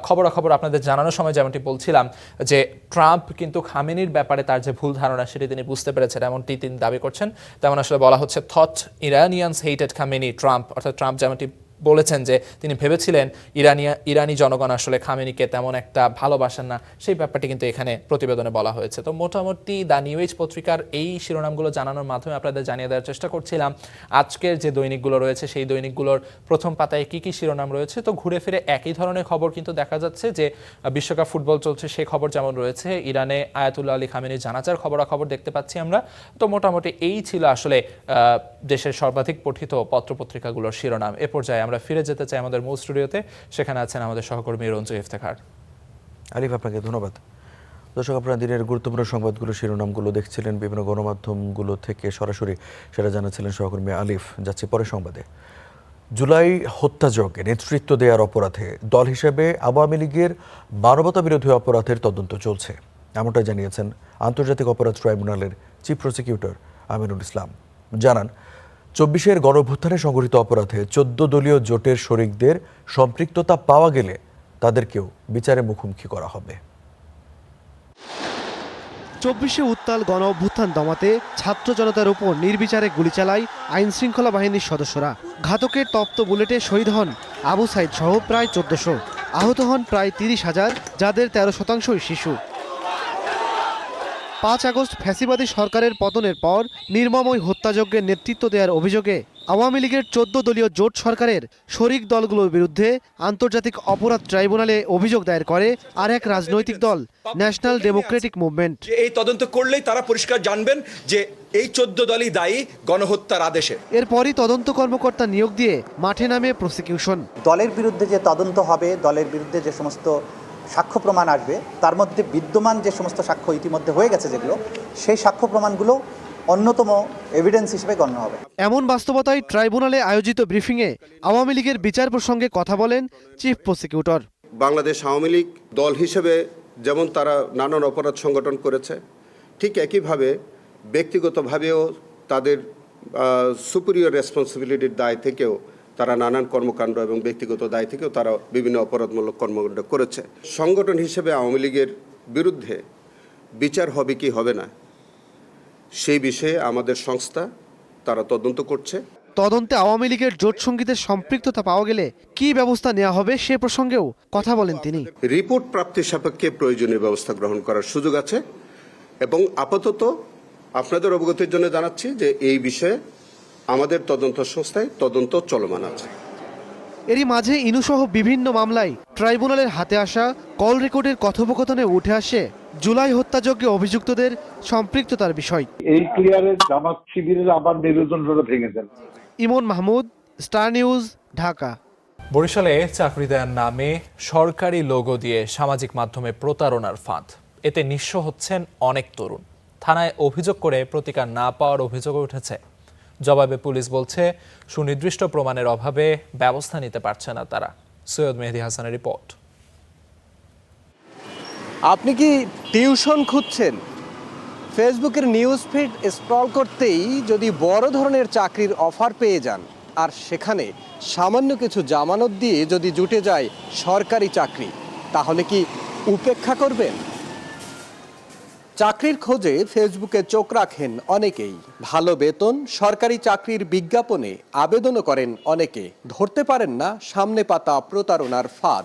খবরাখবর আপনাদের জানানোর সময় যেমনটি বলছিলাম যে ট্রাম্প কিন্তু খামেনির ব্যাপারে তার যে ভুল ধারণা সেটি তিনি বুঝতে পেরেছেন এমনটি তিনি দাবি করছেন, তেমন আসলে বলা হচ্ছে থট ইরানিয়ানস হেটেড খামেনি ট্রাম্প, অর্থাৎ ট্রাম্প যেমনটি বলেছেন যে তিনি ভেবেছিলেন ইরানি জনগণ আসলে খামেনিকে তেমন একটা ভালোবাসেন না, সেই ব্যাপারটি কিন্তু এখানে প্রতিবেদনে বলা হয়েছে। তো মোটামুটি দ্য নিউ এজ পত্রিকার এই শিরোনামগুলো জানানোর মাধ্যমে আপনাদের জানিয়ে দেওয়ার চেষ্টা করছিলাম আজকের যে দৈনিকগুলো রয়েছে সেই দৈনিকগুলোর প্রথম পাতায় কি কি শিরোনাম রয়েছে। তো ঘুরে ফিরে একই ধরনের খবর কিন্তু দেখা যাচ্ছে যে বিশ্বকাপ ফুটবল চলছে সেই খবর যেমন রয়েছে, ইরানে আয়াতুল্লাহ আলী খামেনির জানাজার খবরাখবর দেখতে পাচ্ছি আমরা। তো মোটামুটি এই ছিল আসলে দেশের সর্বাধিক পঠিত পত্রপত্রিকাগুলোর শিরোনাম। এ পর্যায়ে আমরা ফিরে যেতে চাই আমাদের মূল স্টুডিওতে, সেখানে আছেন আমাদের সহকর্মী রঞ্জু ইফতেখার। আলিফ, আপনাকে ধন্যবাদ। দর্শক, আপনারা দিনের গুরুত্বপূর্ণ সংবাদগুলো শিরোনামগুলো দেখছিলেন বিভিন্ন গণমাধ্যমগুলো থেকে সরাসরি, সেটা জানাচ্ছিলেন সহকর্মী আলিফ। যাচ্ছি পরের সংবাদে। জুলাই হত্যাযজ্ঞে নেতৃত্ব দেওয়ার অপরাধে দল হিসেবে আওয়ামী লীগের মানবতা বিরোধী অপরাধের তদন্ত চলছে, এমনটাই জানিয়েছেন আন্তর্জাতিক অপরাধ ট্রাইব্যুনালের চিফ প্রসিকিউটর আমিনুল ইসলাম। জানান, 24-এর গণঅভ্যুত্থানে সংঘটিত অপরাধে 14 দলীয় জোটের শরিকদের সম্পৃক্ততা পাওয়া গেলে তাদেরকেও বিচারের মুখোমুখি করা হবে। 24-এ উত্তাল গণ অভ্যুত্থান দমাতে ছাত্র জনতার উপর নির্বিচারে গুলি চালায় আইন শৃঙ্খলা বাহিনীর সদস্যরা। ঘাতকের তপ্ত বুলেটে শহীদ হন আবু সাইদ সহ প্রায় 1400, আহত হন প্রায় 30,000, যাদের 13% শিশু। 5 আগস্ট ফ্যাসিবাদী সরকারের পতনের পর নির্মম ওই হত্যাযজ্ঞের নেতৃত্ব দেওয়ার অভিযোগে আওয়ামী লীগের 14 দলীয় জোট সরকারের শরিক দলগুলোর বিরুদ্ধে আন্তর্জাতিক অপরাধ ট্রাইব্যুনালে অভিযোগ দায়ের করে আর এক রাজনৈতিক দল ন্যাশনাল ডেমোক্রেটিক মুভমেন্ট। এই তদন্ত করলেই তারা পরিষ্কার জানবেন যে এই 14 দলই দায়ী গণহত্যার আদেশে। এরপরই তদন্ত কর্মকর্তা নিয়োগ দিয়ে মাঠে নামে প্রসিকিউশন। দলের বিরুদ্ধে যে তদন্ত হবে, দলের বিরুদ্ধে যে সমস্ত সাক্ষ্য প্রমাণ আসবে, তার মধ্যে বিদ্যমান যে সমস্ত সাক্ষ্য ইতিমধ্যে হয়ে গেছে যেগুলো, সেই সাক্ষ্য প্রমাণগুলো অন্যতম এভিডেন্স হিসেবে গণ্য হবে। এমন বাস্তবতায় ট্রাইব্যুনালে আয়োজিত ব্রিফিংয়ে আওয়ামী লীগের বিচার প্রসঙ্গে কথা বলেন চিফ প্রসিকিউটর। বাংলাদেশ আওয়ামী লীগ দল হিসেবে যেমন তারা নানান অপরাধ সংগঠন করেছে, ঠিক একইভাবে ব্যক্তিগতভাবেও তাদের সুপিরিয়র রেসপন্সিবিলিটির দায় থেকেও তারা নানান কর্মকাণ্ড এবং ব্যক্তিগত দায় থেকেও তারা বিভিন্ন অপরাধমূলক কর্মকাণ্ড করেছে। সংগঠন হিসেবে আওয়ামী লীগের বিরুদ্ধে বিচার হবে কি হবে না, সেই বিষয়ে আমাদের সংস্থা তারা তদন্ত করছে। তদন্তে আওয়ামী লীগের জোট সঙ্গীদের সম্পৃক্ততা পাওয়া গেলে কি ব্যবস্থা নেওয়া হবে সে প্রসঙ্গেও কথা বলেন তিনি। রিপোর্ট প্রাপ্তির সাপেক্ষে প্রয়োজনীয় ব্যবস্থা গ্রহণ করার সুযোগ আছে এবং আপাতত আপনাদের অবগতির জন্য জানাচ্ছি যে এই বিষয়ে আমাদের তদন্ত সংস্থায় তদন্ত চলমান আছে। এরই মাঝে ইনুসহ বিভিন্ন মামলায় ট্রাইব্যুনালের হাতে আসা কল রেকর্ডের কথোপকথনে উঠে আসে জুলাই হত্যাযজ্ঞে অভিযুক্তদের সম্পৃক্ততার বিষয়। এই ক্লিয়ারে জামাত শিবিরের আবার নির্বাচনটা ভেঙে দেন। ইমন মাহমুদ, স্টার নিউজ, ঢাকা। বরিশালে চাকরি দেওয়ার নামে সরকারি লোগো দিয়ে সামাজিক মাধ্যমে প্রতারণার ফাঁদ, এতে নিঃস্ব হচ্ছেন অনেক তরুণ। থানায় অভিযোগ করে প্রতিকার না পাওয়ার অভিযোগও উঠেছে। জবাবে পুলিশ বলছে, সুনির্দিষ্ট প্রমাণের অভাবে ব্যবস্থা নিতে পারছে না তারা। সৈয়দ মেহেদী হাসানের রিপোর্ট। আপনি কি টিউশন খুঁজছেন? ফেসবুকের নিউজ ফিড স্ক্রল করতেই যদি বড় ধরনের চাকরির অফার পেয়ে যান, আর সেখানে সামান্য কিছু জামানত দিয়ে যদি জুটে যায় সরকারি চাকরি, তাহলে কি উপেক্ষা করবেন? চাকরির খোঁজে ফেসবুকে চোখ রাখেন অনেকেই। ভালো বেতন, সরকারি চাকরির বিজ্ঞাপনে আবেদনও করেন অনেকে। ধরতে পারেন না সামনে পাতা প্রতারণার ফাঁদ।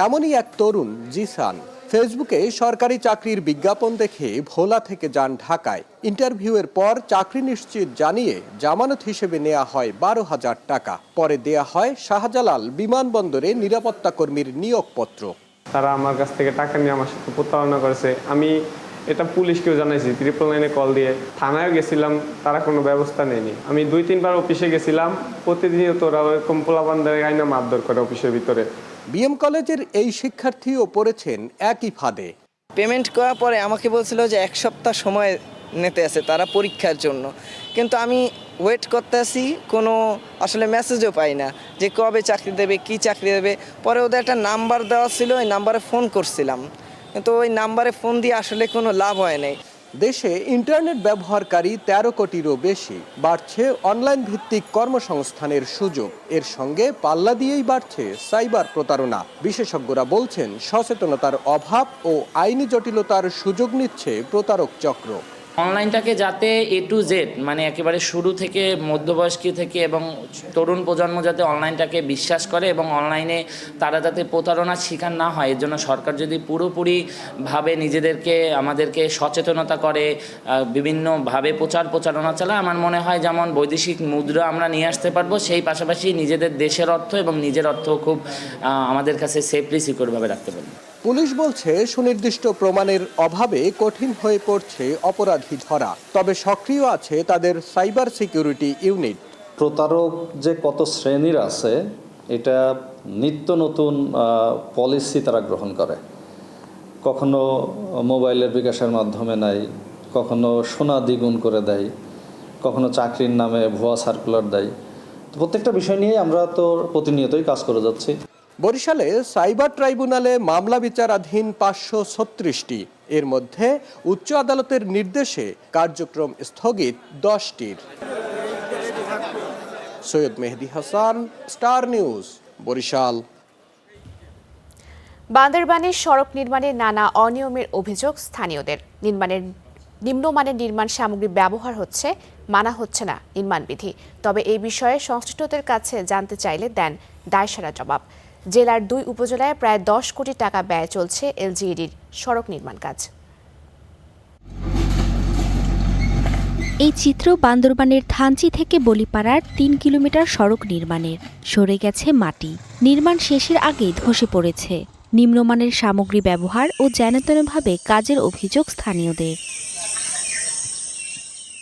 এমনই এক তরুণ জিসান ফেসবুকে সরকারি চাকরির বিজ্ঞাপন দেখে ভোলা থেকে যান ঢাকায়। ইন্টারভিউয়ের পর চাকরি নিশ্চিত জানিয়ে জামানত হিসেবে নেওয়া হয় 12,000 টাকা। পরে দেয়া হয় শাহজালাল বিমানবন্দরে নিরাপত্তা কর্মীর নিয়োগপত্র। তারা আমার কাছ থেকে টাকা নিয়ে আমার সাথে প্রতারণা করেছে। আমি এটা পুলিশকেও জানাইছি, 999 কল দিয়ে। থানায় গেছিলাম, তারা কোনো ব্যবস্থা নেয়নি। আমি 2-3 বার অফিসে গেছিলাম, প্রতিদিনই তোরা ওরকম পোলাবান্ধের গাইনা মারধর করে অফিসের ভিতরে। বিএম কলেজের এই শিক্ষার্থীও পড়েছেন একই ফাঁদে। পেমেন্ট করার পরে আমাকে বলছিল যে 1 সপ্তাহ সময় নিতে আছে তারা পরীক্ষার জন্য, কিন্তু আমি ওয়েট করতে আসি, কোনো আসলে মেসেজও পাই না যে কবে চাকরি দেবে, কি চাকরি দেবে। পরে ওদের একটা নাম্বার দেওয়া ছিল, ওই নাম্বারে ফোন করছিলাম, কিন্তু ওই নাম্বারে ফোন দিয়ে আসলে কোনো লাভ হয় নাই। দেশে ইন্টারনেট ব্যবহারকারী 13 কোটিরও বেশি। বাড়ছে অনলাইন ভিত্তিক কর্মসংস্থানের সুযোগ। এর সঙ্গে পাল্লা দিয়েই বাড়ছে সাইবার প্রতারণা। বিশেষজ্ঞরা বলছেন, সচেতনতার অভাব ও আইনি জটিলতার সুযোগ নিচ্ছে প্রতারক চক্র। অনলাইনটাকে যাতে A to Z, মানে একেবারে শুরু থেকে মধ্যবয়স্ক থেকে এবং তরুণ প্রজন্ম যাতে অনলাইনটাকে বিশ্বাস করে এবং অনলাইনে তারা যাতে প্রতারণার শিকার না হয়, এর জন্য সরকার যদি পুরোপুরিভাবে আমাদেরকে সচেতনতা করে, বিভিন্নভাবে প্রচারণা চালায়, আমার মনে হয় যেমন বৈদেশিক মুদ্রা আমরা নিয়ে আসতে পারবো, সেই পাশাপাশি নিজেদের দেশের অর্থ এবং নিজের অর্থ খুব আমাদের কাছে সেফলি সিকিউরভাবে রাখতে পারবো। পুলিশ বলছে, সুনির্দিষ্ট প্রমাণের অভাবে কঠিন হয়ে পড়ছে অপরাধী ধরা। তবে সক্রিয় আছে তাদের সাইবার সিকিউরিটি ইউনিট। প্রতারক যে কত শ্রেণীর আছে, এটা নিত্য নতুন পলিসি তারা গ্রহণ করে। কখনো মোবাইলের বিকাশের মাধ্যমে নেয়, কখনো সোনা দ্বিগুণ করে দেয়, কখনো চাকরির নামে ভুয়া সার্কুলার দেয়। তো প্রত্যেকটা বিষয় নিয়ে আমরা তো প্রতিনিয়তই কাজ করে যাচ্ছি। বরিশালে সাইবার ট্রাইব্যুনালে মামলা বিচারাধীন 536টি, এর মধ্যে উচ্চ আদালতের নির্দেশে কার্যক্রম স্থগিত 10টির। সৈয়দ মেহেদী হাসান, স্টার নিউজ, বরিশাল। বান্দরবানের সড়ক নির্মাণে নানা অনিয়মের অভিযোগ স্থানীয়দের। নিম্নমানের নির্মাণ সামগ্রী ব্যবহার হচ্ছে, মানা হচ্ছে না নির্মাণবিধি। তবে এই বিষয়ে সংশ্লিষ্টদের কাছে জানতে চাইলে দেন দায়সারা জবাব। জেলার 2 উপজেলায় প্রায় 10 কোটি টাকা ব্যয় চলছে এলজিইডির সড়ক নির্মাণ কাজ। এই চিত্র বান্দরবানের থানচি থেকে বলিপাড়ার 3 কিলোমিটার সড়ক নির্মাণের। সরে গেছে মাটি, নির্মাণ শেষের আগেই ধসে পড়েছে। নিম্নমানের সামগ্রী ব্যবহার ও যেনতেনভাবে কাজের অভিযোগ স্থানীয়দের।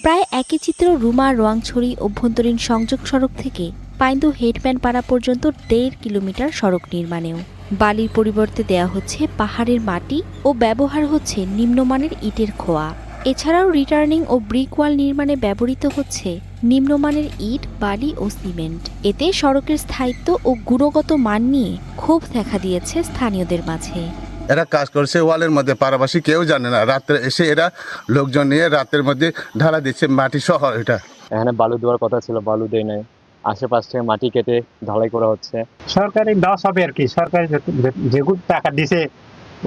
প্রায় একই চিত্র রুমা রোয়াংছড়ি অভ্যন্তরীণ সংযোগ সড়ক থেকে পাইন্দু হেডম্যান পাড়া পর্যন্ত 1.5 কিলোমিটার সড়ক নির্মাণেও বালির পরিবর্তে দেয়া হচ্ছে পাহাড়ের মাটি ও ব্যবহার হচ্ছে নিম্নমানের ইটের খোয়া। এছাড়াও রিটার্নিং ও ব্রিক ওয়াল নির্মাণে ব্যবহৃত হচ্ছে নিম্নমানের ইট, বালি ও সিমেন্ট। এতে সড়কের স্থায়িত্ব ও গুণগত মান নিয়ে ক্ষোভ দেখা দিয়েছে স্থানীয়দের মাঝে। এরা কাজ করছে ওয়ালের মধ্যে, পারাবাসী কেউ জানে না। রাত্রে এসে এরা লোকজন নিয়ে রাতের মধ্যে ঢালা দিচ্ছে মাটি সহ। এটা এখানে বালু দেওয়ার কথা ছিল, বালু দেয় নাই। আশেপাশ থেকে মাটি কেটে ঢালাই করা হচ্ছে। সরকারি লস হবে আর কি। সরকারি যেগুলো টাকা দিছে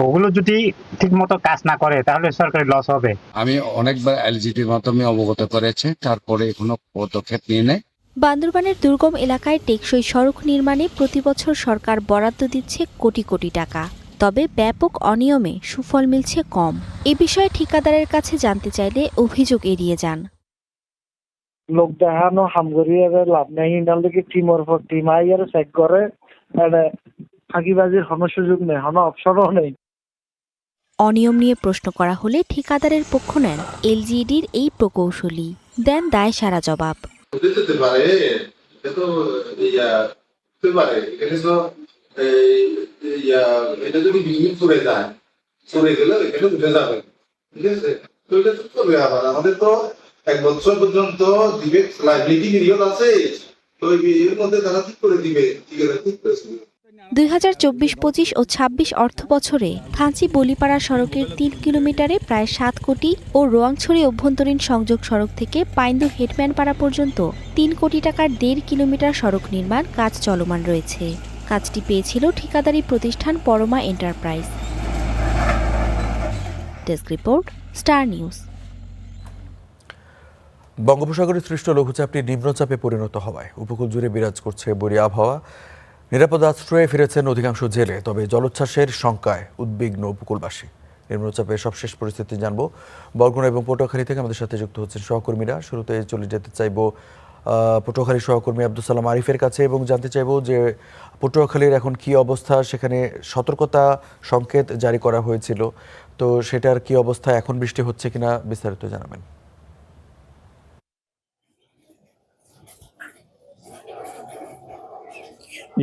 ওগুলো যদি ঠিক মতো কাজ না করে তাহলে সরকারি লস হবে। আমি অনেকবার এলজিটির মাধ্যমে অবগত করেছি, তারপরে কোনো পদক্ষেপ নিয়ে নেয়। বান্দরবানের দুর্গম এলাকায় টেকসই সড়ক নির্মাণে প্রতিবছর সরকার বরাদ্দ দিচ্ছে কোটি কোটি টাকা। তবে ব্যাপক অনিয়মে সুফল মিলছে কম। এ বিষয়ে ঠিকাদারের কাছে জানতে চাইলে অভিযোগ এড়িয়ে যান। লোক দেখানো হামগরিয়ারে লাভ নেই, নাকি টিমর পর টিম আইয়ার চেক করে, ফাঁকিবাজির কোনো সুযোগ নেই, কোনো অপশনও নেই। অনিয়ম নিয়ে প্রশ্ন করা হলে ঠিকাদারের পক্ষ নেন এলজিইডির এই প্রকৌশলী, দেন দায়সারা জবাব। এটা যদি বিজনেস করে যায়, চলে গেলে এখানে উঠে যাবে, ঠিক আছে? তো এটা ঠিক করবে। আবার আমাদের তো 1 বছর পর্যন্ত দিবে, লাইবিলিটি পিরিয়ড আছে, তো এর মধ্যে তারা ঠিক করে দিবে, ঠিক আছে? ঠিক করেছে। 2024-25 ও 26 অর্থ বছরে থানচি বলিপাড়া সড়কের 3 কিলোমিটারে প্রায় 7 কোটি ও রোয়াংছড়ি অভ্যন্তরীণ সংযোগ সড়ক থেকে পাইন্দু হেডম্যান পাড়া পর্যন্ত 3 কোটি টাকার 1.5 কিলোমিটার সড়ক নির্মাণ কাজ চলমান রয়েছে। কাজটি পেয়েছিল ঠিকাদারি প্রতিষ্ঠান Parama enterprise. Desk report, star news. বঙ্গোপসাগরে সৃষ্ট লঘুচাপটি নিম্নচাপে পরিণত হওয়ায় উপকূল জুড়ে বিরাজ করছে বৈরী আবহাওয়া। নিরাপদ আশ্রয়ে ফিরেছেন অধিকাংশ জেলে, তবে জলোচ্ছ্বাসের শঙ্কায় উদ্বিগ্ন উপকূলবাসী। নিম্নচাপের সবশেষ পরিস্থিতি জানবো বরগুনা এবং পটুয়াখালী থেকে আমাদের সাথে যুক্ত হচ্ছেন সহকর্মীরা। শুরুতে চলে যেতে চাইব পটুয়াখালীর সহকর্মী আব্দুল সালাম আরিফের কাছে এবং জানতে চাইব যে পটুয়াখালীর এখন কি অবস্থা, সেখানে সতর্কতা সংকেত জারি করা হয়েছিল, তো সেটার কি অবস্থা, এখন বৃষ্টি হচ্ছে কিনা বিস্তারিত জানাবেন।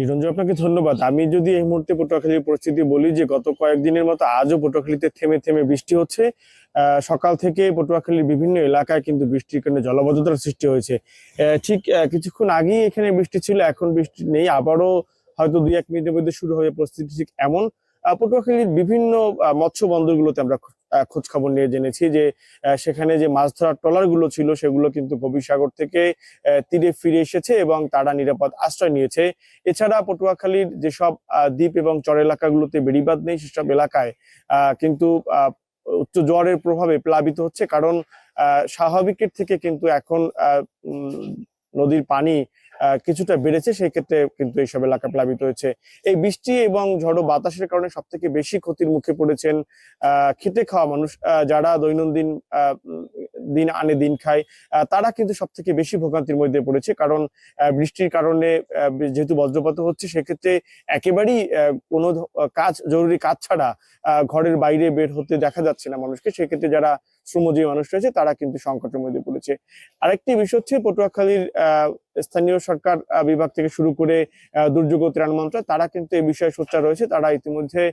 রঞ্জু, আপনাকে ধন্যবাদ। আমি যদি এই মুহূর্তে পটুয়াখালীর পরিস্থিতি বলি, যে গত কয়েকদিনের মতো আজও পটুয়াখালীতে থেমে থেমে বৃষ্টি হচ্ছে। সকাল থেকে পটুয়াখালীর বিভিন্ন এলাকায় কিন্তু বৃষ্টির কারণে জলাবদ্ধতার সৃষ্টি হয়েছে। ঠিক কিছুক্ষণ আগেই এখানে বৃষ্টি ছিল, এখন বৃষ্টি নেই, আবারও হয়তো 2-1 মিনিটের মধ্যে শুরু হবে পরিস্থিতি ঠিক এমন। পটুয়াখালীর বিভিন্ন মৎস্য বন্দরগুলোতে আমরা খোঁজ খবর নিয়ে জেনেছি যে সেখানে যে মাছ ধরার ট্রলারগুলো ছিল সেগুলো কিন্তু গভীর সাগর থেকে তীরে ফিরে এসেছে এবং তারা নিরাপদ আশ্রয় নিয়েছে। এছাড়া পটুয়াখালীর যেসব দ্বীপ এবং চর এলাকাগুলোতে বেড়িবাঁধ নেই, সেসব এলাকায় কিন্তু উচ্চ জোয়ারের প্রভাবে প্লাবিত হচ্ছে, কারণ স্বাভাবিকের থেকে কিন্তু এখন নদীর পানি কিছুটা বেড়েছে, সেই ক্ষেত্রে কিন্তু এইসব এলাকা প্লাবিত হয়েছে। এই বৃষ্টি এবং ঝড়ো বাতাসের কারণে সব থেকে বেশি ক্ষতির মুখে পড়েছেন খেটে খাওয়া মানুষ, যারা দৈনন্দিন দিন আনে দিন খায়, তারা কিন্তু সব থেকে বেশি ভোগান্তির মধ্যে পড়েছে। কারণ বৃষ্টির কারণে যেহেতু বজ্রপাত হচ্ছে, সেক্ষেত্রে একেবারেই কোনো জরুরি কাজ ছাড়া ঘরের বাইরে বের হতে দেখা যাচ্ছে না মানুষকে। সেক্ষেত্রে যারা শ্রমজীবী মানুষ রয়েছে তারা কিন্তু সংকটের মধ্যে পড়েছে। আরেকটি বিষয় হচ্ছে পটুয়াখালীর স্থানীয় সরকার বিভাগ থেকে শুরু করে দুর্যোগ ও ত্রাণ মন্ত্রণালয় তারা কিন্তু এই বিষয়ে সোচ্চার রয়েছে। তারা ইতিমধ্যে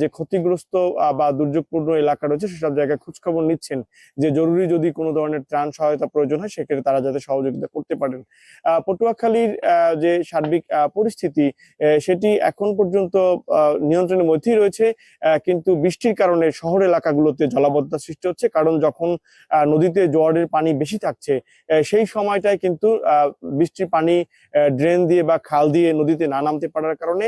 যে ক্ষতিগ্রস্ত বা দুর্যোগপূর্ণ এলাকা রয়েছে সেসব জায়গায় খোঁজখবর নিচ্ছেন যে জরুরি যদি কোনো ধরনের ত্রাণ সহায়তা প্রয়োজন হয় সেক্ষেত্রে তারা যাতে সহযোগিতা করতে পারেন। পটুয়াখালীর যে সার্বিক পরিস্থিতি সেটি এখন পর্যন্ত নিয়ন্ত্রণের মধ্যেই রয়েছে, কিন্তু বৃষ্টির কারণে শহর এলাকাগুলোতে জলাবদ্ধতা সৃষ্টি হচ্ছে। কারণ যখন নদীতে জোয়ারের পানি বেশি থাকছে সেই সময়টায় কিন্তু বৃষ্টির পানি ড্রেন দিয়ে বা খাল দিয়ে নদীতে না নামতে পারার কারণে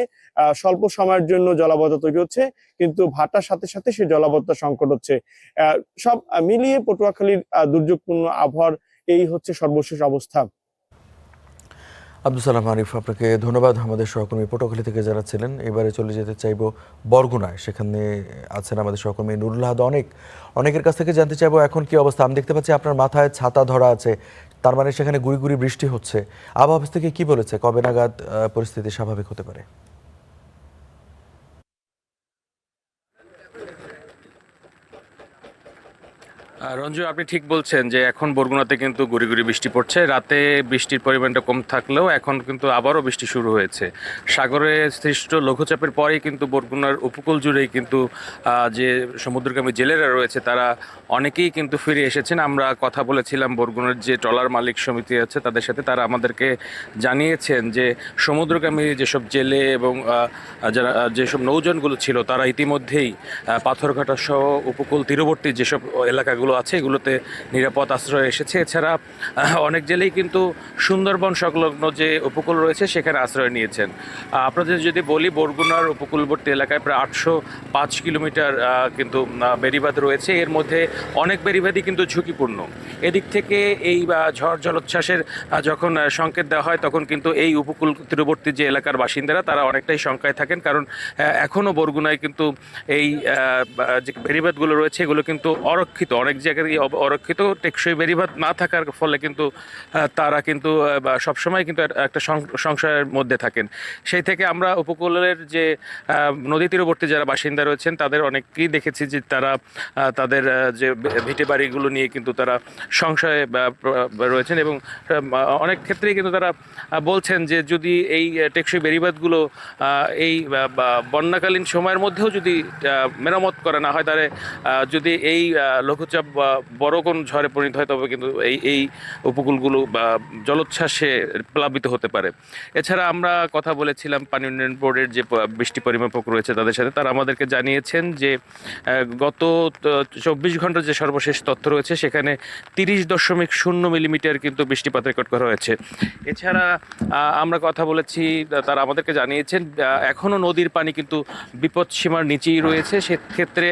স্বল্প সময়ের জন্য জলাবদ্ধতা তৈরি হচ্ছে, কিন্তু ভাটার সাথে সাথে সেই জলাবদ্ধতা সংকট হচ্ছে। সব মিলিয়ে পটুয়াখালীর দুর্যোগপূর্ণ আবহাওয়ার এই হচ্ছে সর্বশেষ অবস্থা। আব্দুল সালাম আরিফ, আপনাকে ধন্যবাদ। আমাদের সহকর্মী পটুয়াখালী থেকে যারা ছিলেন, এবারে চলে যেতে চাইবো বরগুনায়। সেখানে আছেন আমাদের সহকর্মী নুরুল আহাদ। অনেকের কাছ থেকে জানতে চাইবো এখন কি অবস্থা। আমি দেখতে পাচ্ছি আপনার মাথায় ছাতা ধরা আছে, তার মানে সেখানে গুড়ি গুড়ি বৃষ্টি হচ্ছে। আবহাওয়া অফিস থেকে কি বলেছে, কবে নাগাদ পরিস্থিতি স্বাভাবিক হতে পারে? রঞ্জু, আপনি ঠিক বলছেন যে এখন বরগুনাতে কিন্তু গুড়ি গুড়ি বৃষ্টি পড়ছে। রাতে বৃষ্টির পরিমাণটা কম থাকলেও এখন কিন্তু আবারও বৃষ্টি শুরু হয়েছে। সাগরে সৃষ্ট লঘুচাপের পরেই কিন্তু বরগুনার উপকূল জুড়েই কিন্তু যে সমুদ্রগামী জেলেরা রয়েছে তারা অনেকেই কিন্তু ফিরে এসেছেন। আমরা কথা বলেছিলাম বরগুনার যে ট্রলার মালিক সমিতি আছে তাদের সাথে, তারা আমাদেরকে জানিয়েছেন যে সমুদ্রগামী যেসব জেলে এবং যারা যেসব নৌযানগুলো ছিল তারা ইতিমধ্যেই পাথরঘাটা সহ উপকূল তীরবর্তী যেসব এলাকাগুলো আছে এগুলোতে নিরাপদ আশ্রয় এসেছে। এছাড়া অনেক জেলেই কিন্তু সুন্দরবন সংলগ্ন যে উপকূল রয়েছে সেখানে আশ্রয় নিয়েছেন। আপনাদের যদি বলি, বরগুনার উপকূলবর্তী এলাকায় প্রায় 805 কিলোমিটার কিন্তু বেড়িবাঁধ রয়েছে। এর মধ্যে অনেক বেড়িবাঁধই কিন্তু ঝুঁকিপূর্ণ। এদিক থেকে এই ঝড় জলোচ্ছ্বাসের যখন সংকেত দেওয়া হয় তখন কিন্তু এই উপকূল তীরবর্তী যে এলাকার বাসিন্দারা তারা অনেকটাই শঙ্কায় থাকেন, কারণ এখনও বরগুনায় কিন্তু এই যে বেড়িবাঁধগুলো রয়েছে এগুলো কিন্তু অরক্ষিত, অনেক জায়গায় অরক্ষিত। টেকসই বেড়িবাঁধ না থাকার ফলে কিন্তু তারা কিন্তু সবসময় কিন্তু একটা সংশয়ের মধ্যে থাকেন। সেই থেকে আমরা উপকূলের যে নদী তীরবর্তী যারা বাসিন্দা রয়েছেন তাদের অনেককেই দেখেছি যে তারা তাদের যে ভিটে বাড়িগুলো নিয়ে কিন্তু তারা সংশয়ে রয়েছেন এবং অনেক ক্ষেত্রেই কিন্তু তারা বলছেন যে যদি এই টেকসই বেড়িবাঁধগুলো এই বন্যাকালীন সময়ের মধ্যেও যদি মেরামত করা না হয়, তাহলে যদি এই লঘুচাপ বড় কোন ঝড়ে পরিণত হয় তবে কিন্তু এই উপকূলগুলো জলোচ্ছ্বাসে প্লাবিত হতে পারে। এছাড়া আমরা কথা বলেছিলাম পানি উন্নয়ন বোর্ডের যে বৃষ্টি পরিমাপক রয়েছে তাদের সাথে, তারা আমাদেরকে জানিয়েছেন যে গত 24 ঘন্টার যে সর্বশেষ তথ্য রয়েছে সেখানে 30.0 মিলিমিটার কিন্তু বৃষ্টিপাত রেকর্ড করা হয়েছে। এছাড়া আমরা কথা বলেছি, তারা আমাদেরকে জানিয়েছেন এখনও নদীর পানি কিন্তু বিপদসীমার নিচেই রয়েছে। সেক্ষেত্রে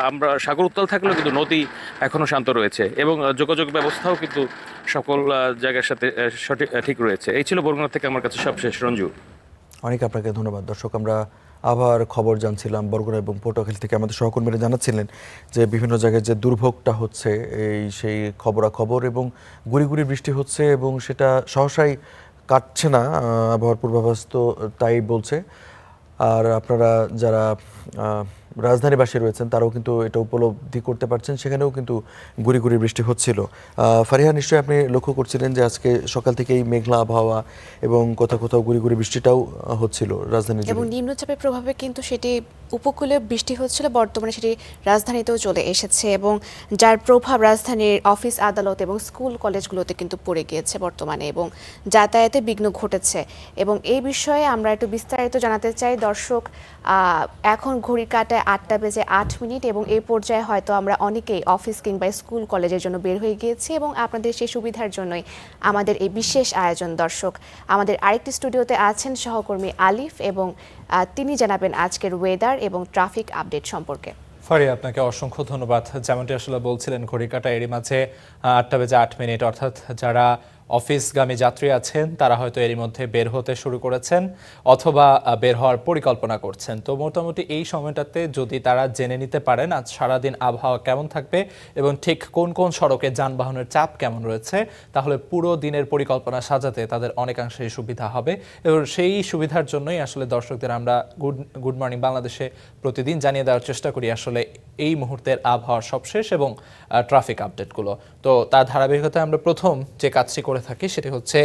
আমরা সাগর উত্তাল থাকলেও কিন্তু নদী এখনও শান্ত রয়েছে এবং যোগাযোগ ব্যবস্থাও কিন্তু সকল জায়গার সাথে ঠিক রয়েছে। এই ছিল বরগুনা থেকে আমার কাছে সবশেষ। রঞ্জু, অনেক আপনাকে ধন্যবাদ। দর্শক, আমরা আবার খবর জানছিলাম বরগুনা এবং পটুয়াখালী থেকে। আমাদের সহকর্মীরা জানাচ্ছিলেন যে বিভিন্ন জায়গায় যে দুর্ভোগটা হচ্ছে সেই খবরাখবর এবং গুড়ি গুড়ি বৃষ্টি হচ্ছে এবং সেটা সহসাই কাটছে না। আবহাওয়ার পূর্বাভাস তো তাই বলছে। আর আপনারা যারা রাজধানীবাসী রয়েছেন তারাও কিন্তু এটা উপলব্ধি করতে পারছেন, সেখানেও কিন্তু গুড়ি গুড়ি বৃষ্টি হচ্ছিল। ফারিহা, নিশ্চয়ই আপনি লক্ষ্য করছিলেন যে আজকে সকাল থেকেই মেঘলা আবহাওয়া এবং কোথাও কোথাও গুড়ি গুড়ি বৃষ্টিটাও হচ্ছিল রাজধানী এবং নিম্নচাপের প্রভাবে কিন্তু সেটি উপকূলে বৃষ্টি হচ্ছিল, বর্তমানে সেটি রাজধানীতেও চলে এসেছে এবং যার প্রভাব রাজধানীর অফিস আদালত এবং স্কুল কলেজগুলোতে কিন্তু পড়ে গিয়েছে বর্তমানে এবং যাতায়াতে বিঘ্ন ঘটেছে। এবং এই বিষয়ে আমরা একটু বিস্তারিত জানাতে চাই। দর্শক, এখন ঘড়ির কাঁটায় 8:08 এবং এই পর্যায়ে হয়তো আমরা অনেকেই অফিস কিংবা স্কুল কলেজের জন্য বের হয়ে গিয়েছি এবং আপনাদের সেই সুবিধার জন্যই আমাদের এই বিশেষ আয়োজন। দর্শক, আমাদের আরেকটি স্টুডিওতে আছেন সহকর্মী আলিফ এবং তিনি জানাবেন আজকের ওয়েদার এবং ট্রাফিক আপডেট সম্পর্কে। ফারিয়া, আপনাকে অসংখ্য ধন্যবাদ। যেমনটি আসলে বলছিলেন, ঘড়ি কাঁটা এরই মাঝে 8:08, অর্থাৎ যারা অফিসগামী যাত্রী আছেন তারা হয়তো এরই মধ্যে বের হতে শুরু করেছেন অথবা বের হওয়ার পরিকল্পনা করছেন। তো মোটামুটি এই সময়টাতে যদি তারা জেনে নিতে পারেন আজ সারাদিন আবহাওয়া কেমন থাকবে এবং ঠিক কোন কোন সড়কে যানবাহনের চাপ কেমন রয়েছে, তাহলে পুরো দিনের পরিকল্পনা সাজাতে তাদের অনেকাংশেই সুবিধা হবে। এবং সেই সুবিধার জন্যই আসলে দর্শকদের আমরা গুড মর্নিং বাংলাদেশে প্রতিদিন জানিয়ে দেওয়ার চেষ্টা করি আসলে এই মুহূর্তের আবহাওয়ার সবশেষ এবং ট্রাফিক আপডেটগুলো। তো তার ধারাবাহিকতায় আমরা প্রথম যে কাজটি করে থাকি সেটি হচ্ছে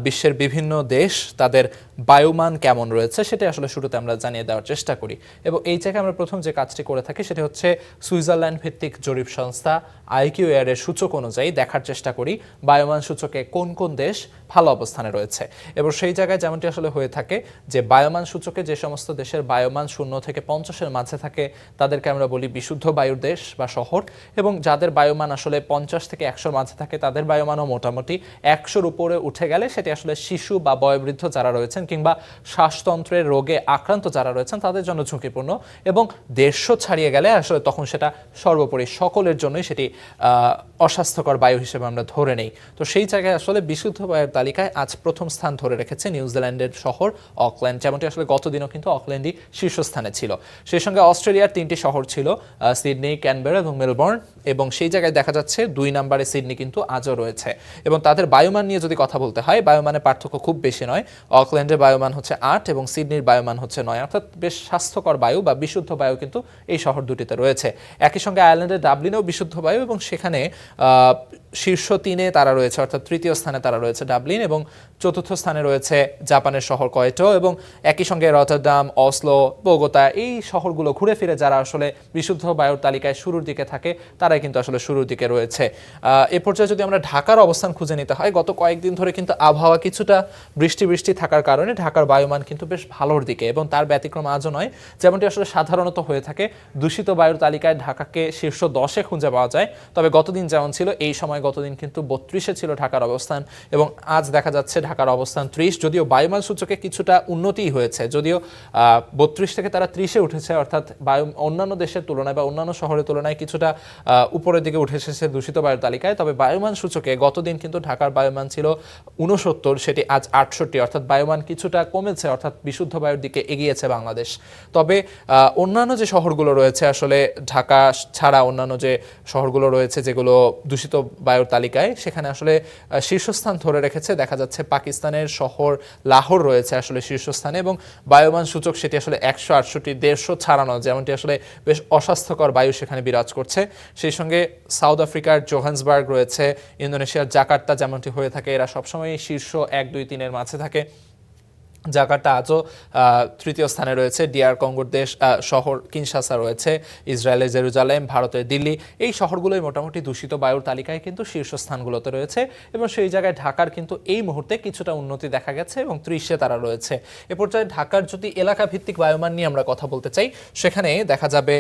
বিশ্বের বিভিন্ন দেশ তাদের বায়ুমান কেমন রয়েছে সেটা আসলে শুরুতে আমরা জানিয়ে দেওয়ার চেষ্টা করি। এবং এই জায়গায় আমরা প্রথম যে কাজটি করে থাকি সেটি হচ্ছে সুইজারল্যান্ড ভিত্তিক জরিপ সংস্থা আইকিউ এয়ারের সূচক অনুযায়ী দেখার চেষ্টা করি বায়ুমান সূচকে কোন কোন দেশ ভালো অবস্থানে রয়েছে। এবং সেই জায়গায় যেমনটি আসলে হয়ে থাকে যে বায়ুমান সূচকে যে সমস্ত দেশের বায়ুমান 0 থেকে 50-এর মাঝে থাকে তাদেরকে আমরা বলি বিশুদ্ধ বায়ুর দেশ বা শহর, এবং যাদের বায়ুমান আসলে 50 থেকে 100-এর মাঝে থাকে তাদের বায়ুমানও মোটামুটি 100-এর উপরে উঠে গেলে সেটি আসলে শিশু বা বয়োবৃদ্ধ যারা রয়েছেন কিংবা শ্বাসতন্ত্রের রোগে আক্রান্ত যারা রয়েছেন তাদের জন্য ঝুঁকিপূর্ণ, এবং 150 ছাড়িয়ে গেলে আসলে তখন সেটা সর্বোপরি সকলের জন্যই সেটি অস্বাস্থ্যকর বায়ু হিসেবে আমরা ধরে নেই। তো সেই জায়গায় আসলে বিশুদ্ধ বায়ুর তালিকায় আজ প্রথম স্থান ধরে রেখেছে নিউজিল্যান্ডের শহর অকল্যান্ড, যেমনটি আসলে গতদিনও কিন্তু অকল্যান্ডই শীর্ষস্থানে ছিল। সেই সঙ্গে অস্ট্রেলিয়ার 3টি শহর ছিল সিডনি, ক্যানবেরা এবং মেলবোর্ন, এবং সেই জায়গায় দেখা যাচ্ছে 2 নম্বরে সিডনি কিন্তু আজও রয়েছে। এবং তাদের বায়ুমান নিয়ে যদি কথা বলতে হয় বায়ুমানের পার্থক্য খুব বেশি নয়, অকল্যান্ডের বায়ুমান হচ্ছে 8 এবং সিডনির বায়ুমান হচ্ছে 9, অর্থাৎ বেশ স্বাস্থ্যকর বায়ু বা বিশুদ্ধ বায়ু কিন্তু এই শহর দুটিতে রয়েছে। একই সঙ্গে আয়ারল্যান্ডের ডাবলিনেও বিশুদ্ধ বায়ু, এবং সেখানে শীর্ষ 3-এ তারা রয়েছে, অর্থাৎ তৃতীয় স্থানে তারা রয়েছে ডাবলিন, এবং চতুর্থ স্থানে রয়েছে জাপানের শহর কয়েটো, এবং একই সঙ্গে রটারডাম, অসলো, বোগোতা, এই শহরগুলো ঘুরে ফিরে যারা আসলে বিশুদ্ধ বায়ুর তালিকায় শুরুর দিকে থাকে তারাই কিন্তু আসলে শুরুর দিকে রয়েছে। এ পর্যায়ে যদি আমরা ঢাকার অবস্থান খুঁজে নিতে হয়, গত কয়েকদিন ধরে কিন্তু আবহাওয়া কিছুটা বৃষ্টি থাকার কারণে ঢাকার বায়ুমান কিন্তু বেশ ভালোর দিকে, এবং তার ব্যতিক্রম আজও নয়। যেমনটি আসলে সাধারণত হয়ে থাকে দূষিত বায়ুর তালিকায় ঢাকাকে শীর্ষ 10-এ খুঁজে পাওয়া যায়, তবে গতদিন যেমন ছিল এই সময় গতদিন কিন্তু 32-এ ছিল ঢাকার অবস্থান, এবং আজ দেখা যাচ্ছে ঢাকার অবস্থান 30। যদিও বায়ুমান সূচকে কিছুটা উন্নতি হয়েছে, যদিও 32 থেকে তারা 30-এ উঠেছে, অর্থাৎ অন্যান্য দেশের তুলনায় বা অন্যান্য শহরের তুলনায় কিছুটা উপরের দিকে উঠে এসেছে দূষিত বায়ুর তালিকায়। তবে বায়ুমান সূচকে গতদিন কিন্তু ঢাকার বায়ুমান ছিল 69, সেটি আজ 68, অর্থাৎ বায়ুমান কিছুটা কমেছে, অর্থাৎ বিশুদ্ধ বায়ুর দিকে এগিয়েছে বাংলাদেশ। তবে অন্যান্য যে শহরগুলো রয়েছে আসলে ঢাকা ছাড়া অন্যান্য যে শহরগুলো রয়েছে যেগুলো দূষিত বায়ুর তালিকায়, সেখানে আসলে শীর্ষস্থান ধরে রেখেছে। দেখা যাচ্ছে পাকিস্তানের শহর লাহোর রয়েছে আসলে শীর্ষস্থানে, এবং বায়ুমান সূচক সেটি আসলে 168, 150 ছাড়ানো, যেমনটি আসলে বেশ অস্বাস্থ্যকর বায়ু সেখানে বিরাজ করছে। সেই সঙ্গে সাউথ আফ্রিকার জোহান্সবার্গ রয়েছে, ইন্দোনেশিয়ার জাকার্তা যেমনটি হয়ে থাকে, এরা সবসময় শীর্ষ 1, 2, 3-এর মাঝে থাকে। জাকার্তা আজও তৃতীয় স্থানে রয়েছে। ডিআর কঙ্গোর দেশ শহর কিনশাসা রয়েছে, ইসরায়েলের জেরুজালেম, ভারতের দিল্লি, এই শহরগুলোই মোটামুটি দূষিত বায়ুর তালিকায় কিন্তু শীর্ষস্থানগুলোতে রয়েছে, এবং সেই জায়গায় ঢাকার কিন্তু এই মুহূর্তে কিছুটা উন্নতি দেখা গেছে এবং 30-এ তারা রয়েছে। এ পর্যায়ে ঢাকার যদি এলাকা ভিত্তিক বায়ুমান নিয়ে আমরা কথা বলতে চাই, সেখানে দেখা যাবে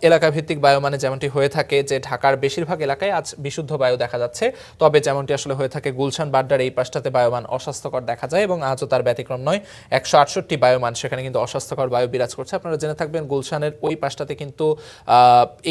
এলাকা ভিত্তিক বায়ুমানে যেমনটি হয়ে থাকে যে ঢাকার বেশিরভাগ এলাকায় আজ বিশুদ্ধ বায়ু দেখা যাচ্ছে, তবে যেমনটি আসলে হয়ে থাকে গুলশান বাড্ডার এই পাশটাতে বায়ুমান অস্বাস্থ্যকর দেখা যায়, এবং আজও তার ব্যতিক্রম নয়। 168 বায়ুমান সেখানে কিন্তু অস্বাস্থ্যকর বায়ু বিরাজ করছে। আপনারা জেনে থাকবেন গুলশানের ওই পাশটাতে কিন্তু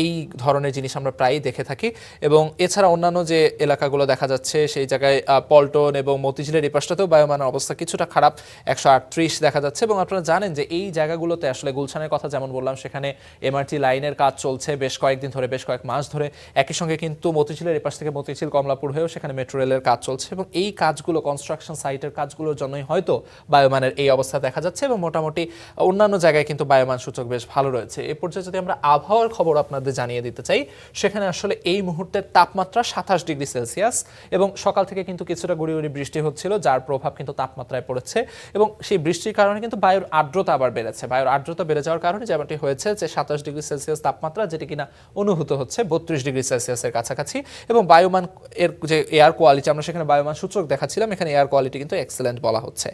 এই ধরনের জিনিস আমরা প্রায়ই দেখে থাকি, এবং এছাড়া অন্যান্য যে এলাকাগুলো দেখা যাচ্ছে সেই জায়গায় পল্টন এবং মতিঝিলের এই পাশটাতেও বায়ুমানের অবস্থা কিছুটা খারাপ, 138 দেখা যাচ্ছে। এবং আপনারা জানেন যে এই জায়গাগুলোতে আসলে গুলশানের কথা যেমন বললাম, সেখানে এমআরটি লাইনের কাজ চলছে বেশ কয়েকদিন ধরে, বেশ কয়েক মাস ধরে। একই সঙ্গে কিন্তু মতিঝিলের এই পাশ থেকে মতিঝিল কমলাপুর হয়েও সেখানে মেট্রো রেলের কাজ চলছে, এবং এই কাজগুলো কনস্ট্রাকশন সাইটের কাজগুলোর জন্যই হয়তো বায়ুমানের এই অবস্থা দেখা যাচ্ছে, এবং মোটামুটি অন্যান্য জায়গায় কিন্তু বায়ুমান সূচক বেশ ভালো রয়েছে। এ পর্যায়ে যদি আমরা আবহাওয়ার খবর আপনাদের জানিয়ে দিতে চাই, সেখানে আসলে এই মুহূর্তের তাপমাত্রা 27 ডিগ্রি সেলসিয়াস, এবং সকাল থেকে কিন্তু কিছুটা গুঁড়ি বৃষ্টি হচ্ছিল, যার প্রভাব কিন্তু তাপমাত্রায় পড়েছে, এবং সেই বৃষ্টির কারণে কিন্তু বায়ুর আর্দ্রতা আবার বেড়েছে। বায়ুর আর্দ্রতা বেড়ে যাওয়ার কারণে যেমনটি হয়েছে যে 27 ডিগ্রি সেলসিয়াস তাপমাত্রা, যেটি কিনা অনুভূত হচ্ছে 32 ডিগ্রি সেলসিয়াসের কাছাকাছি, এবং বায়ুমান এর যে এয়ার কোয়ালিটি আমরা সেখানে বায়ুমান সূচক দেখাচ্ছিলাম, এখানে এয়ার কোয়ালিটি কিন্তু এক্সেলেন্ট বলা হচ্ছে।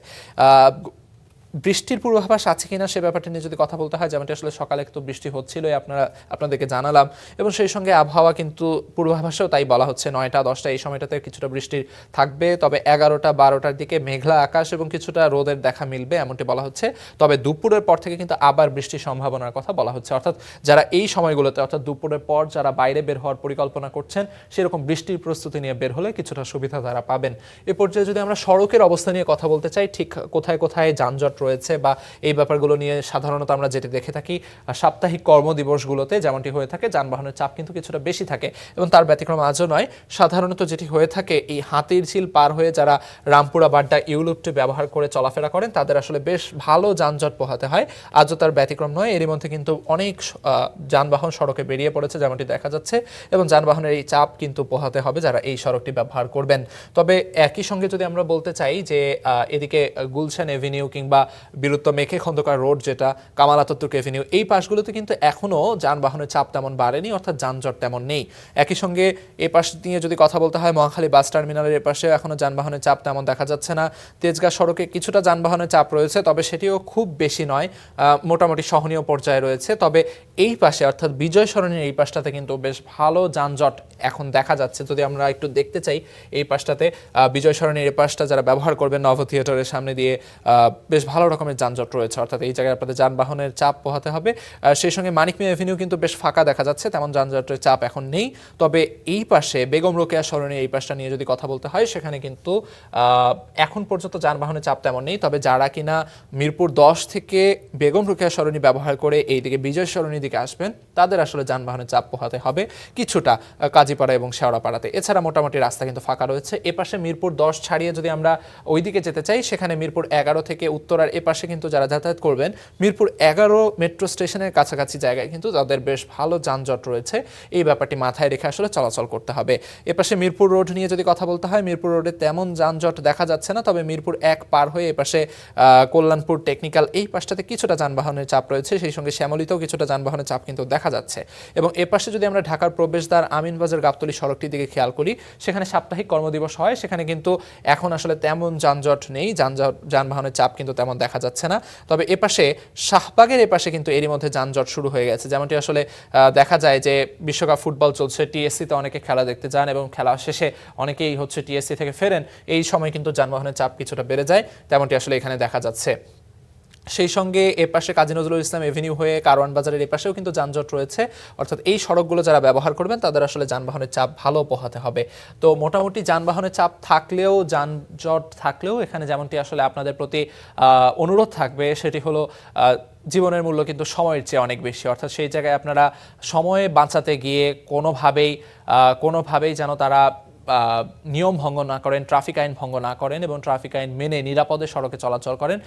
বৃষ্টির পূর্বাভাস আছে কিনা সে ব্যাপারটা নিয়ে যদি কথা বলতে হয়, যেমনটি আসলে সকালে তো বৃষ্টি হচ্ছিলই, আপনাদেরকে জানালাম, এবং সেই সঙ্গে আবহাওয়া কিন্তু পূর্বাভাসেও তাই বলা হচ্ছে 9টা 10টা এই সময়টাতে কিছুটা বৃষ্টি থাকবে, তবে 11টা 12টার দিকে মেঘলা আকাশ এবং কিছুটা রোদের দেখা মিলবে এমনটি বলা হচ্ছে। তবে দুপুরের পর থেকে কিন্তু আবার বৃষ্টির সম্ভাবনার কথা বলা হচ্ছে, অর্থাৎ যারা এই সময়গুলোতে অর্থাৎ দুপুরের পর যারা বাইরে বের হওয়ার পরিকল্পনা করছেন সেরকম বৃষ্টির প্রস্তুতি নিয়ে বের হলে কিছুটা সুবিধা তারা পাবেন। এ পর্যায়ে যদি আমরা সড়কের অবস্থা নিয়ে কথা বলতে চাই, ঠিক কোথায় কোথায় যানজট রয়েছে বা এই ব্যাপারগুলো নিয়ে সাধারণত আমরা যেটি দেখে থাকি সাপ্তাহিক কর্মদিবসগুলোতে যেমনটি হয়ে থাকে, যানবাহনের চাপ কিন্তু কিছুটা বেশি থাকে এবং তার ব্যতিক্রম আজও নয়। সাধারণত যেটি হয়ে থাকে, এই হাতির ঝিল পার হয়ে যারা রামপুরা বাড্ডা ইউলুপটি ব্যবহার করে চলাফেরা করেন তাদের আসলে বেশ ভালো যানজট পোহাতে হয়, আজও তার ব্যতিক্রম নয়। এরই মধ্যে কিন্তু অনেক যানবাহন সড়কে বেরিয়ে পড়েছে যেমনটি দেখা যাচ্ছে, এবং যানবাহনের এই চাপ কিন্তু পোহাতে হবে যারা এই সড়কটি ব্যবহার করবেন। তবে একই সঙ্গে যদি আমরা বলতে চাই যে এদিকে গুলশান এভিনিউ কিংবা বীরুত্তম মেখে খন্দকার রোড, যেটা কামাল আতাতুর্ক এভিনিউ, এই পাশগুলোতে কিন্তু এখনও যানবাহনের চাপ তেমন বাড়েনি, অর্থাৎ যানজট তেমন নেই। একই সঙ্গে এ পাশ নিয়ে যদি কথা বলতে হয়, মহাখালী বাস টার্মিনালের এ পাশে এখনও যানবাহনের চাপ তেমন দেখা যাচ্ছে না। তেজগাঁ সড়কে কিছুটা যানবাহনের চাপ রয়েছে, তবে সেটিও খুব বেশি নয়, মোটামুটি সহনীয় পর্যায়ে রয়েছে। তবে এই পাশে অর্থাৎ বিজয় সরণির এই পাশটাতে কিন্তু বেশ ভালো যানজট এখন দেখা যাচ্ছে। যদি আমরা একটু দেখতে চাই এই পাশটাতে, বিজয় সরণির এই পাশটা যারা ব্যবহার করবেন নভ থিয়েটারের সামনে দিয়ে বেশ ভালো রকমের যানজট রয়েছে, অর্থাৎ এই জায়গায় আপনাদের যানবাহনের চাপ পোহাতে হবে। সেই সঙ্গে মানিক মিয়া এভিনিউ কিন্তু বেশ ফাঁকা দেখা যাচ্ছে, তেমন যানজটের চাপ এখন নেই। তবে এই পাশে বেগম রোকেয়া সরণির এই পাশটা নিয়ে যদি কথা বলতে হয়, সেখানে কিন্তু এখন পর্যন্ত যানবাহনের চাপ তেমন নেই। তবে যারা কিনা মিরপুর 10 থেকে বেগম রোকেয়া সরণি ব্যবহার করে এইদিকে বিজয় সরণির দিকে আসবেন, তাদের আসলে যানবাহনের চাপ পোহাতে হবে কিছুটা কাজীপাড়া এবং শেওড়াপাড়াতে। এছাড়া মোটামুটি রাস্তা কিন্তু ফাঁকা রয়েছে। এপাশে মিরপুর 10 ছাড়িয়ে যদি আমরা ওইদিকে যেতে চাই, সেখানে মিরপুর 11 থেকে উত্তরার এপাশে কিন্তু যারা যাতায়াত করবেন, মিরপুর 11 মেট্রো স্টেশনের কাছাকাছি জায়গায় কিন্তু তাদের বেশ ভালো যানজট রয়েছে। এই ব্যাপারটি মাথায় রেখে আসলে চলাচল করতে হবে। এপাশে মিরপুর রোড নিয়ে যদি কথা বলতে হয়, মিরপুর রোডে তেমন যানজট দেখা যাচ্ছে না, তবে মিরপুর 1 পার হয়ে এপাশে কল্যাণপুর টেকনিক্যাল এই পাশটাতে কিছুটা যানবাহনের চাপ রয়েছে, সেই সঙ্গে শ্যামলীতেও কিছুটা যানবাহনের চাপ কিন্তু দেখা যাচ্ছে। এবং এপাশে যদি আমরা ঢাকার প্রবেশদ্বার আমিনবাজার গাবতলী সড়কটির দিকে খেয়াল করি, সেখানে সাপ্তাহিক কর্মদিবস হয়, সেখানে কিন্তু এখন আসলে তেমন যানজট নেই, যানবাহনের চাপ কিন্তু তেমন দেখা যাচ্ছে না। তবে এপাশে শাহবাগের এপাশে কিন্তু এরই মধ্যে যানজট শুরু হয়ে গেছে, যেমনটি আসলে দেখা যায় যে বিশ্বকাপ ফুটবল চলছে, টিএসসিতে অনেকে খেলা দেখতে যান এবং খেলা শেষে অনেকেই হচ্ছে টিএসসি থেকে ফেরেন, এই সময় কিন্তু যানবাহনের চাপ কিছুটা বেড়ে যায়, তেমনটি আসলে এখানে দেখা যাচ্ছে। সেই সঙ্গে এপাশে কাজী নজরুল ইসলাম এভিনিউ হয়ে কারওয়ান বাজারের এপাশেও কিন্তু যানজট রয়েছে, অর্থাৎ এই সড়কগুলো যারা ব্যবহার করবেন তাদের আসলে যানবাহনের চাপ ভালো পোহাতে হবে। তো মোটামুটি যানবাহনের চাপ থাকলেও, যানজট থাকলেও এখানে যেমনটি আসলে আপনাদের প্রতি অনুরোধ থাকবে, সেটি হলো জীবনের মূল্য কিন্তু সময়ের চেয়ে অনেক বেশি, অর্থাৎ সেই জায়গায় আপনারা সময় বাঁচাতে গিয়ে কোনোভাবেই যেন তারা নিয়ম ভঙ্গ না করেন, ট্রাফিক আইন ভঙ্গ না করেন এবং ট্রাফিক আইন মেনে নিরাপদে সড়কে চলাচল করেন,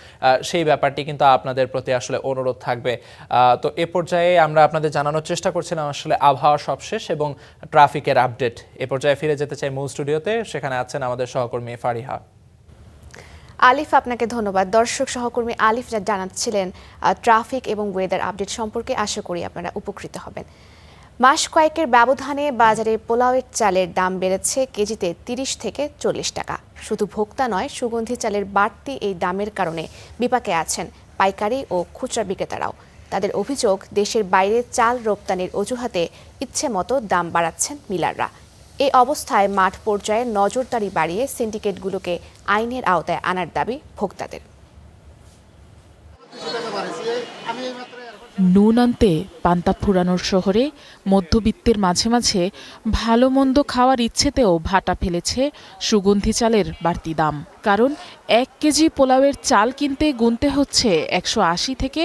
সেই ব্যাপারটি কিন্তু আপনাদের প্রতি আসলে অনুরোধ থাকবে। তো এ পর্যায়ে আমরা আপনাদের জানানোর চেষ্টা করছিলাম আসলে আবহাওয়ার সবশেষ এবং ট্রাফিকের আপডেট। এ পর্যায়ে ফিরে যেতে চাই মূল স্টুডিওতে, সেখানে আছেন আমাদের সহকর্মী ফারিহা। আলিফ, আপনাকে ধন্যবাদ। দর্শক সহকর্মী আলিফ যা জানাচ্ছিলেন ট্রাফিক এবং ওয়েদার আপডেট সম্পর্কে, আশা করি আপনারা উপকৃত হবেন। মাস কয়েকের ব্যবধানে বাজারে পোলাওয়ের চালের দাম বেড়েছে কেজিতে 30 থেকে 40 টাকা। শুধু ভোক্তা নয়, সুগন্ধি চালের বাড়তি এই দামের কারণে বিপাকে আছেন পাইকারি ও খুচরা বিক্রেতারাও। তাদের অভিযোগ, দেশের বাইরে চাল রপ্তানির অজুহাতে ইচ্ছে মতো দাম বাড়াচ্ছেন মিলাররা। এই অবস্থায় মাঠ পর্যায়ে নজরদারি বাড়িয়ে সিন্ডিকেটগুলোকে আইনের আওতায় আনার দাবি ভোক্তাদের। নুন আনতে পান্তা ফুরানোর শহরে মধ্যবিত্তের মাঝে মাঝে ভালো মন্দ খাওয়ার ইচ্ছেতেও ভাটা ফেলেছে সুগন্ধি চালের বাড়তি দাম। কারণ 1 কেজি পোলাওয়ের চাল কিনতে গুনতে হচ্ছে 180 থেকে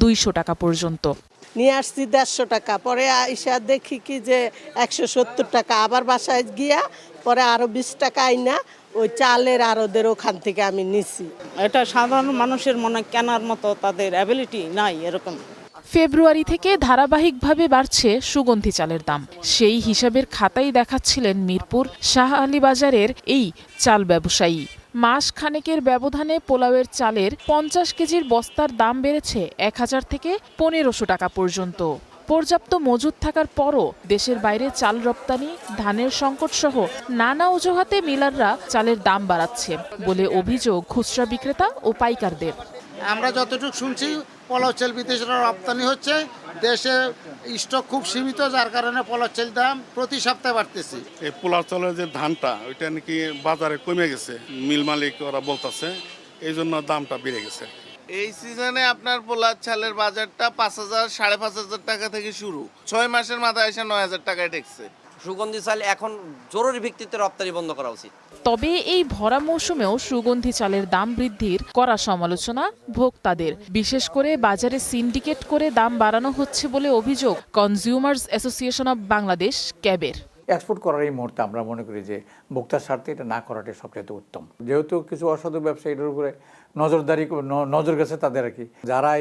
200 টাকা পর্যন্ত। নিয়ে আসছি 150 টাকা, পরে আইসা দেখি কি যে 170 টাকা, আবার বাসায় গিয়া পরে আরো 20 টাকা আইনা ওই চালের আরোদের ওখান থেকে আমি নিছি। এটা সাধারণ মানুষের মনে কেনার মতো তাদের অ্যাবিলিটি নাই এরকম। ফেব্রুয়ারি থেকে ধারাবাহিকভাবে বাড়ছে সুগন্ধি চালের দাম। সেই হিসাবের খাতাই দেখাচ্ছিলেন মিরপুর শাহ আলী বাজারের এই চাল ব্যবসায়ী। মাস খানেকের ব্যবধানে পোলাওয়ের চালের 50 কেজির বস্তার দাম বেড়েছে 1000 থেকে 1500 টাকা পর্যন্ত। পর্যাপ্ত মজুদ থাকার পরও দেশের বাইরে চাল রপ্তানি, ধানের সংকট সহ নানা অজুহাতে মিলাররা চালের দাম বাড়াচ্ছে বলে অভিযোগ খুচরা বিক্রেতা ও পাইকারদের। আমরা যতটুকু শুনছি পোলাও চাল বিদেশে রপ্তানি হচ্ছে, দেশে স্টক খুব সীমিত, যার কারণে পোলাও চাল দাম প্রতি সপ্তাহে বাড়তেছে। এই পোলাও চালের যে ধানটা ওইটা নাকি বাজারে কমে গেছে, মিল মালিক ওরা বলতেছে, এই জন্য দামটা বেড়ে গেছে। এই সিজনে আপনার পোলার চালের বাজারটা 5,000 5,500 টাকা থেকে শুরু, 6 মাসের মাথায় এসে 9,000 টাকায় ঠেকছে। সুগন্ধি চাল এখন জরুরি ভিত্তিতে রপ্তানি বন্ধ করা উচিত। তবে এই ভরা মৌসুমেও সুগন্ধি চালের দাম বৃদ্ধির কড়া সমালোচনা ভোক্তাদের, বিশেষ করে বাজারে সিন্ডিকেট করে দাম বাড়ানো হচ্ছে বলে অভিযোগ কনজিউমার্স অ্যাসোসিয়েশন অব বাংলাদেশ ক্যাবের। এক্সপোর্ট করার এই মুহূর্তে আমরা মনে করি যে ভোক্তার স্বার্থে এটা না করাটাই সবচেয়ে উত্তম, যেহেতু কিছু অসাধু ব্যবসায়ীদের উপরে নজর গেছে তাদের আর কি, যারা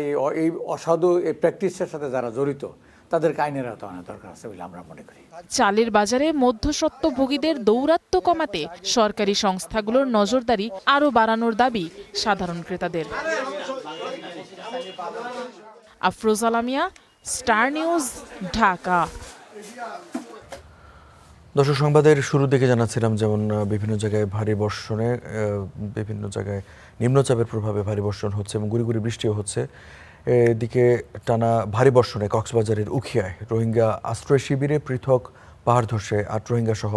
এই অসাধু এই প্র্যাকটিসের সাথে যারা জড়িত তাদেরকে আইনের আওতায় আনা দরকার আছে বলে আমরা মনে করি। চালের বাজারে মধ্যস্বত্বভোগীদের দৌরাত্ম্য কমাতে সরকারি সংস্থাগুলোর নজরদারি আরও বাড়ানোর দাবি সাধারণ ক্রেতাদের। Afroza Lamia, star News, Dhaka. দর্শক, সংবাদের শুরু দিকে জানাচ্ছিলাম যেমন বিভিন্ন জায়গায় ভারী বর্ষণে, বিভিন্ন জায়গায় নিম্নচাপের প্রভাবে ভারী বর্ষণ হচ্ছে এবং গুঁড়ি গুঁড়ি বৃষ্টিও হচ্ছে। এদিকে টানা ভারী বর্ষণে কক্সবাজারের উখিয়ায় রোহিঙ্গা আশ্রয় শিবিরে পৃথক পাহাড় ধসে 8 রোহিঙ্গা সহ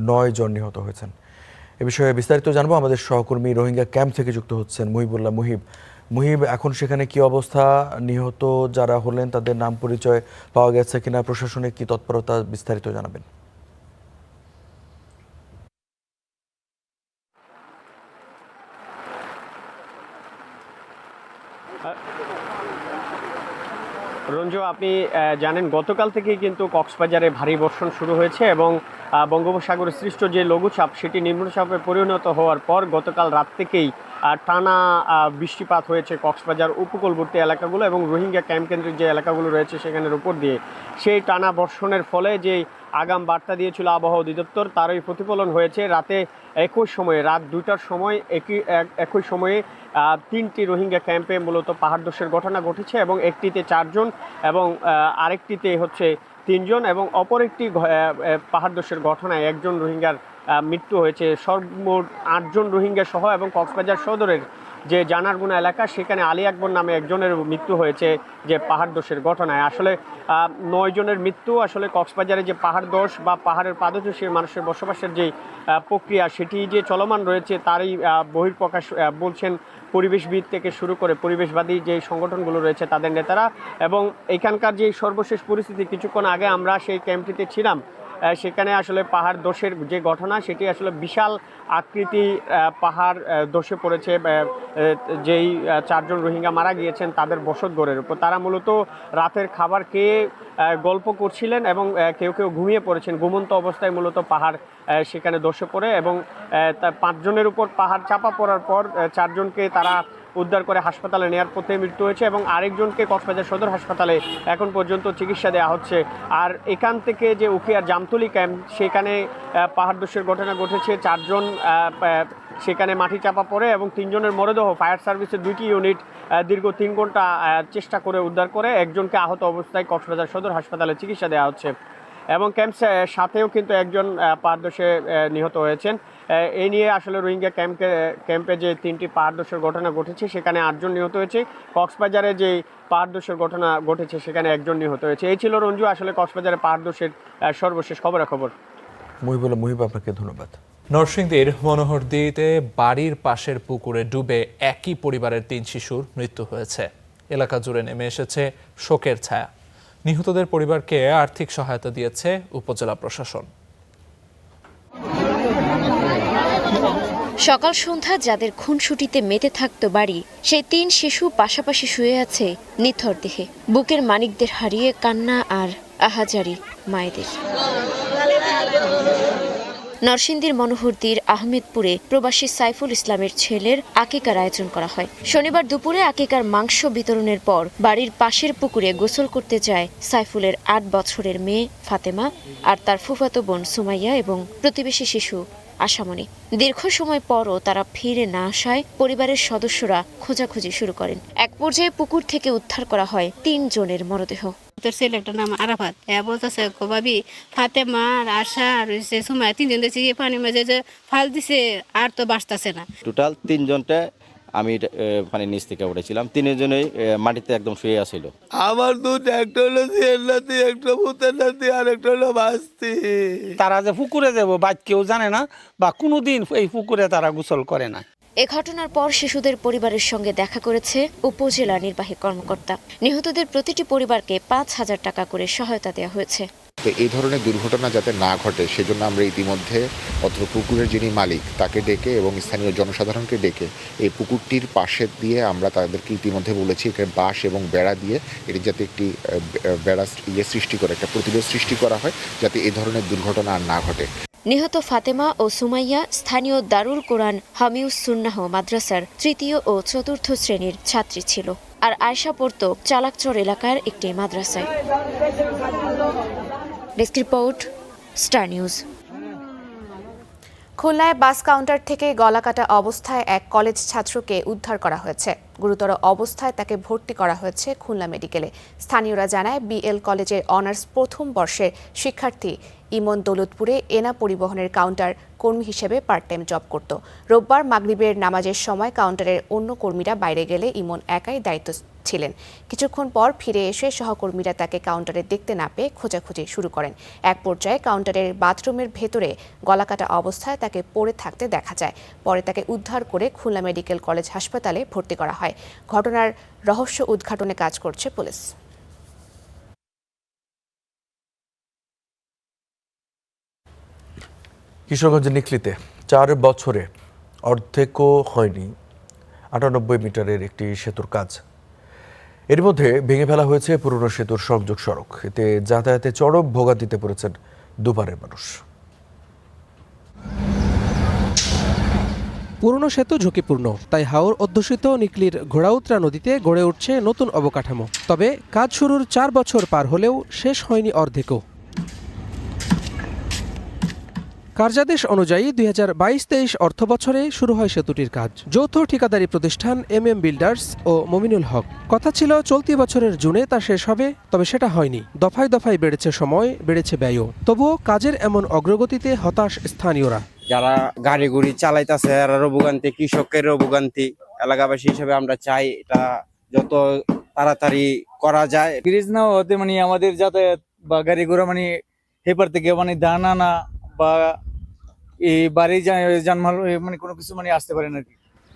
9 জন নিহত হয়েছেন। এ বিষয়ে বিস্তারিত জানবো, আমাদের সহকর্মী রোহিঙ্গা ক্যাম্প থেকে যুক্ত হচ্ছেন মুহিবুল্লাহ মুহিব। এখন সেখানে কি অবস্থা, নিহত যারা হলেন তাদের নাম পরিচয় পাওয়া গেছে কিনা, প্রশাসনের কি তৎপরতা, বিস্তারিত জানাবেন। রঞ্জু, আপনি জানেন গতকাল থেকেই কিন্তু কক্সবাজারে ভারী বর্ষণ শুরু হয়েছে এবং বঙ্গোপসাগরে সৃষ্ট যে লঘুচাপ সেটি নিম্নচাপে পরিণত হওয়ার পর গতকাল রাত থেকেই টানা বৃষ্টিপাত হয়েছে কক্সবাজার উপকূলবর্তী এলাকাগুলো এবং রোহিঙ্গা ক্যাম্প কেন্দ্রিক যে এলাকাগুলো রয়েছে সেখানের উপর দিয়ে। সেই টানা বর্ষণের ফলে যে আগাম বার্তা দিয়েছিল আবহাওয়া অধিদপ্তর তারই প্রতিফলন হয়েছে। রাতে একই সময়ে, রাত 2টার সময় একই সময়ে 3টি রোহিঙ্গা ক্যাম্পে মূলত পাহাড় ধসের ঘটনা ঘটেছে এবং একটিতে 4 জন এবং আরেকটিতে হচ্ছে 3 জন এবং অপর একটি পাহাড় ধসের ঘটনায় 1 জন রোহিঙ্গার মৃত্যু হয়েছে। সর্বমোট 8 জন রোহিঙ্গা সহ এবং কক্সবাজার সদরের যে জানারগুনা এলাকা সেখানে আলী আকবর নামে একজনের মৃত্যু হয়েছে যে পাহাড় ধসের ঘটনায়। আসলে 9 জনের মৃত্যু। আসলে কক্সবাজারে যে পাহাড় ধস বা পাহাড়ের পাদদেশে মানুষের বসবাসের যে প্রক্রিয়া সেটি যে চলমান রয়েছে তারই বহিঃপ্রকাশ বলছেন পরিবেশবিদ থেকে শুরু করে পরিবেশবাদী যে সংগঠনগুলো রয়েছে তাদের নেতারা। এবং এখানকার যে সর্বশেষ পরিস্থিতি, কিছুক্ষণ আগে আমরা সেই ক্যাম্পটিতে ছিলাম, সেখানে আসলে পাহাড় ধসের যে ঘটনা সেটি আসলে বিশাল আকৃতি পাহাড় ধসে পড়েছে। যেই 4 জন রোহিঙ্গা মারা গিয়েছেন তাদের বসতঘরের উপর। তারা মূলত রাতের খাবার খেয়ে গল্প করছিলেন এবং কেউ কেউ ঘুমিয়ে পড়েছেন। ঘুমন্ত অবস্থায় মূলত পাহাড় সেখানে ধসে পড়ে এবং 5 জনের উপর পাহাড় চাপা পড়ার পর 4 জনকে তারা উদ্ধার করে হাসপাতালে নেওয়ার পথে মৃত্যু হয়েছে এবং আরেকজনকে কক্সবাজার সদর হাসপাতালে এখন পর্যন্ত চিকিৎসা দেওয়া হচ্ছে। আর এখান থেকে যে উখিয়ার জামতলি ক্যাম্প সেখানে পাহাড় ধসের ঘটনা ঘটেছে। 4 জন সেখানে মাটি চাপা পড়ে এবং 3 জনের মরদেহ ফায়ার সার্ভিসের 2টি ইউনিট দীর্ঘ 3 ঘন্টা চেষ্টা করে উদ্ধার করে। একজনকে আহত অবস্থায় কক্সবাজার সদর হাসপাতালে চিকিৎসা দেওয়া হচ্ছে এবং ক্যাম্পের সাথেও কিন্তু একজন পাহাড় ধসে নিহত হয়েছেন। এই নিয়ে আসলে রোহিঙ্গা ক্যাম্পে যে 3টি পাহাড় ধসের ঘটনা ঘটেছে সেখানে 8 জন নিহত হয়েছে। কক্সবাজারে যে পাহাড় ধসের ঘটনা ঘটেছে সেখানে 1 জন নিহত হয়েছে। এই ছিল রঞ্জু আসলে কক্সবাজারে পাহাড় ধসের সর্বশেষ খবরাখবর। মুহিব, আপনাকে ধন্যবাদ। নরসিংদীর মনোহরদীতে বাড়ির পাশের পুকুরে ডুবে একই পরিবারের 3 শিশুর মৃত্যু হয়েছে। এলাকা জুড়ে নেমে এসেছে শোকের ছায়া। নিহতদের পরিবারকে আর্থিক সহায়তা দিয়েছে উপজেলা প্রশাসন। সকাল সন্ধ্যা যাদের খুনসুটিতে মেতে থাকতো বাড়ি, সেই 3 শিশু পাশাপাশি শুয়ে আছে নিথর দেহে। বুকের মানিকদের হারিয়ে কান্না আর আহাজারি মায়েদের। নরসিংদীর মনোহরদীর আহমেদপুরে প্রবাসী সাইফুল ইসলামের ছেলের আকিকার আয়োজন করা হয়। শনিবার দুপুরে আকিকার মাংস বিতরণের পর বাড়ির পাশের পুকুরে গোসল করতে যায় সাইফুলের 8 বছরের মেয়ে ফাতেমা আর তার ফুফাতো বোন সুমাইয়া এবং প্রতিবেশী শিশু আশামণি। দীর্ঘ সময় পরও তারা ফিরে না আসায় পরিবারের সদস্যরা খোঁজাখুঁজি শুরু করেন। এক পর্যায়ে পুকুর থেকে উদ্ধার করা হয় 3 জনের মরদেহ। তোর ছেলেটার নাম আরাফাত। বলতেছে ভাবি ফাতেমা আর আশা আর সুমাইয়া 3 জন দেখছি পানির মাঝে যে ফাল দিছে আর তো বাঁচতেছে না। টোটাল 3 জনটা আমি পানির নিচ থেকে উঠেছিলাম। তিনজনেই মাটিতে একদম শুয়ে আছিল। আমার দুধ একটা হলো জিয়ার নাতি, একটা ভূতের নাতি, আর একটা হলো বাস্তি। তারা যে পুকুরে যাবো বা কেউ জানে না বা কোনোদিন এই পুকুরে তারা গোসল করে না। এ ঘটনার পর শিশুদের পরিবারের সঙ্গে দেখা করেছে উপজেলা নির্বাহী কর্মকর্তা। নিহতদের প্রতিটি পরিবারকে 5,000 টাকা করে সহায়তা দেওয়া হয়েছে। তো এই ধরনের দুর্ঘটনা যাতে না ঘটে সেজন্য আমরা ইতিমধ্যে অত্র পুকুরের যিনি মালিক তাকে ডেকে এবং স্থানীয় জনসাধারণকে ডেকে এই পুকুরটির পাশে দিয়ে আমরা তাদেরকে ইতিমধ্যে বলেছি এখানে বাঁশ এবং বেড়া দিয়ে এটি যাতে একটি বেড়া সৃষ্টি করে, একটা প্রতিরোধ সৃষ্টি করা হয় যাতে এই ধরনের দুর্ঘটনা আর না ঘটে। নিহত ফাতেমা ও সুমাইয়া স্থানীয় দারুল কোরআন হামিউস সুন্নাহ মাদ্রাসার তৃতীয় ও চতুর্থ শ্রেণীর ছাত্রী ছিল, আর আয়শা পড়ত চালাকচর এলাকার একটি মাদ্রাসায়। Desk report, star news. খুলনায় বাস কাউন্টার থেকে গলাকাটা অবস্থায় এক কলেজ ছাত্রকে উদ্ধার করা হয়েছে। গুরুতর অবস্থায় তাকে ভর্তি করা হয়েছে খুলনা মেডিকেলে। স্থানীয়রা জানায় বিএল কলেজের অনার্স প্রথম বর্ষের শিক্ষার্থী ইমন দৌলতপুরে এনা পরিবহনের কাউন্টার কর্মী হিসেবে পার্ট টাইম জব করত। রোববার মাগরিবের নামাজের সময় কাউন্টারের অন্য কর্মীরা বাইরে গেলে ইমন একাই দায়িত্ব ছিলেন। কিছুক্ষণ পর ফিরে এসে সহকর্মীরা তাকে কাউন্টারে দেখতে না পেয়ে খোঁজাখুঁজি শুরু করেন। এক পর্যায়ে কাউন্টারের বাথরুমের ভেতরে গলাকাটা অবস্থায় তাকে পড়ে থাকতে দেখা যায়। পরে তাকে উদ্ধার করে খুলনা মেডিকেল কলেজ হাসপাতালে ভর্তি করা হয়। ঘটনার রহস্য উদ্ঘাটনে কাজ করছে পুলিশ। কিশোরগঞ্জের নিকলিতে 4 বছরে অর্ধেকও হয়নি 98 মিটারের একটি সেতুর কাজ। এর মধ্যে ভেঙে ফেলা হয়েছে পুরনো সেতুর সংযোগ সড়ক। এতে যাতায়াতে চরম ভোগান্তিতে পড়েছেন দুপারের মানুষ। পুরনো সেতু ঝুঁকিপূর্ণ, তাই হাওর অধ্যুষিত নিকলির ঘোড়াউতরা নদীতে গড়ে উঠছে নতুন অবকাঠামো। তবে কাজ শুরুর 4 বছর পার হলেও শেষ হয়নি অর্ধেকও। কার্যাদেশ অনুযায়ী 2022-23 অর্থবছরে শুরু হয় সেতুটির কাজ। যৌথ ঠিকাদারি প্রতিষ্ঠান MM বিল্ডার্স ও মমিনুল হক। কথা ছিল চলতি বছরের জুনে তা শেষ হবে, তবে সেটা হয়নি। দফায় দফায় বেড়েছে সময়, বেড়েছে ব্যয়ও। তবুও কাজের এমন অগ্রগতিতে হতাশ স্থানীয়রা। যারা গাড়ি গুড়ি চালাইতেছে এরারও ভোগান্তি, কৃষকেরও ভোগান্তি। এলাকাবাসী হিসেবে আমরা চাই এটা যত তাড়াতাড়ি করা যায়। ব্রিজ না হতে মানে আমাদের যাতায়াত বা গাড়ি ঘোড়া মানে হেপার থেকে মানে ধান আনা বা এই বাড়ি যানমাল মানে কোনো কিছু মানে আসতে পারে না।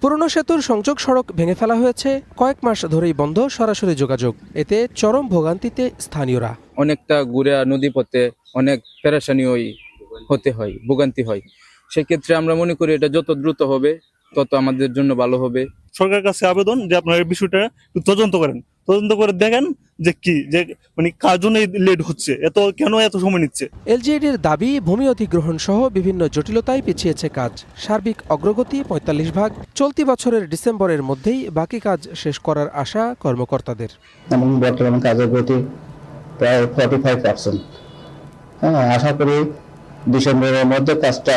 পুরনো সেতুর সংযোগ সড়ক ভেঙে ফেলা হয়েছে, কয়েক মাস ধরেই বন্ধ সরাসরি যোগাযোগ। এতে চরম ভোগান্তিতে স্থানীয়রা। অনেকটা ঘুরে নদী পথে অনেক পেরেশানি হতে হয়, ভোগান্তি হয়। সেক্ষেত্রে আমরা মনে করি এটা যত দ্রুত হবে তত আমাদের জন্য ভালো হবে। সরকারের কাছে আবেদন যে আপনারা এই বিষয়টা তদন্ত করেন, তদন্ত করে দেখেন যে কি যে মানে কার জন্য লেট হচ্ছে, কেন এত সময় নিচ্ছে। এলজিইডির দাবি ভূমি অধিগ্রহণ সহ বিভিন্ন জটিলতায় পিছিয়েছে কাজ। সার্বিক অগ্রগতি 45%। চলতি বছরের ডিসেম্বরের মধ্যেই বাকি কাজ শেষ করার আশা কর্মকর্তাদের। এবং বর্তমান কাজের গতি প্রায় 45%। আশা করি ডিসেম্বরের মধ্যে কাজটা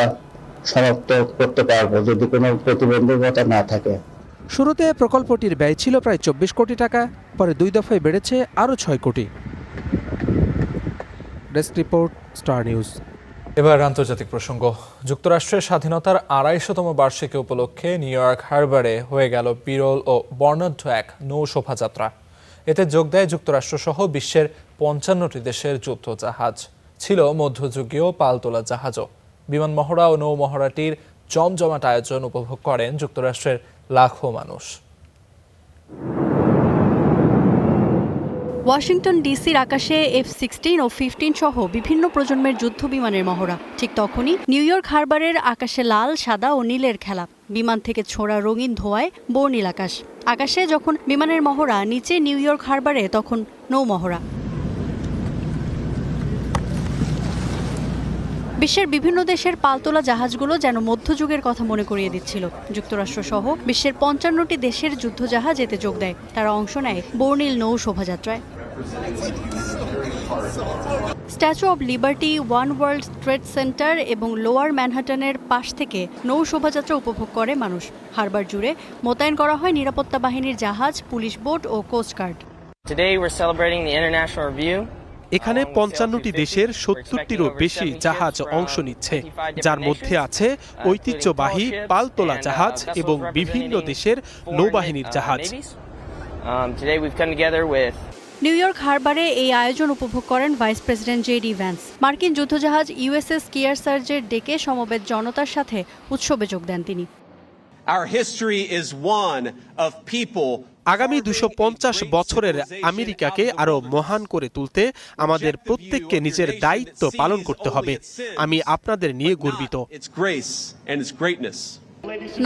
সমাপ্ত করতে পারবো যদি কোনো প্রতিবন্ধকতা না থাকে। শুরুতে প্রকল্পটির ব্যয় ছিল প্রায় 24 কোটি টাকা, পরে 2 দফায় বেড়েছে আরও 6 কোটি। Desk report, star news. এবার আন্তর্জাতিক প্রসঙ্গ। যুক্তরাষ্ট্রের স্বাধীনতার 250তম বার্ষিকী উপলক্ষে নিউ ইয়র্ক হারবারে হয়ে গেল বিরল ও বর্ণাঢ্য এক নৌ শোভাযাত্রা। এতে যোগ দেয় যুক্তরাষ্ট্রসহ বিশ্বের 55টি দেশের যুদ্ধজাহাজ। ছিল মধ্যযুগীয় পালতোলা জাহাজও। বিমান মহড়া ও নৌ মহড়াটির জমজমাট আয়োজন উপভোগ করেন যুক্তরাষ্ট্রের লাখো মানুষ। ওয়াশিংটন ডিসির আকাশে F-16 ও F-15 সহ বিভিন্ন প্রজন্মের যুদ্ধ বিমানের মহড়া। ঠিক তখনই নিউ ইয়র্ক হারবারের আকাশে লাল, সাদা ও নীলের খেলা। বিমান থেকে ছোড়া রঙিন ধোঁয়ায় বর্ণিল আকাশ। আকাশে যখন বিমানের মহড়া, নিচে নিউ ইয়র্ক হারবারে তখন নৌ মহড়া। বিশ্বের বিভিন্ন দেশের পালতোলা জাহাজগুলো যেন মধ্যযুগের কথা মনে করিয়ে দিচ্ছিল। যুক্তরাষ্ট্রসহ বিশ্বের 55টি দেশের যুদ্ধজাহাজ এতে যোগ দেয়। তারা অংশ নেয় বর্ণিল নৌ শোভাযাত্রায়। Statue of liberty, one world trade centre এবং লোয়ার ম্যানহাটনের পাশ থেকে নৌ শোভাযাত্রা উপভোগ করে মানুষ। হারবার জুড়ে মোতায়েন করা হয় নিরাপত্তা বাহিনীর জাহাজ, police boat O coast guard. Today we're celebrating the International Review এখানে ৫৫টি দেশের ৭০টিরও বেশি জাহাজ অংশ নিচ্ছে, যার মধ্যে আছে ঐতিহ্যবাহী পালতোলা জাহাজ এবং বিভিন্ন দেশের নৌবাহিনীর জাহাজ। নিউ ইয়র্ক হারবারে এই আয়োজন উপভোগ করেন ভাইস প্রেসিডেন্ট জেডি ভ্যান্স। মার্কিন যুদ্ধজাহাজ ইউএসএস কিয়ারসার্জের ডেকে সমবেত জনতার সাথে উৎসবে যোগ দেন তিনি। আগামী ২৫০ বছরের আমেরিকাকে আরো মহান করে তুলতে আমাদের প্রত্যেককে নিজের দায়িত্ব পালন করতে হবে। আমি আপনাদের নিয়ে গর্বিত।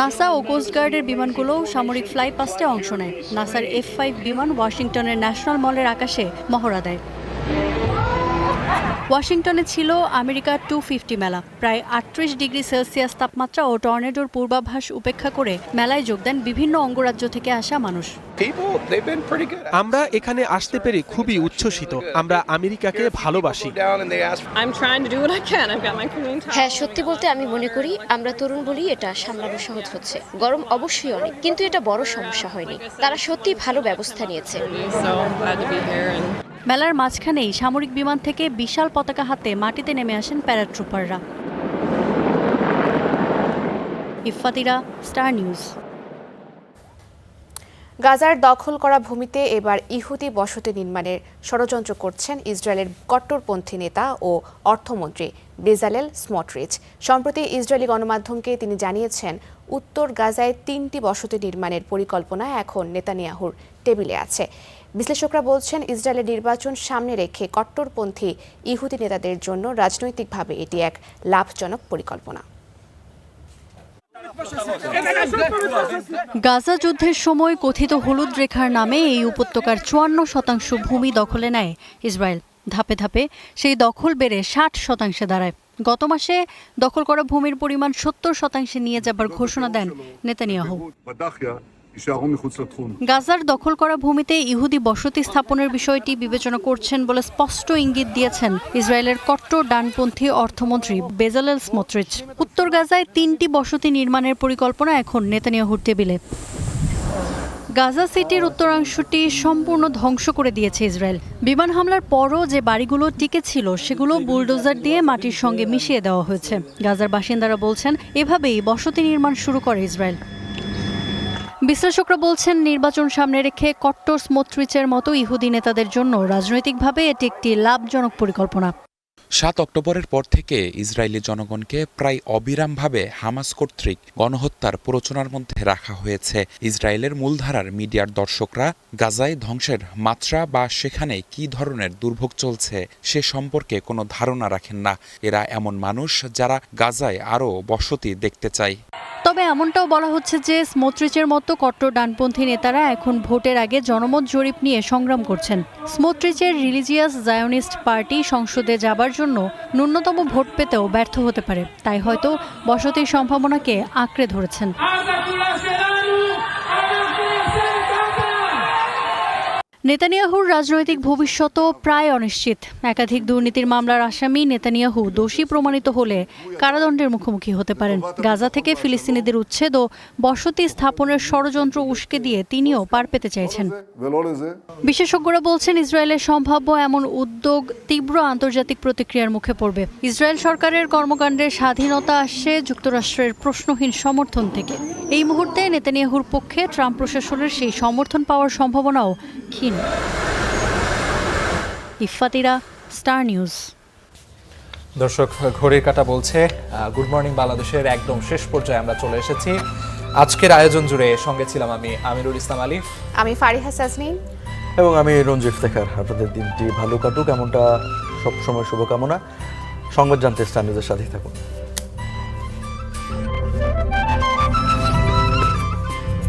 নাসা ও কোস্টগার্ডের বিমানগুলোও সামরিক ফ্লাই পাস্টে অংশ নেয়। নাসার F-5 বিমান ওয়াশিংটনের ন্যাশনাল মলের আকাশে মহড়া দেয়। ওয়াশিংটনে ছিল আমেরিকা 250 মেলা। প্রায় ৩৮ ডিগ্রি সেলসিয়াস তাপমাত্রা ও টর্নেডোর পূর্বাভাস উপেক্ষা করে মেলায় যোগ দেন বিভিন্ন অঙ্গরাজ্য থেকে আসা মানুষ। আমরা এখানে আসতে পেরে খুবই উচ্ছ্বসিত। আমরা আমেরিকাকে ভালোবাসি। হ্যাঁ, সত্যি বলতে আমি মনে করি আমরা তরুণ বলি এটা সামলানো সহজ হচ্ছে। গরম অবশ্যই অনেক, কিন্তু এটা বড় সমস্যা হয়নি। তারা সত্যিই ভালো ব্যবস্থা নিয়েছে। মেলার মাঝখানেই সামরিক বিমান থেকে বিশাল পতাকা হাতে মাটিতে নেমে আসেন প্যারাট্রুপাররা। ইফফাতিরা, স্টার নিউজ। গাজার দখল করা ভূমিতে এবার ইহুদি বসতি নির্মাণের ষড়যন্ত্র করছেন ইসরায়েলের কট্টরপন্থী নেতা ও অর্থমন্ত্রী বেজালেল স্মটরিচ। সম্প্রতি ইসরায়েলি গণমাধ্যমকে তিনি জানিয়েছেন, উত্তর গাজায় ৩টি বসতি নির্মাণের পরিকল্পনা এখন নেতানিয়াহুর টেবিলে আছে। বিশ্লেষকরা বলছেন, ইসরায়েলের নির্বাচন সামনে রেখে কট্টরপন্থী ইহুদি নেতাদের জন্য রাজনৈতিকভাবে এটি এক লাভজনক পরিকল্পনা। গাজা যুদ্ধের সময় কথিত হলুদ রেখার নামে এই উপত্যকার ৫৪% ভূমি দখলে নেয় ইসরায়েল। ধাপে ধাপে সেই দখল বেড়ে ৬০% দাঁড়ায়। গত মাসে দখল করা ভূমির পরিমাণ ৭০% নিয়ে যাবার ঘোষণা দেন নেতানিয়াহু। গাজার দখল করা ভূমিতে ইহুদি বসতি স্থাপনের বিষয়টি বিবেচনা করছেন বলে স্পষ্ট ইঙ্গিত দিয়েছেন ইসরায়েলের কট্টর ডানপন্থী অর্থমন্ত্রী বেজালেল স্মটরিচ। উত্তর গাজায় ৩টি বসতি নির্মাণের পরিকল্পনা এখন নেতানিয়াহুর টেবিলে। গাজা সিটির উত্তরাংশটি সম্পূর্ণ ধ্বংস করে দিয়েছে ইসরায়েল। বিমান হামলার পরও যে বাড়িগুলো টিকে ছিল সেগুলো বুলডোজার দিয়ে মাটির সঙ্গে মিশিয়ে দেওয়া হয়েছে। গাজার বাসিন্দারা বলছেন, এভাবেই বসতি নির্মাণ শুরু করে ইসরায়েল। বিশ্লেষকরা বলছেন, নির্বাচন সামনে রেখে কট্টর স্মোটরিচের মতো ইহুদি নেতাদের জন্য রাজনৈতিকভাবে এটি একটি লাভজনক পরিকল্পনা। ৭ অক্টোবরের পর থেকে ইসরায়েলি জনগণকে প্রায় অবিরামভাবে হামাস কর্তৃক গণহত্যার প্ররোচনার মধ্যে রাখা হয়েছে। ইসরায়েলের মূলধারার মিডিয়ার দর্শকরা গাজায় ধ্বংসের মাত্রা বা সেখানে কী ধরনের দুর্ভোগ চলছে সে সম্পর্কে কোনো ধারণা রাখেন না। এরা এমন মানুষ যারা গাজায় আরও বসতি দেখতে চায়। তবে এমনটাও বলা হচ্ছে যে স্মোটরিচের মতো কট্টর ডানপন্থী নেতারা এখন ভোটের আগে জনমত জরিপ নিয়ে সংগ্রাম করছেন। স্মোটরিচের রিলিজিয়াস জায়োনিস্ট পার্টি সংসদে যাবার জন্য ন্যূনতম ভোট পেতেও ব্যর্থ হতে পারে, তাই হয়তো বসতির সম্ভাবনাকে আঁকড়ে ধরেছেন। নেতানিয়াহুর রাজনৈতিক ভবিষ্যৎও প্রায় অনিশ্চিত। একাধিক দুর্নীতির মামলার আসামি নেতানিয়াহু দোষী প্রমাণিত হলে কারাদণ্ডের মুখোমুখি হতে পারেন। গাজা থেকে ফিলিস্তিনিদের উচ্ছেদ ও বসতি স্থাপনের ষড়যন্ত্র উস্কে দিয়ে তিনিও পার পেতে চাইছেন। বিশেষজ্ঞরা বলছেন, ইসরায়েলের সম্ভাব্য এমন উদ্যোগ তীব্র আন্তর্জাতিক প্রতিক্রিয়ার মুখে পড়বে। ইসরায়েল সরকারের কর্মকাণ্ডের স্বাধীনতা আসছে যুক্তরাষ্ট্রের প্রশ্নহীন সমর্থন থেকে। এই মুহূর্তে নেতানিয়াহুর পক্ষে ট্রাম্প প্রশাসনের সেই সমর্থন পাওয়ার সম্ভাবনাও ক্ষীণ। ইফফাতিরা, স্টার নিউজ। দর্শক, ঘড়ির কাঁটা বলছে গুড মর্নিং বাংলাদেশের একদম শেষ পর্যায়ে আমরা চলে এসেছি। আজকের আয়োজন জুড়ে সঙ্গে ছিলাম আমি আমিরুল ইসলাম আলিফ, আমি ফারিহা সাজনীন এবং আমি রঞ্জু ইফতেখার। আপনাদের দিনটি ভালো কাটুক এমনটা সবসময় শুভকামনা। সংবাদ জানতে স্টার নিউজের সাথেই থাকুন।